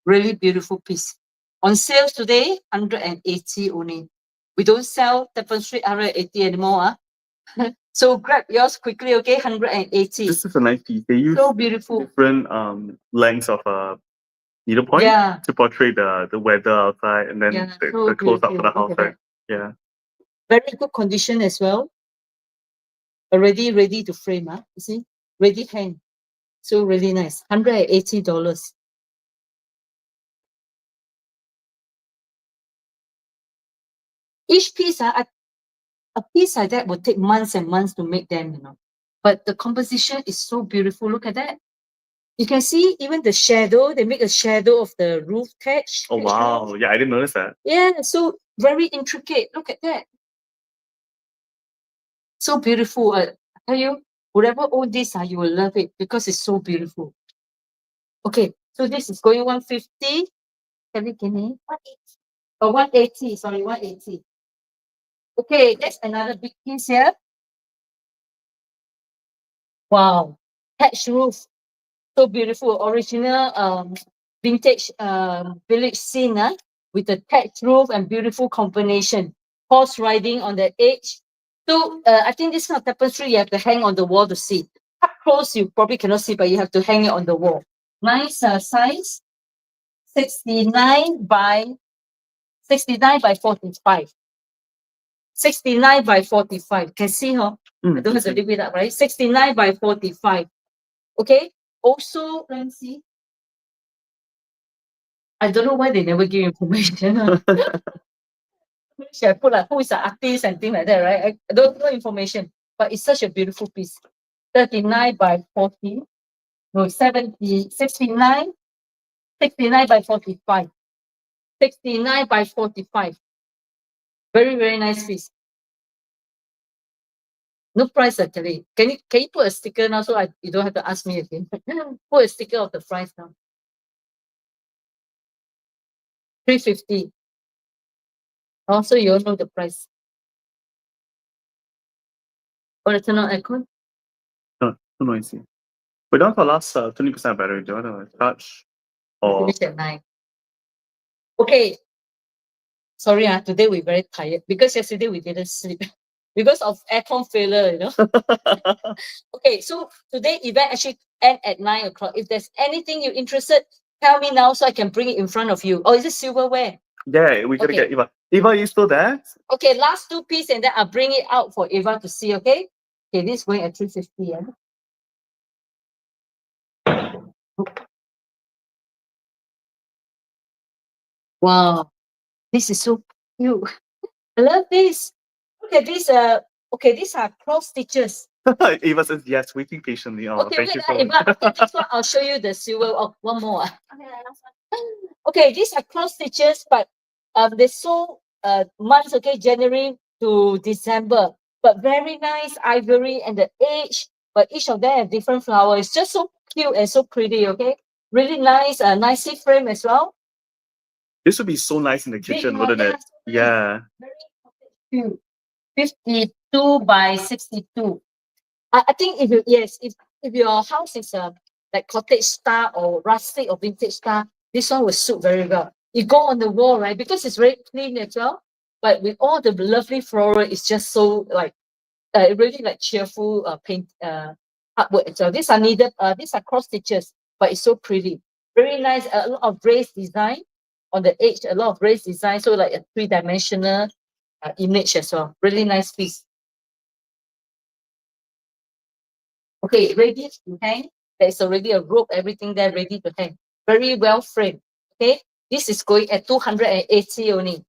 Really beautiful piece. On sale today, 180 only. We don't sell Teppan Street 180 anymore. So grab yours quickly, okay? 180. This is a nice piece. They use So beautiful. different lengths of needlepoint to portray the weather outside and then the close up for the house, right? Yeah. Very good condition as well. Already ready to frame, you see? Ready hang. So really nice. $180. Each piece, a piece like that would take months and months to make them, But the composition is so beautiful. Look at that. You can see even the shadow. They make a shadow of the roof thatch. Oh, wow. Yeah, I didn't notice that. Yeah, so very intricate. Look at that. So beautiful. I tell you, whoever owns this, you will love it because it's so beautiful. Okay, so this is going 150. Kelly, can you? Oh, 180. Sorry, 180. Okay, that's another big piece here. Wow. Thatch roof. So beautiful. Original vintage village scene with the thatch roof and beautiful combination. Horse riding on the edge. So I think this kind of tapestry you have to hang on the wall to see. Up close you probably cannot see, but you have to hang it on the wall. Nice size. 69 by 45. 69 by 45. Can see, huh? I don't have to leave it up, right? 69 by 45. Okay. Also, let me see. I don't know why they never give information. Should I put like who is the artist and things like that, right? I don't know information, but it's such a beautiful piece. 39 by 40. No, 70, 69, 69 by 45. 69 by 45. Very, very nice piece. No price actually. Can you put a sticker now so you don't have to ask me again? Put a sticker of the price now. 350. Also, you all know the price. Want to turn on aircon? No, too noisy. We're down for last 20% battery. Do you want to charge? Or Finish at 9. Okay. Sorry, today we're very tired because yesterday we didn't sleep because of aircon failure, you know. Okay, so today event actually end at 9 o'clock. If there's anything you're interested, tell me now so I can bring it in front of you. Oh, is it silverware? yeah, we gotta Okay. get Eva. Eva, are you still there? Okay, last two pieces and then I'll bring it out for Eva to see, okay? Okay, this is going at 350, yeah. Wow, this is so cute. I love this. Look at this. Okay, these are cross stitches. Eva says yes, waiting patiently. Oh, Okay, thank wait, you so Eva, much. after this one, I'll show you the silver. Oh, one more. Okay, these are cross stitches, but they so months, okay, January to December, but very nice ivory and the edge, but each of them have different flowers. It's just so cute and so pretty, okay? Really nice, nicely framed as well. This would be so nice in the kitchen, wouldn't it? Yeah. Very cute. 52 by 62. I think if your house is like cottage style or rustic or vintage style, this one will suit very well. You go on the wall, right? Because it's very clean as well. But with all the lovely floral, it's just so like really like cheerful paint artwork as well. These are needed. These are cross stitches, but it's so pretty. Very nice. A lot of raised design on the edge. A lot of raised design. So like a three-dimensional image as well. Really nice piece. Okay, ready to hang. There's already a rope, everything there ready to hang. Very well framed. Okay, this is going at 280 only.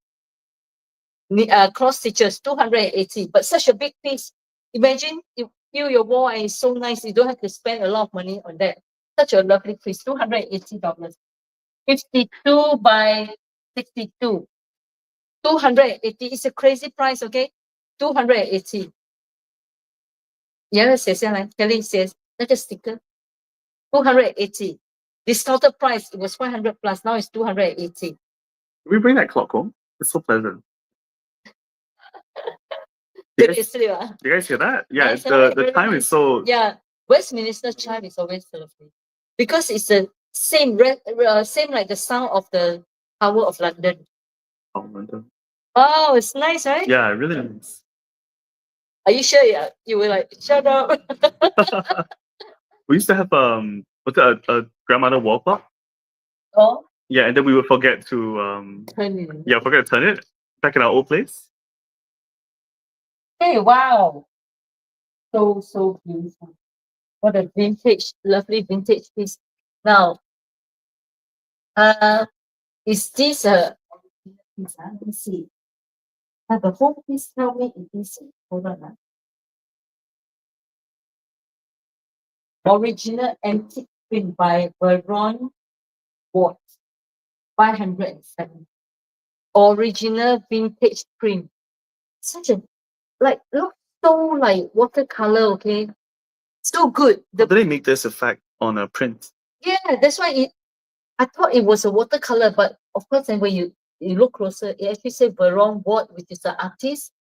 Cross stitches 280, but such a big piece. Imagine you fill your wall and it's so nice. You don't have to spend a lot of money on that. Such a lovely piece. $280. 52 by 62. 280. It's a crazy price. Okay, 280.写下来 Kelly 写那个 sticker 280. Discounted price, it was 500 plus, now it's 280. We bring that clock home. It's so pleasant. You You guys hear that? Yeah, Nice, the very time nice. is so. Yeah, Westminster chime is always lovely because it's the same same like the sound of the Tower of London. Oh, wonderful. Oh, it's nice, right? Yeah, really nice. Are you sure? Yeah, you were like, shut up. We used to have what's it, a grandmother wall clock. Oh, Yeah, and then we would forget to forget to turn it back in our old place. Hey, wow. So beautiful. What a vintage, lovely vintage piece. Now, is this a let me see. The whole piece tell me it is hold on. Original antique print by Baron Watt, 507. Original vintage print. Such a look so like watercolor, okay? So good. How do they make this effect on a print? Yeah, that's why I thought it was a watercolor, but of course, and when you look closer, it actually says Verong Ward, which is the artist.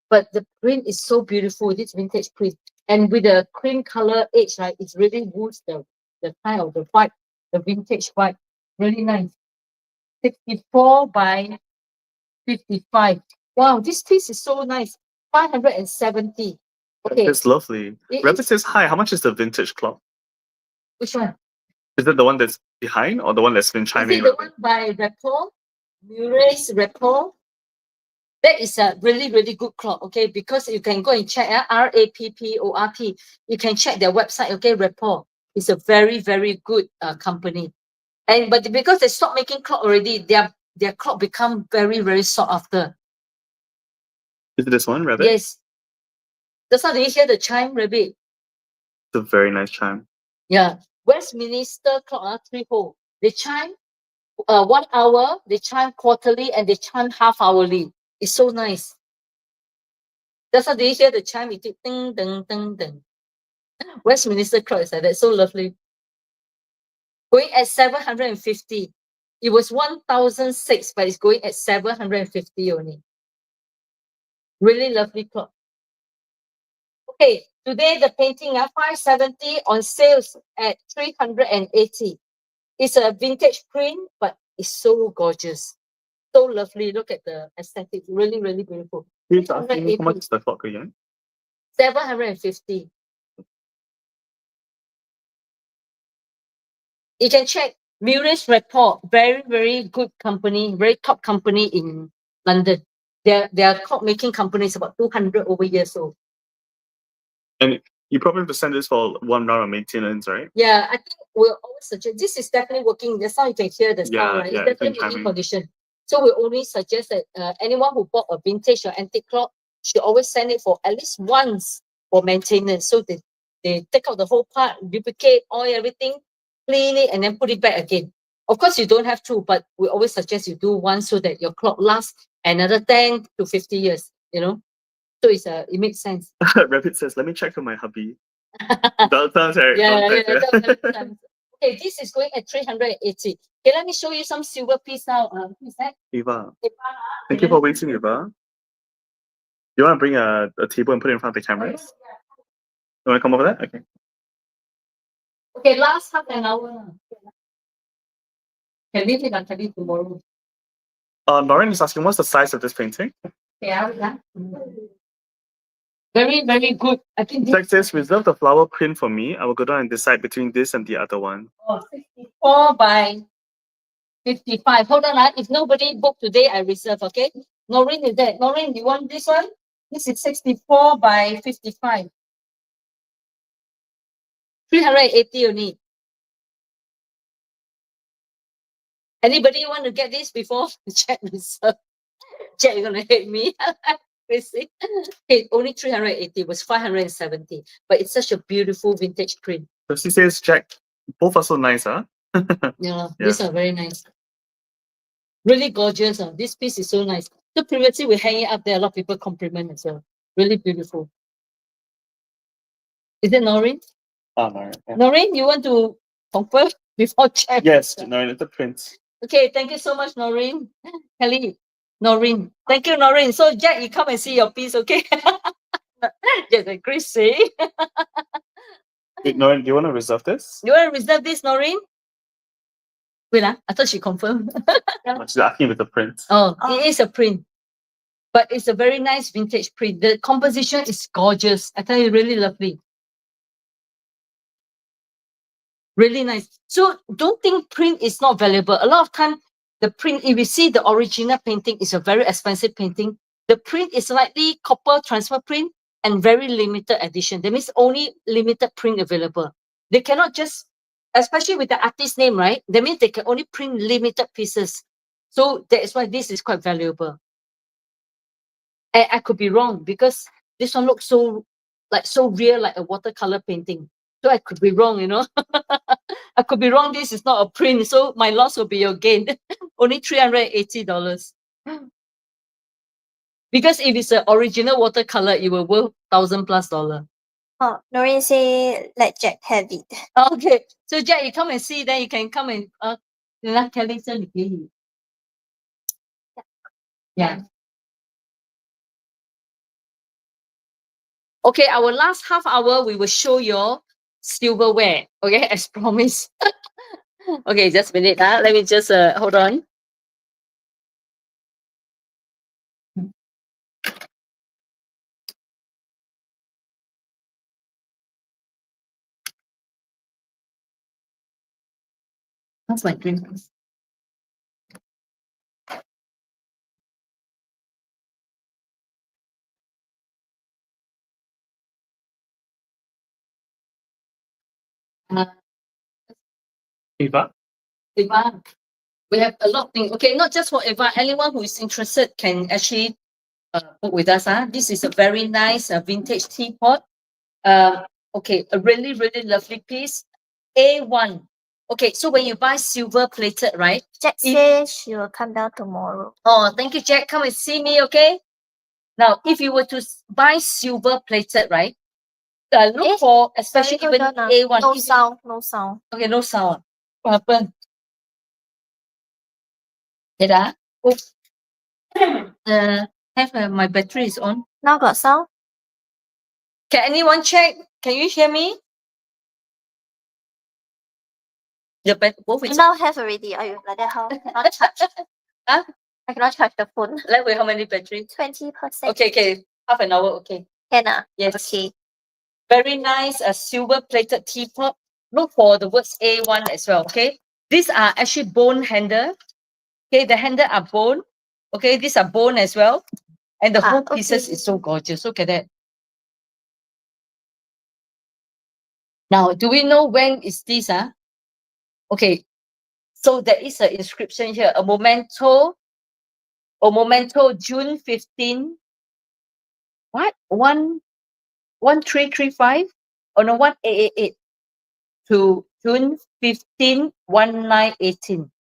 But the print is so beautiful, this vintage print. And with the cream color edge, right, it's really woos the kind of the white, the vintage white. Really nice. 64 by 55. Wow, this piece is so nice. 570. Okay, It's lovely. It Rabbit is- says, hi, how much is the vintage clock? which one? Is it the one that's behind or the one that's been Is chiming? it the one by Rapport? Murray's Rapport? That is a really, really good clock, okay? Because you can go and check Rapport. You can check their website, okay? Rapport is a very, very good company. And but because they stopped making clock already, their clock become very, very sought after. Is it this one, Rabbit? Yes. That's how they hear the chime, Rabbit. It's a very nice chime. Yeah. Westminster clock, 3 hole. They chime 1 hour, they chime quarterly, and they chime half hourly. It's so nice. That's how they hear the chime. It ding, ding, ding, ding. Westminster clock is like that. So lovely. Going at 750. It was 1,006, but it's going at 750 only. Really lovely clock. Okay, today the painting 570 on sales at 380. It's a vintage print, but it's so gorgeous. So lovely. Look at the aesthetic. Really, really beautiful. He's asking me how much is the clock again? 750. You can check Murray's Report. Very, very good company, very top company in London. Their clock making company is about 200 over years old. And you probably have to send this for one round of maintenance, right? Yeah, I think we'll always suggest this is definitely working. That's how you can hear the sound, Yeah, right? yeah, It's it's in definitely in timing. condition. So we only suggest that anyone who bought a vintage or antique clock should always send it for at least once for maintenance. So they take out the whole part, duplicate, oil everything, clean it, and then put it back again. Of course, you don't have to, but we always suggest you do once so that your clock lasts another 10 to 50 years, you know? So it makes sense. Rabbit says, let me check with my hubby. That sounds right. Yeah, Don't yeah, touch it. that makes sense. Okay, this is going at 380. Okay, let me show you some silver piece now. Who is that? Eva, Eva, thank you for waiting, Eva. You want to bring a table and put it in front of the cameras? You want to come over there? Okay. Okay, last half an hour. Can leave it until tomorrow. Lauren is asking, what's the size of this painting? Okay, very, very good. I think this Jack says, reserve the flower print for me. I will go down and decide between this and the other one. 64 by 55. Hold on, if nobody booked today, I reserve, okay? Noreen is there. Noreen, you want this one? This is 64 by 55. 380 only. Anybody want to get this before Jack reserve? Jack, you're gonna hate me. Crazy. Okay, only 380 was 570, but it's such a beautiful vintage print. So she says, Jack, both are so nice, huh? Yeah, these are very nice. Really gorgeous. This piece is so nice. So previously we hang it up there, a lot of people compliment as well. Really beautiful. Is it Noreen? Lauren. Yeah. Noreen, you want to confirm before check? Yes, Lauren, it's a print. Okay, thank you so much, Noreen. Kelly, Noreen. Thank you, Noreen. So Jack, you come and see your piece, okay? Yes, like Chris say. Wait, Lauren, do you want to reserve this? You want to reserve this, Noreen? Wait, I thought she confirmed. She's asking with the print. Oh, it is a print. But it's a very nice vintage print. The composition is gorgeous. I tell you, really lovely. Really nice. So don't think print is not valuable. A lot of time, the print, if you see the original painting, is a very expensive painting. The print is slightly copper transfer print and very limited edition. That means only limited print available. They cannot just, especially with the artist name, right? That means they can only print limited pieces. So that is why this is quite valuable. And I could be wrong because this one looks so real, like a watercolor painting. So I could be wrong, you know. I could be wrong. This is not a print, so my loss will be your gain. Only $380. Because if it's an original watercolor, it will worth $1,000+. Oh, Noreen say let Jack have it. Okay, so Jack, you come and see, then you can come and Kelly 这里给你 Yeah. Okay, our last half hour, we will show you silverware. Okay, as promised. Okay, just a minute. Let me just hold on. That's my drink. Uh, Eva? Eva, we have a lot of things. Okay, not just for Eva. Anyone who is interested can actually book with us. This is a very nice vintage teapot. Okay, a really, really lovely piece. A1. Okay, so when you buy silver plated, right? Jack says she will come down tomorrow. Oh, thank you, Jack. Come and see me, okay? Now, if you were to buy silver plated, right? Look for especially Sorry, even hold on, A1. No If you- sound, no sound. Okay, no sound. What happened? Did I? Oops. My battery is on. Now got sound? Can anyone check? Can you hear me? Both You is now have already. Are you like that? How? Cannot charge. Huh? I cannot charge the phone. Like with how many battery? 20%. Okay. Half an hour, okay. Can Yes. Okay. Very nice, a silver plated teapot. Look for the words A1 as well, okay? These are actually bone handle. Okay, the handle are bone. Okay, these are bone as well. And the whole pieces Okay. is so gorgeous. Look at that. Now, do we know when is this? Okay, so there is an inscription here. A memento, June 15. What? 1335? Oh no, 1888 to June 15, 1918.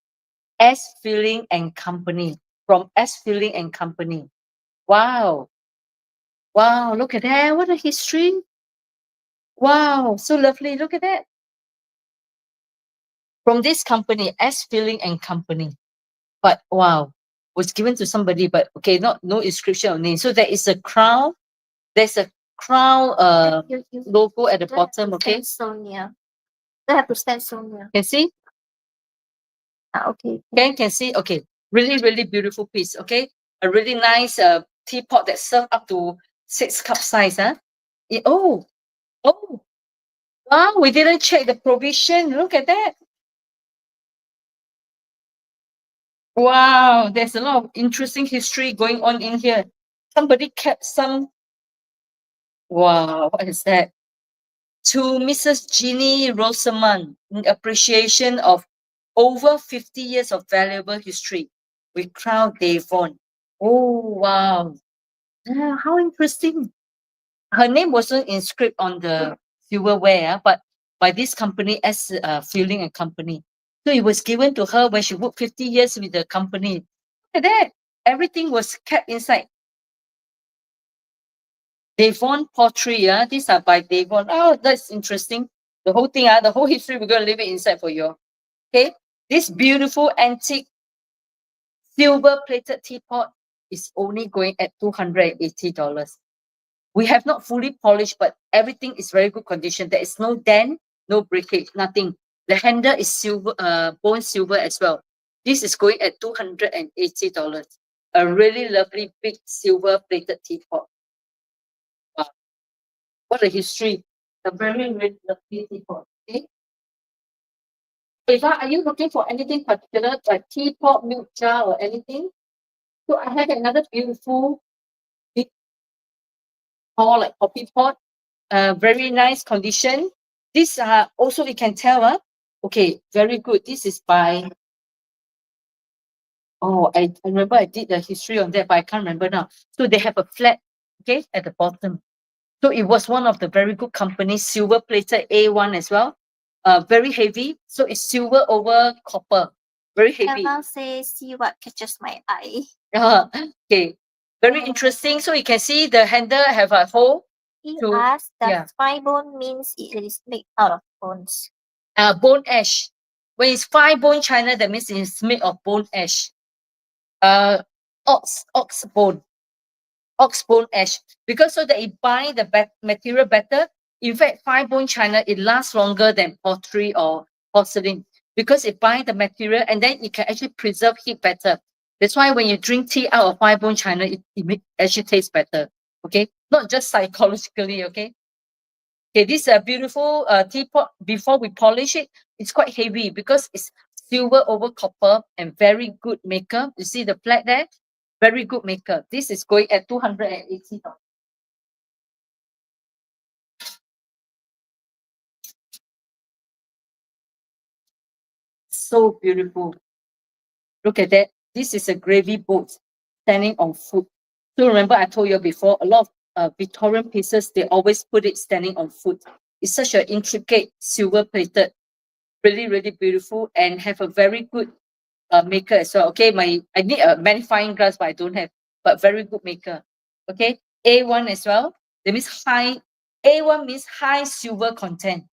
S Filling and Company. From S Filling and Company. Wow. Wow, look at that. What a history. Wow, so lovely. Look at that. From this company, S Filling and Company. But wow, was given to somebody, but okay, no inscription or name. So there is a crown. There's a crown You logo at the don't have bottom, to okay? stand so near. Don't have to stand so near. Can see? Okay. Can see? Okay. Really, really beautiful piece, okay? A really nice teapot that serves up to 6 cup size, oh, wow, we didn't check the provision. Look at that. Wow, there's a lot of interesting history going on in here. Somebody kept some. Wow, what is that? To Mrs. Jeannie Rosamond, in appreciation of over 50 years of valuable history, we crown Devon. Oh, wow. Yeah, how interesting. Her name wasn't inscribed on the silverware, but by this company as Filling and Company. So it was given to her when she worked 50 years with the company. Look at that. Everything was kept inside. Devon pottery, these are by Devon. Oh, that's interesting. The whole thing, the whole history, we're going to leave it inside for you. Okay. This beautiful antique silver plated teapot is only going at $280. We have not fully polished, but everything is very good condition. There is no dent, no breakage, nothing. The handle is silver, bone silver as well. This is going at $280. A really lovely big silver plated teapot. Wow. What a history. A very, very lovely teapot. Okay. Eva, are you looking for anything particular, like teapot, milk jar, or anything? So I have another beautiful big pot, like coffee pot. Very nice condition. This also you can tell, okay, very good. This is by, oh, I remember I did the history on that, but I can't remember now. So they have a flat, okay, at the bottom. So it was one of the very good companies, silver plated A1 as well. Very heavy. So it's silver over copper. Very heavy. Emma says, see what catches my eye. Okay. Very interesting. So you can see the handle have a hole. He To- asked, does yeah. fine bone means it is made out of bones? Bone ash. When it's fine bone china, that means it's made of bone ash. ox bone ash, because so that it bind the material better. In fact, fine bone china, it lasts longer than pottery or porcelain because it binds the material and then it can actually preserve heat better. That's why when you drink tea out of fine bone china, actually tastes better. Okay, not just psychologically. Okay. Okay, this is a beautiful teapot. Before we polish it, it's quite heavy because it's silver over copper and very good maker. You see the flag there? Very good maker. This is going at $280. So beautiful. Look at that. This is a gravy boat standing on foot. So remember I told you before, a lot of Victorian pieces, they always put it standing on foot. It's such an intricate silver plated, really, really beautiful and have a very good maker as well. Okay, I need a magnifying glass, but I don't have. But very good maker. Okay, A1 as well. That means high. A1 means high silver content.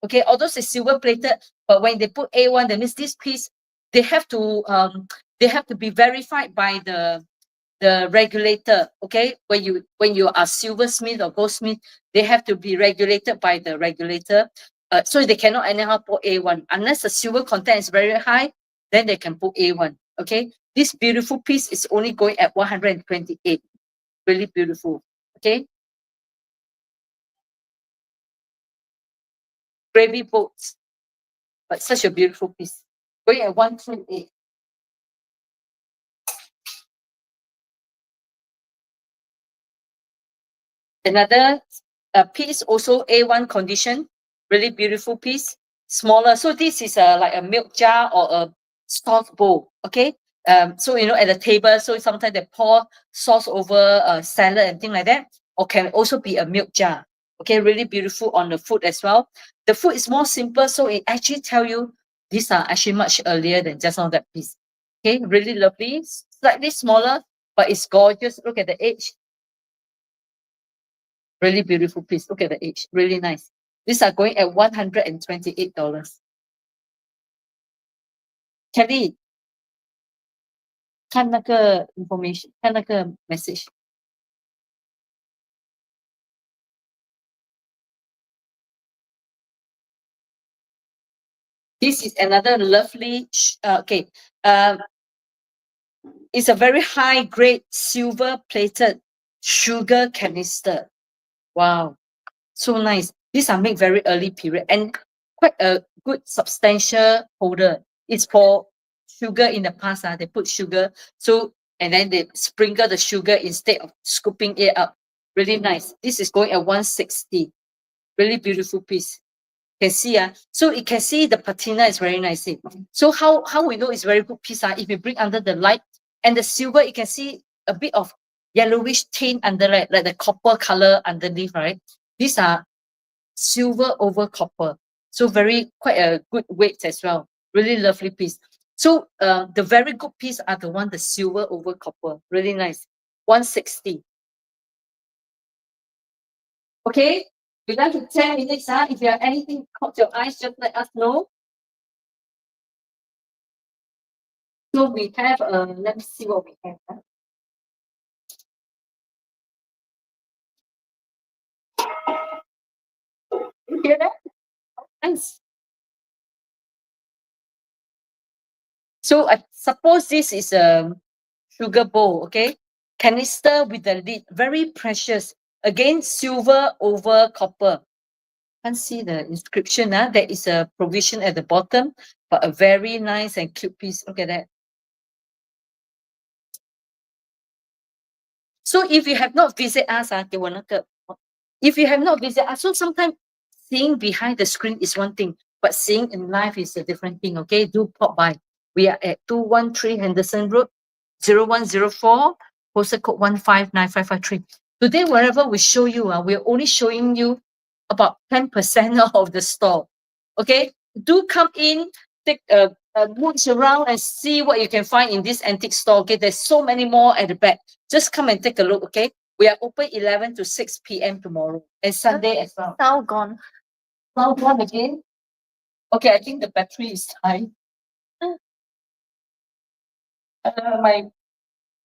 Okay, although it's silver plated, but when they put A1, that means this piece they have to be verified by the regulator. Okay, when you are silversmith or goldsmith, they have to be regulated by the regulator. So they cannot anyhow put A1 unless the silver content is very high. Then they can put A1. Okay, this beautiful piece is only going at 128. Really beautiful. Okay, gravy boats, but such a beautiful piece. Going at 128. Another piece, also A1 condition, really beautiful piece, smaller. So this is like a milk jar or a sauce bowl. Okay. So you know at the table, so sometimes they pour sauce over salad and things like that, or can also be a milk jar. Okay, really beautiful on the food as well. The food is more simple, so it actually tell you these are actually much earlier than just on that piece. Okay, really lovely, slightly smaller, but it's gorgeous. Look at the edge. Really beautiful piece. Look at the edge. Really nice. These are going at $128. Kelly, 看那个 information，看那个 message。This is another lovely, okay, it's a very high grade silver plated sugar canister. Wow, so nice. These are made very early period and quite a good substantial holder. It's for sugar in the past. They put sugar, so and then they sprinkle the sugar instead of scooping it up. Really nice. This is going at 160. Really beautiful piece. Can see so you can see the patina is very nice. So how we know it's very good piece if you bring under the light and the silver, you can see a bit of yellowish tint under it, like the copper color underneath, right? These are silver over copper, so very quite a good weight as well. Really lovely piece. So the very good piece are the one the silver over copper. Really nice. 160. Okay, we done to 10 minutes. If you have anything caught your eyes, just let us know. So we have, let me see what we have. You hear that? Nice. So I suppose this is a sugar bowl, okay? Canister with the lid, very precious. Again, silver over copper. Can't see the inscription. There is a provision at the bottom, but a very nice and cute piece. Look at that. So if you have not visited us, if you have not visited us, so sometimes seeing behind the screen is one thing, but seeing in life is a different thing. Okay, do pop by. We are at 213 Henderson Road, 0104, postal code 159553. Today, wherever we show you, we're only showing you about 10% of the store. Okay, do come in, take a mooch around and see what you can find in this antique store. Okay, there's so many more at the back. Just come and take a look. Okay, we are open 11 to 6 p.m. tomorrow and Sunday as well. Now gone. Now gone again. Okay, I think the battery is high. My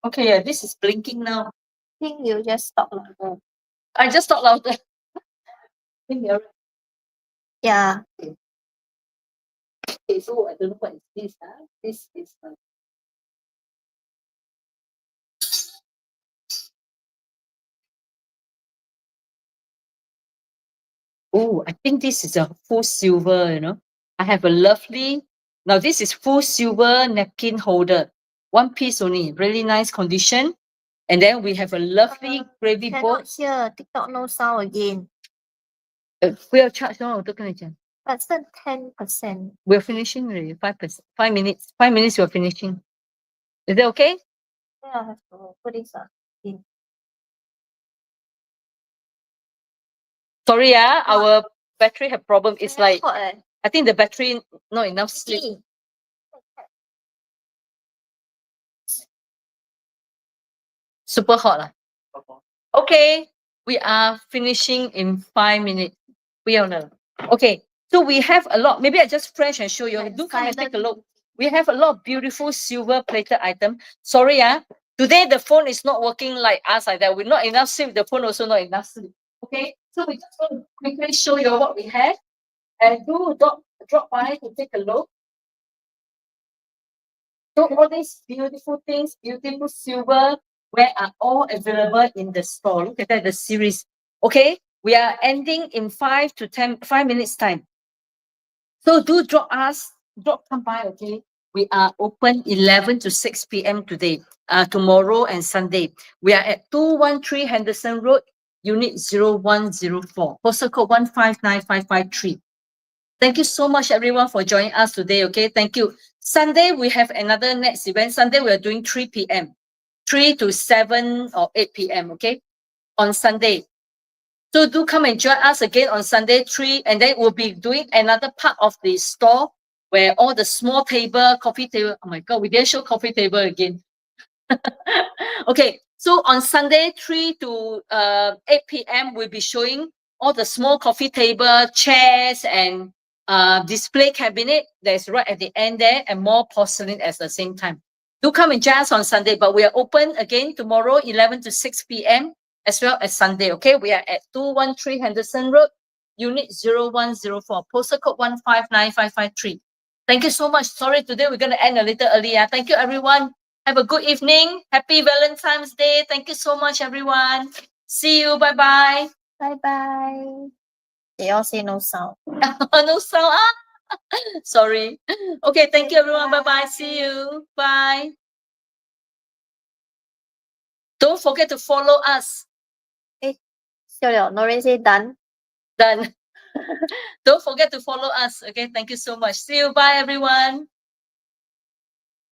Okay, yeah, this is blinking now. I think you just talk louder. I just talk louder. Think you're right. Yeah. Okay, so I don't know what is this. This is oh, I think this is a full silver, you know. I have a lovely, now this is full silver napkin holder. One piece only, really nice condition. And then we have a lovely gravy bowl. Cannot hear. TikTok no sound again. 不要 charge 哦，我都跟你讲。 But still 10%. We're finishing already, 5%, 5 minutes. 5 minutes we're finishing. Is that okay? Yeah, I have to put this in. Sorry, our battery have problem. It's Very like, hot, eh? I think the battery not enough sleep. Tea. Super hot lah. Okay, we are finishing in 5 minutes. 不要了. Okay, so we have a lot. Maybe I just flash and show you. Like Do come and take a silent. look. We have a lot of beautiful silver plated item. Sorry, today the phone is not working like us like that. We're not enough sleep. The phone also not enough sleep. Okay, so we just want to quickly show you what we have, and do drop by to take a look. So all these beautiful things, beautiful silver, where are all available in the store. Look at that, the series. Okay, we are ending in 5 minutes time. So do come by, okay? We are open 11 to 6 p.m. today, tomorrow and Sunday. We are at 213 Henderson Road, Unit 0104, postal code 159553. Thank you so much, everyone, for joining us today. Okay, thank you. Sunday, we have another next event. Sunday, we are doing 3 p.m., 3 to 7 or 8 p.m., okay, on Sunday. So do come and join us again on Sunday, 3, and then we'll be doing another part of the store where all the small table, coffee table. Oh my God, we didn't show coffee table again. Okay, so on Sunday, 3 to 8 p.m., we'll be showing all the small coffee table, chairs, and display cabinet that's right at the end there, and more porcelain at the same time. Do come and join us on Sunday, but we are open again tomorrow, 11 to 6 p.m., as well as Sunday, okay? We are at 213 Henderson Road, Unit 0104, postal code 159553. Thank you so much. Sorry, today we're going to end a little earlier. Thank you, everyone. Have a good evening. Happy Valentine's Day. Thank you so much, everyone. See you. Bye-bye. Bye-bye. They all say no sound. No sound. Sorry. Okay, thank you, everyone. Bye-bye. See you. Bye. Don't forget to follow us. Noreen say done. Done. Don't forget to follow us. Okay, thank you so much. See you. Bye, everyone.